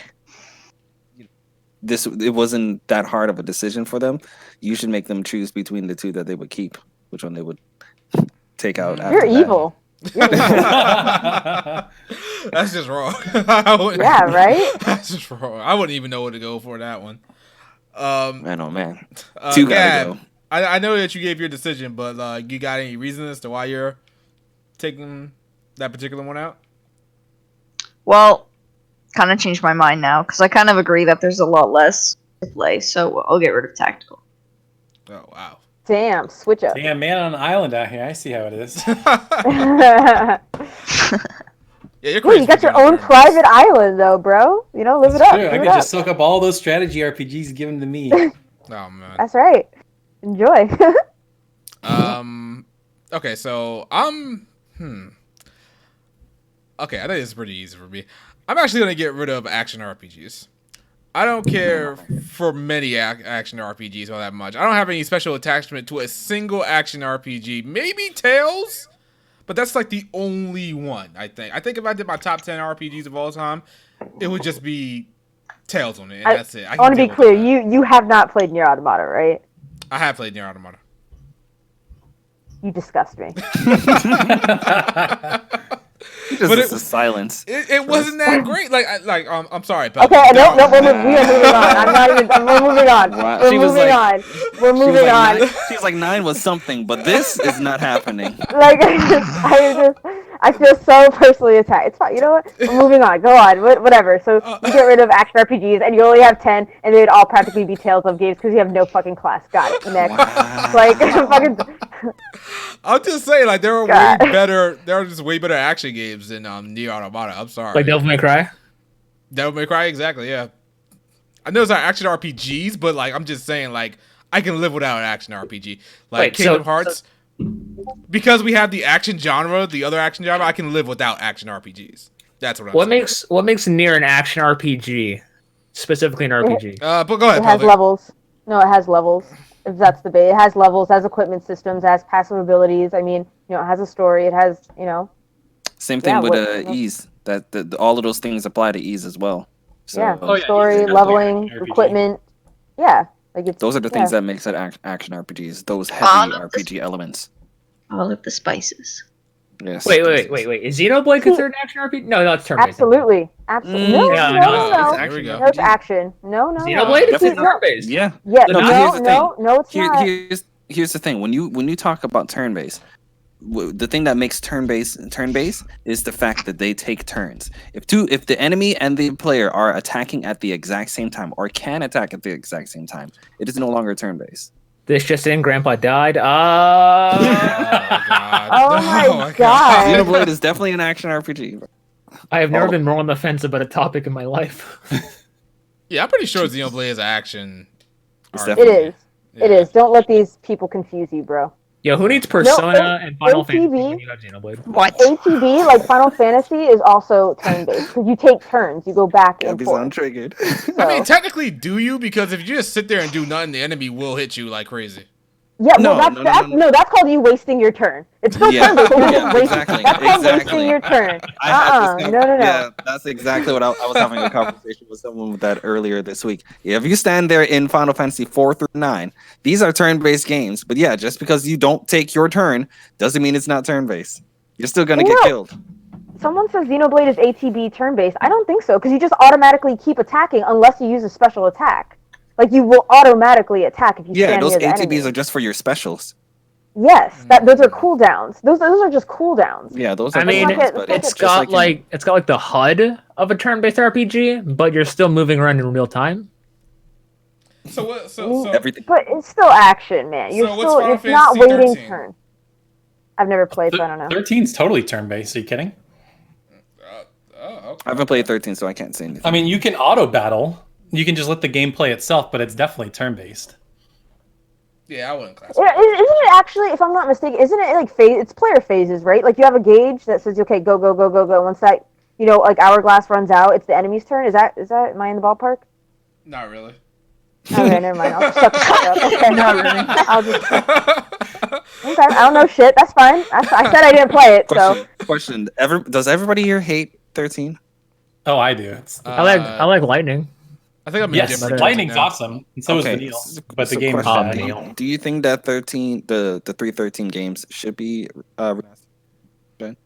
it wasn't that hard of a decision for them, you should make them choose between the two that they would keep, which one they would take out. You're evil. You're evil. That's just wrong. Yeah, right? That's just wrong. I wouldn't even know what to go for that one. Man, oh man. Two gotta go. I know that you gave your decision, but you got any reason as to why you're taking that particular one out? Well, kind of changed my mind now because I kind of agree that there's a lot less to play, so I'll get rid of tactical. Oh wow! Damn, switch up. Damn, man on an island out here. I see how it is. Yeah, you're Wait, crazy. you got your own private island though, bro. Live it up. True. I could just soak up all those strategy RPGs given to me. Oh man. That's right. Enjoy. Okay, so Okay, I think this is pretty easy for me. I'm actually gonna get rid of action RPGs. I don't care for many action RPGs all that much. I don't have any special attachment to a single action RPG. Maybe Tales, but that's like the only one. I think if I did my top 10 RPGs of all time, it would just be Tales on it, and that's it. I want to be clear. You have not played Nier Automata, right? I have played Nier Automata. You disgust me. But it was silence. It wasn't that great. I'm sorry, Pell. Okay, no, we are moving on. We're moving on. Wow. We're moving on. She's like 9 was something, but this is not happening. Like I feel so personally attacked. It's fine. You know what? We're moving on. Go on. Whatever. So you get rid of action RPGs, and you only have 10, and they'd all practically be Tales of games because you have no fucking class. Got it. Next. Wow. Like fucking. I'm just saying, like there are just way better action games than Nier Automata. I'm sorry. Like Devil May Cry? Devil May Cry, exactly, yeah. I know it's not action RPGs, but like I'm just saying, like I can live without an action RPG. Like Kingdom Hearts, because we have the action genre, the other action genre, I can live without action RPGs. That's what I'm saying. What makes Nier an action RPG? Specifically an RPG. But go ahead. It has levels. No, it has levels. If that's the base, it has levels, has equipment systems, has passive abilities. I mean, it has a story. It has, Same thing with ease. That all of those things apply to ease as well. So, story, leveling, equipment. Yeah, those are the things that makes it action RPGs. Those heavy RPG elements. All of the spices. Yes. Wait. Is Xenoblade considered an action RPG? No, it's turn-based. Absolutely. No. It's action. No. Xenoblade is turn-based. Yeah. Yeah. No, it's not. Here's the thing. When you talk about turn-based, the thing that makes turn-based is the fact that they take turns. If the enemy and the player are attacking at the exact same time or can attack at the exact same time, it is no longer turn-based. This just in, Grandpa died. Oh my god. Xenoblade is definitely an action RPG. I have never been more on the fence about a topic in my life. Yeah, I'm pretty sure Xenoblade is action. It is. Yeah. It is. Don't let these people confuse you, bro. Yo, who needs Persona and Final Fantasy when you have Xenoblade? What? ATB, like Final Fantasy, is also turn-based because you take turns. You go back and forth. Untriggered. So. I mean, technically, do you? Because if you just sit there and do nothing, the enemy will hit you like crazy. Yeah, that's called you wasting your turn. It's still turn-based. Exactly. That's called wasting your turn. No. Yeah, that's exactly what I was having a conversation with someone with that earlier this week. Yeah, if you stand there in Final Fantasy 4 through 9, these are turn-based games. But yeah, just because you don't take your turn doesn't mean it's not turn-based. You're still gonna get killed. Someone says Xenoblade is ATB turn-based. I don't think so, because you just automatically keep attacking unless you use a special attack. Like, you will automatically attack if you stand near the enemy. Yeah, those ATBs are just for your specials. Yes, those are cooldowns. Those are just cooldowns. Yeah, those are. I mean, it's got like the HUD of a turn-based RPG, but you're still moving around in real time. So everything. But it's still action, man. It's not waiting 13? turn. I've never played, so I don't know. 13's totally turn-based. Are you kidding? I haven't played 13, so I can't say anything. I mean, you can auto battle. You can just let the game play itself, but it's definitely turn based. Yeah, I wouldn't classify. Yeah, isn't it actually, if I'm not mistaken, isn't it like it's player phases, right? Like you have a gauge that says, okay, go, go, go, go, go. Once that, like hourglass runs out, it's the enemy's turn. Is that, am I in the ballpark? Not really. Okay, never mind. I'll just shut the fuck up. Okay, not really. I'll just. Okay, I don't know shit. That's fine. I said I didn't play it, so. Question. Does everybody here hate 13? Oh, I do. I like lightning. I think I'm Yes, indifferent to it lightning's now. awesome, and so is the Neil. But the game is question. bad. Do you think that the 313 games should be remastered?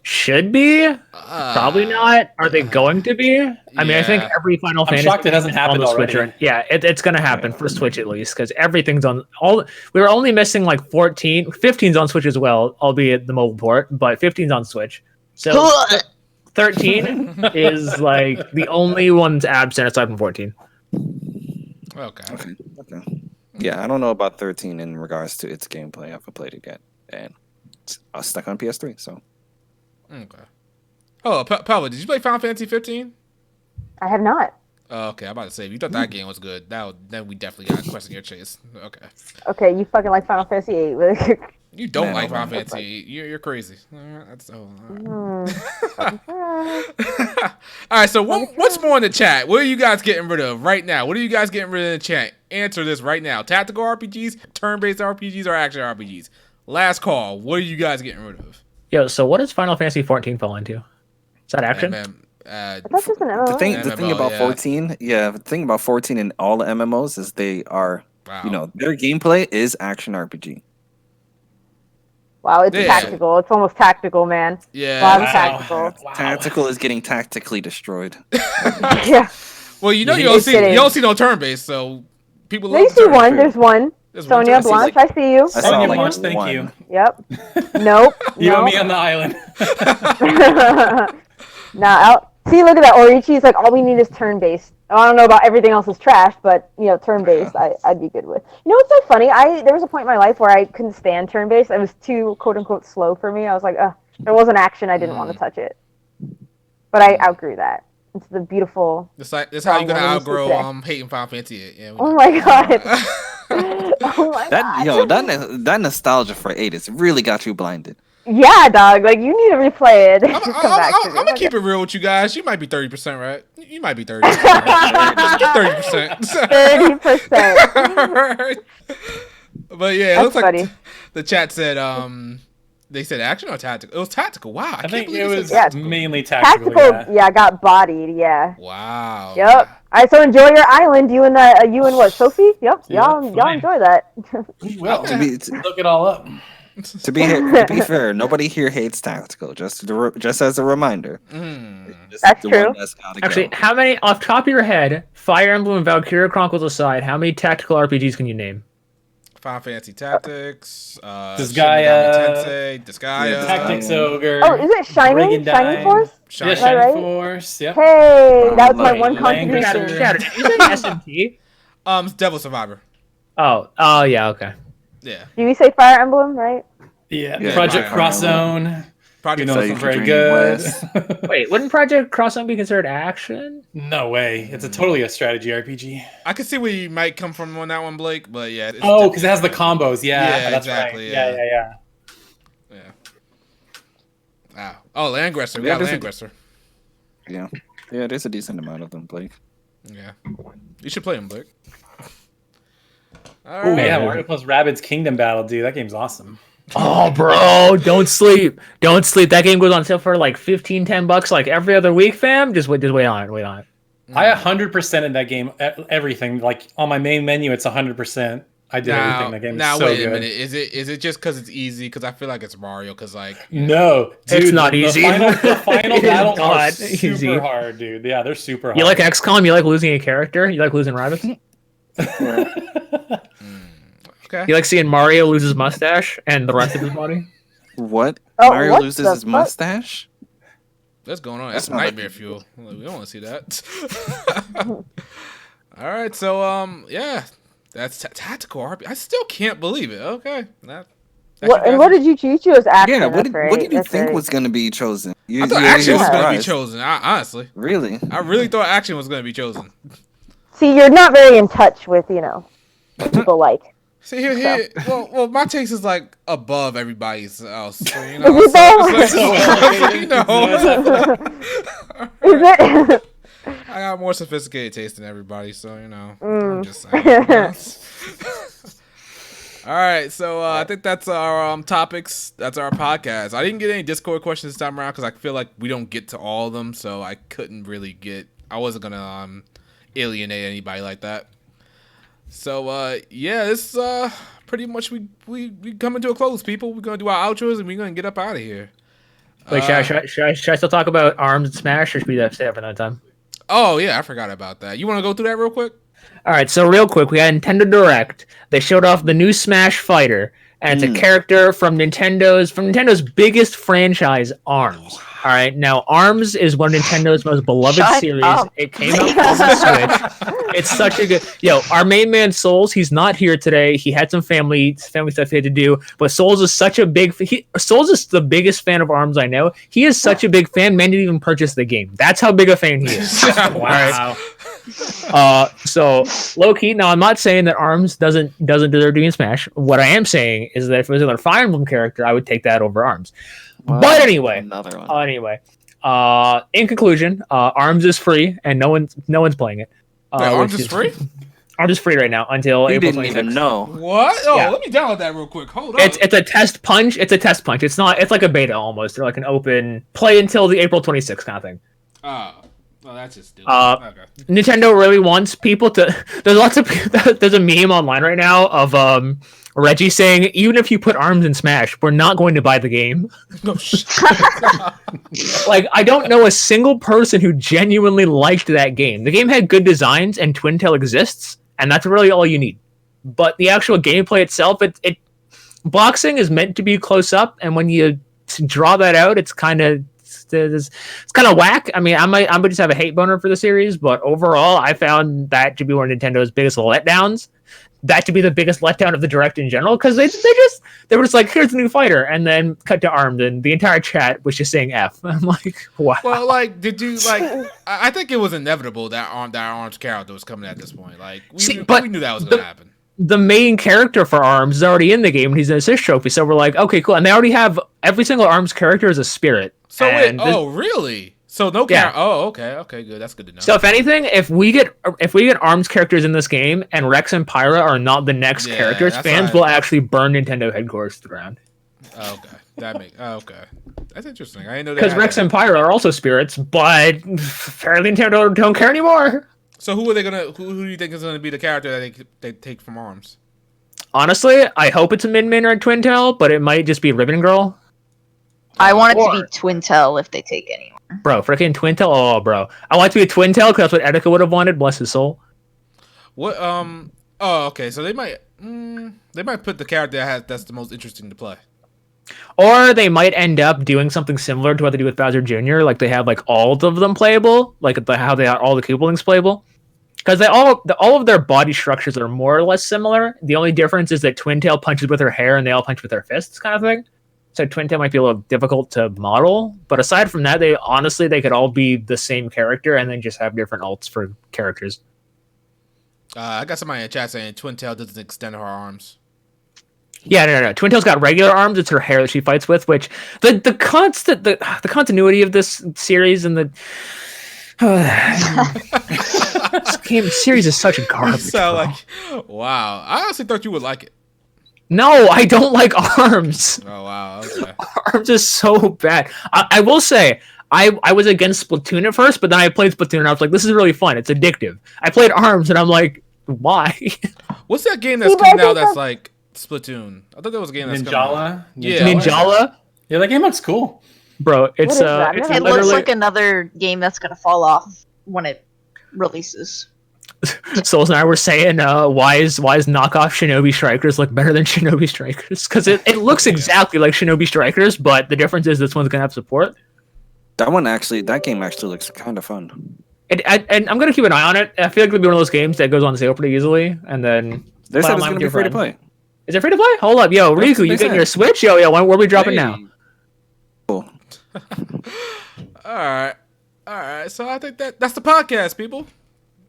Should be? Probably not. Are they going to be? I mean, I think every Final Fantasy shocked it hasn't happened on the Switch. already. Yeah, it's going to happen for Switch at least, because everything's on all. We were only missing like 14, 15's on Switch as well, albeit the mobile port, but 15's on Switch. So 13 is like the only one's absent aside from 14. Okay. Yeah, I don't know about 13 in regards to its gameplay. I haven't played it yet, and I was stuck on PS3. So. Okay. Oh, Paula, did you play Final Fantasy 15? I have not. Oh, okay, I'm about to say, if you thought that game was good, then we definitely got a question your chase. Okay. Okay, you fucking like Final Fantasy 8. You don't like Final Fantasy 8. You're crazy. That's so. All right, so what's more in the chat? What are you guys getting rid of right now? What are you guys getting rid of in the chat? Answer this right now. Tactical RPGs, turn-based RPGs, or action RPGs? Last call. What are you guys getting rid of? Yo, so what does Final Fantasy 14 fall into? Is that action? That's just an MMO. The thing MMO, about yeah. 14, the thing about 14 and all the MMOs is they are, their gameplay is action RPG. Wow, it's tactical. It's almost tactical, man. Yeah. Tactical. Tactical is getting tactically destroyed. Yeah. Well, you don't see no turn-based, so people. No, you see one. There's one. Sonia Blanche, I see you. Sonia Blanche, thank you. Yep. Nope. You and me on the island. See, look at that. Orichi's like, all we need is turn-based. I don't know about everything else is trash, but, turn-based I'd be good with. You know what's so funny? There was a point in my life where I couldn't stand turn-based. It was too, quote-unquote, slow for me. I was like, there wasn't action. I didn't want to touch it. But I outgrew that. It's the beautiful... This how you're going to outgrow hating Final Fantasy. Yeah, oh, my God. Oh, my God. That nostalgia for 8 has really got you blinded. Yeah, dog. Like, you need to replay it. I'm gonna keep it real with you guys. You might be 30%, right? You might be 30%. Just 30%. 30%. But yeah, it looks like funny. the chat said they said action or tactical. It was tactical. Wow, I think believe it was mainly tactical. tactical. Yeah, got bodied. Yeah. Wow. Yep. All right, so enjoy your island. You and what, Sophie? Yep. Y'all enjoy that. Well, look it all up. To be fair, nobody here hates tactical. Just as a reminder. That's true. Actually, how many off top of your head, Fire Emblem and Valkyria Chronicles aside, how many tactical RPGs can you name? Final Fantasy Tactics, Disgaea, Disgaea, Tactics Ogre. Oh, is it Shining Force? Yeah, Shining right? Force. Yep. Hey, that was my one Language. contribution. Shatter. Is it SMT? Devil Survivor. Oh, yeah, okay. Yeah. Did we say Fire Emblem, right? Yeah. Project Cross Zone. Project It's very good. Wait, wouldn't Project Cross Zone be considered action? No way. It's totally a strategy RPG. I can see where you might come from on that one, Blake, but yeah. Because it has the combos. Yeah, that's exactly. Right. Yeah. Wow. Oh, Landgressor. We got Landgressor. Yeah, there's a decent amount of them, Blake. Yeah. You should play them, Blake. All Oh, right. yeah, Mario plus Rabbids Kingdom Battle, dude. That game's awesome. Oh, bro, don't sleep. Don't sleep. That game goes on sale for like $15-10 like every other week, fam. Just wait on it. I 100% in that game, everything. Like on my main menu, it's 100%. I did everything. That game is so wait good. a minute. Is it just because it's easy? Because I feel like it's Mario. Because no, dude, it's not easy. The final battles are not super easy. hard, dude. Yeah, they're super hard. You like XCOM? You like losing a character? You like losing rabbits? okay. You like seeing Mario lose his mustache and the rest of his body? What? Oh, Mario what loses the his fuck? mustache? What's going on? That's not nightmare fuel. We don't want to see that. All right, so yeah, that's tactical RPG. I still can't believe it. Okay, What did you choose? You chose action. Yeah, That's what did you That's think right. was going to be chosen? I thought action was going to be surprised. chosen. Honestly, Really? I really thought action was going to be chosen. See, you're not very in touch with what people like. See here. Well, my taste is like above everybody's else. So, Is it though? Is it? I got more sophisticated taste than everybody, so I'm Mm. just saying. All right, so I think that's our topics. That's our podcast. I didn't get any Discord questions this time around because I feel like we don't get to all of them, so I couldn't really get. I wasn't gonna alienate anybody like that. So yeah, this pretty much we coming to a close, people. We're gonna do our outros and we're gonna get up out of here. Wait, should I still talk about ARMS and Smash, or should we save that for another time? Oh yeah, I forgot about that. You want to go through that real quick? All right, so real quick, we had Nintendo Direct. They showed off the new Smash Fighter, and it's a character from Nintendo's biggest franchise, ARMS. All right, now ARMS is one of Nintendo's most beloved series. It came out on the Switch. It's such a good. Our main man Souls, he's not here today. He had some family stuff he had to do. But Souls is such a big. Souls is the biggest fan of ARMS I know. He is such a big fan. Man didn't even purchase the game. That's how big a fan he is. Wow. So low key. Now I'm not saying that ARMS doesn't deserve to be in Smash. What I am saying is that if it was another Fire Emblem character, I would take that over ARMS. Wow. But anyway, Another one. In conclusion, ARMS is free and no one's playing it. Wait, ARMS is free? ARMS is free right now until You April didn't 26th. even know. What? Oh, Yeah. let me download that real quick. Hold on. It's a test punch. It's a test punch. It's like a beta almost. They're like an open play until the April 26th kind of thing. Oh, well, that's just stupid. Okay. Okay. Nintendo really wants people to. There's a meme online right now of Reggie saying, even if you put ARMS in Smash, we're not going to buy the game. No shit. Like, I don't know a single person who genuinely liked that game. The game had good designs and Twin Tail exists, and that's really all you need. But the actual gameplay itself, it boxing is meant to be close up, and when you draw that out, it's kind of whack. I mean, I might just have a hate boner for the series, but overall, I found that to be one of Nintendo's biggest letdowns. That to be the biggest letdown of the Direct in general, because they were just like, here's a new fighter, and then cut to ARMS, and the entire chat was just saying F. I'm like, wow. Well, like, did you like? I think it was inevitable that ARMS character was coming at this point. Like, we knew that was gonna happen. The main character for ARMS is already in the game, and he's an assist trophy. So we're like, okay, cool. And they already have every single ARMS character is a spirit. So wait, really? So no character. Yeah. Oh, okay, good. That's good to know. So if anything, if we get ARMS characters in this game, and Rex and Pyra are not the next characters, fans will actually burn Nintendo headquarters to the ground. Okay, that's interesting. I didn't know that. Because Rex and Pyra are also spirits, but apparently Nintendo don't care anymore. So who do you think is gonna be the character that they take from ARMS? Honestly, I hope it's a Min or a Twin Tail, but it might just be Ribbon Girl. I want it to be Twin Tail if they take anyone. Bro, freaking Twin Tail. Oh, bro, I want it to be a Twin Tail because that's what Etika would have wanted. Bless his soul. What? Oh, okay. So they might put the character that's the most interesting to play. Or they might end up doing something similar to what they do with Bowser Jr. Like they have like all of them playable, like how they have all the Koopalings playable. Because all of their body structures are more or less similar. The only difference is that Twin Tail punches with her hair and they all punch with their fists, kind of thing. So Twin Tail might be a little difficult to model, but aside from that, they could all be the same character and then just have different alts for characters. I got somebody in the chat saying Twin Tail doesn't extend her arms. Yeah, no. Twin Tail's got regular arms. It's her hair that she fights with, which the continuity of this series and the this series is such garbage. So like, wow. I honestly thought you would like it. No, I don't like ARMS. Oh wow, okay. ARMS is so bad. I will say, I was against Splatoon at first, but then I played Splatoon and I was like, this is really fun. It's addictive. I played ARMS and I'm like, why? What's that game that's coming out that's like Splatoon? I thought there was a game that's coming out. Yeah. Ninjala? Yeah, that game looks cool. Bro, it's it looks like another game that's gonna fall off when it releases. Souls and I were saying, why is knockoff Shinobi Strikers look better than Shinobi Strikers? Because it looks exactly like Shinobi Strikers, but the difference is this one's gonna have support. That game actually looks kind of fun. And I'm gonna keep an eye on it. I feel like it'll be one of those games that goes on sale pretty easily, and then they said it's gonna be free to play. Is it free to play? Hold up, yo, That's Riku, what you they getting said. your Switch? Yo, where we dropping now? Cool. All right. So I think that's the podcast, people.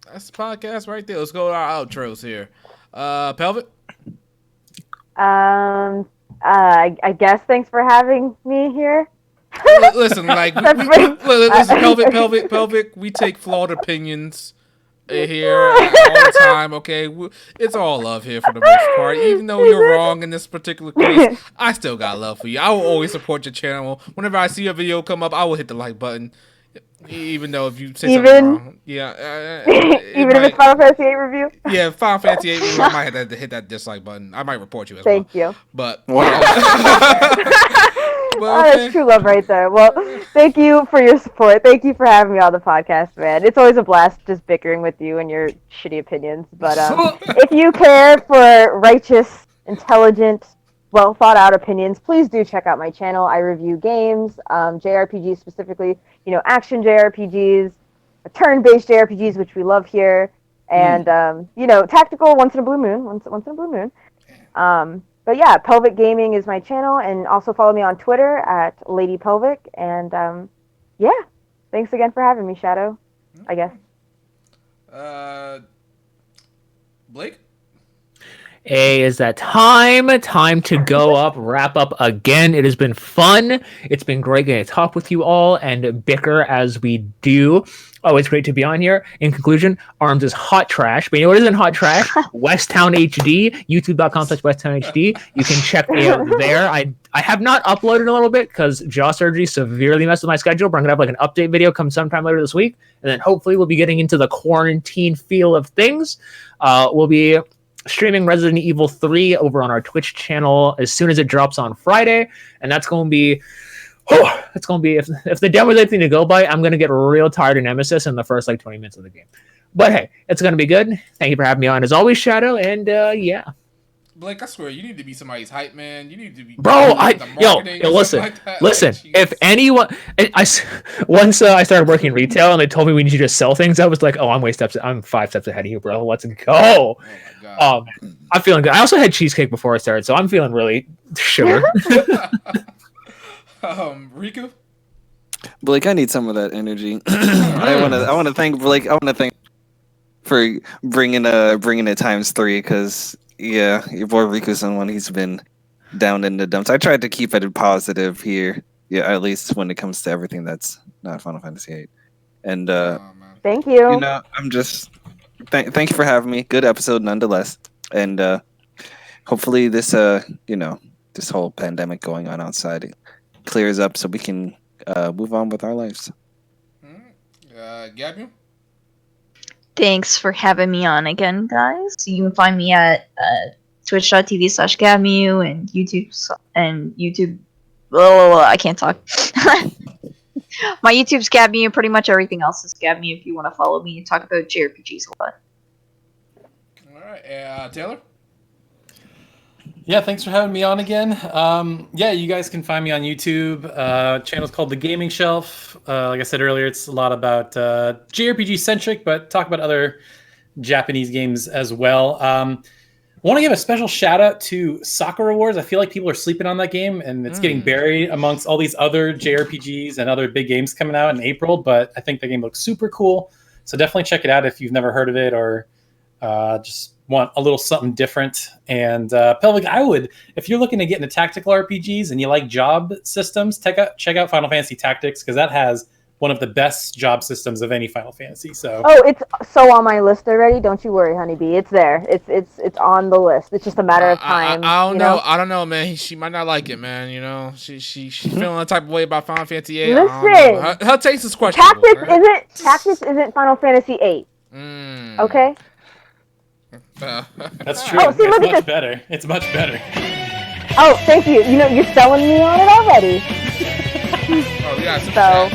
That's the podcast right there. Let's go to our outros here. Pelvic. I guess thanks for having me here. Listen, like, listen, pelvic. We take flawed opinions here all the time. Okay, it's all love here for the most part. Even though you're wrong in this particular case, I still got love for you. I will always support your channel. Whenever I see a video come up, I will hit the like button. Even though if you say something wrong, yeah, even if it's Final Fantasy 8 review. Yeah, Final Fantasy 8 review, I might have to hit that dislike button. I might report you as well. Thank you. But oh, that's true love right there. Well, thank you for your support. Thank you for having me on the podcast, man. It's always a blast just bickering with you and your shitty opinions. But if you care for righteous, intelligent, well thought out opinions, please do check out my channel. I review games, JRPGs specifically, action JRPGs, turn-based JRPGs, which we love here, and tactical once in a blue moon. But yeah, Pelvic Gaming is my channel, and also follow me on Twitter at Lady Pelvic. And yeah, thanks again for having me, Shadow. I guess. Blake. Hey, is that time to go up, wrap up again. It has been fun. It's been great getting to talk with you all and bicker as we do. Always great to be on here. In conclusion, ARMS is hot trash. But you know what isn't hot trash? WestTownHD, youtube.com/WestTownHD. You can check me out there. I have not uploaded a little bit because jaw surgery severely messed with my schedule. But I'm going to have like an update video come sometime later this week. And then hopefully we'll be getting into the quarantine feel of things. We'll be streaming Resident Evil 3 over on our Twitch channel as soon as it drops on Friday. And that's going to be... it's going to be, if the demo's anything to go by, I'm going to get real tired of Nemesis in the first, 20 minutes of the game. But hey, it's going to be good. Thank you for having me on, as always, Shadow, and yeah. Blake, I swear, you need to be somebody's hype man. You need to be... Bro, listen, if anyone... Once I started working in retail and they told me we need to just sell things, I was like, oh, I'm 5 steps ahead of you, bro. Let's go. Oh, my God. I'm feeling good. I also had cheesecake before I started, so I'm feeling really sugar. Riku? Blake, I need some of that energy. I want to thank Blake. I want to thank for bringing it times 3 because yeah, your boy Riku's one. He's been down in the dumps. I tried to keep it positive here. Yeah, at least when it comes to everything that's not Final Fantasy 8. And thank you. I'm just thank you for having me. Good episode nonetheless. And hopefully this this whole pandemic going on outside clears up so we can move on with our lives. Gabby? Thanks for having me on again, guys. You can find me at twitch.tv/Gabmew and YouTube. Oh, I can't talk. My YouTube's Gabmew. Pretty much everything else is Gabmew if you want to follow me and talk about JRPGs a lot. All right. Taylor? Yeah, thanks for having me on again. Yeah, you guys can find me on YouTube. Channel's called The Gaming Shelf. Like I said earlier, it's a lot about JRPG centric, but talk about other Japanese games as well. Want to give a special shout out to Sakura Wars. I feel like people are sleeping on that game, and it's getting buried amongst all these other JRPGs and other big games coming out in April. But I think the game looks super cool, so definitely check it out if you've never heard of it or just want a little something different. And Pelvic, if you're looking to get into tactical RPGs and you like job systems, check out Final Fantasy Tactics, because that has one of the best job systems of any Final Fantasy. So it's so on my list already. Don't you worry, honeybee. It's there. It's on the list. It's just a matter of time. I don't know. I don't know, man. She might not like it, man. She's feeling a type of way about Final Fantasy 8. Listen, her taste is questionable. Tactics isn't Final Fantasy 8. Okay. That's true. See, it's much better. It's much better. Oh, thank you. You're selling me on it already. Oh, yeah, super chat.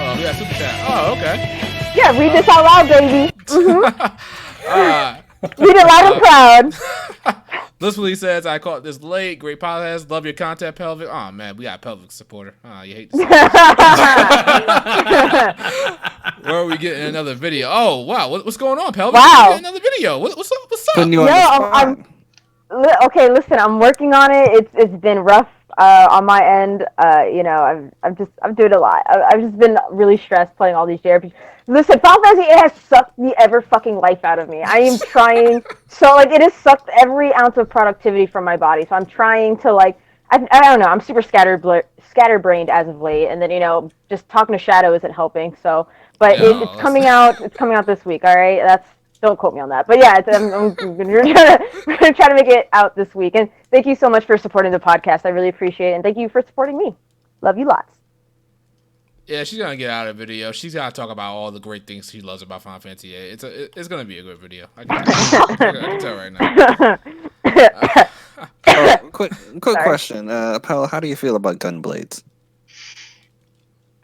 Oh, yeah, super chat. Oh, okay. Yeah, read this out loud, baby. Read it loud and proud. Blissfully says, I caught this late. Great podcast. Love your content, Pelvic. Oh, man, we got a Pelvic supporter. Oh, you hate to see that. Where are we getting another video? Oh, wow. What's going on, Pelvic? Wow. Another video. What's up? Putting you on the spot. Okay, listen, I'm working on it. It's been rough on my end. You know, I'm doing a lot. I've just been really stressed playing all these JRPGs. Listen, Final Fantasy, it has sucked the ever fucking life out of me. I am trying so like it has sucked every ounce of productivity from my body. So I'm trying to like I don't know. I'm super scatterbrained as of late, and then you know just talking to Shadow isn't helping. So, but No, it's coming out. It's coming out this week. All right, don't quote me on that. But yeah, we're gonna try to make it out this week. And thank you so much for supporting the podcast. I really appreciate it. And thank you for supporting me. Love you lots. Yeah, she's gonna get out of the video. She's gonna talk about all the great things she loves about Final Fantasy VIII. It's gonna be a good video. I can tell right now. Quick question, Pal. How do you feel about gun blades?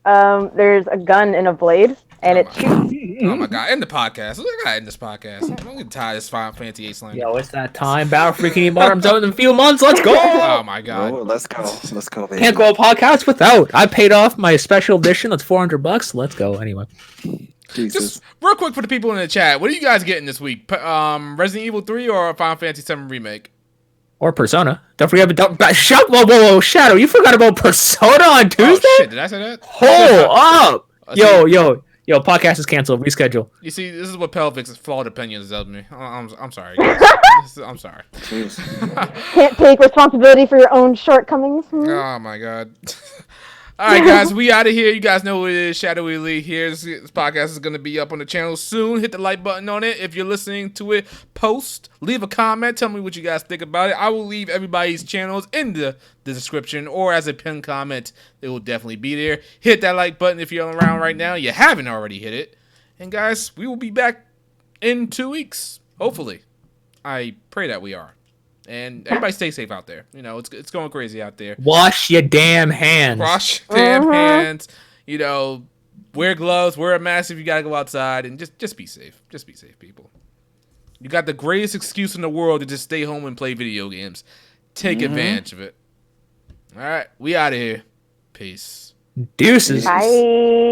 There's a gun and a blade, and it shoots. Oh my god! End the podcast. We gotta end this podcast. I'm getting tired of this Final Fantasy VIII slander. Yo, it's that time. Battle for Bikini Bottom's out in a few months. Let's go! Oh my god! Oh, let's go, baby. Can't go a podcast without. I paid off my special edition. That's $400. Let's go anyway. Jesus. Just real quick for the people in the chat, what are you guys getting this week? Resident Evil 3 or Final Fantasy VII Remake? Or Persona. Don't forget about whoa, Shadow. You forgot about Persona on Tuesday? Oh shit! Did I say that? Hold up! Yo, podcast is canceled. Reschedule. You see, this is what Pelvic's flawed opinions of me. I'm sorry, guys. I'm sorry. Can't take responsibility for your own shortcomings. Oh my god. All right, guys, we out of here. You guys know who it is. Shadowy Elite here. This podcast is going to be up on the channel soon. Hit the like button on it. If you're listening to it, post, leave a comment. Tell me what you guys think about it. I will leave everybody's channels in the description or as a pinned comment. It will definitely be there. Hit that like button if you're around right now. You haven't already hit it. And, guys, we will be back in 2 weeks, hopefully. I pray that we are. And everybody stay safe out there. You know, it's going crazy out there. Wash your damn hands. Wash your damn hands. You know, wear gloves, wear a mask if you gotta go outside, and just be safe. Just be safe, people. You got the greatest excuse in the world to just stay home and play video games. Take advantage of it. All right, we out of here. Peace. Deuces. Bye.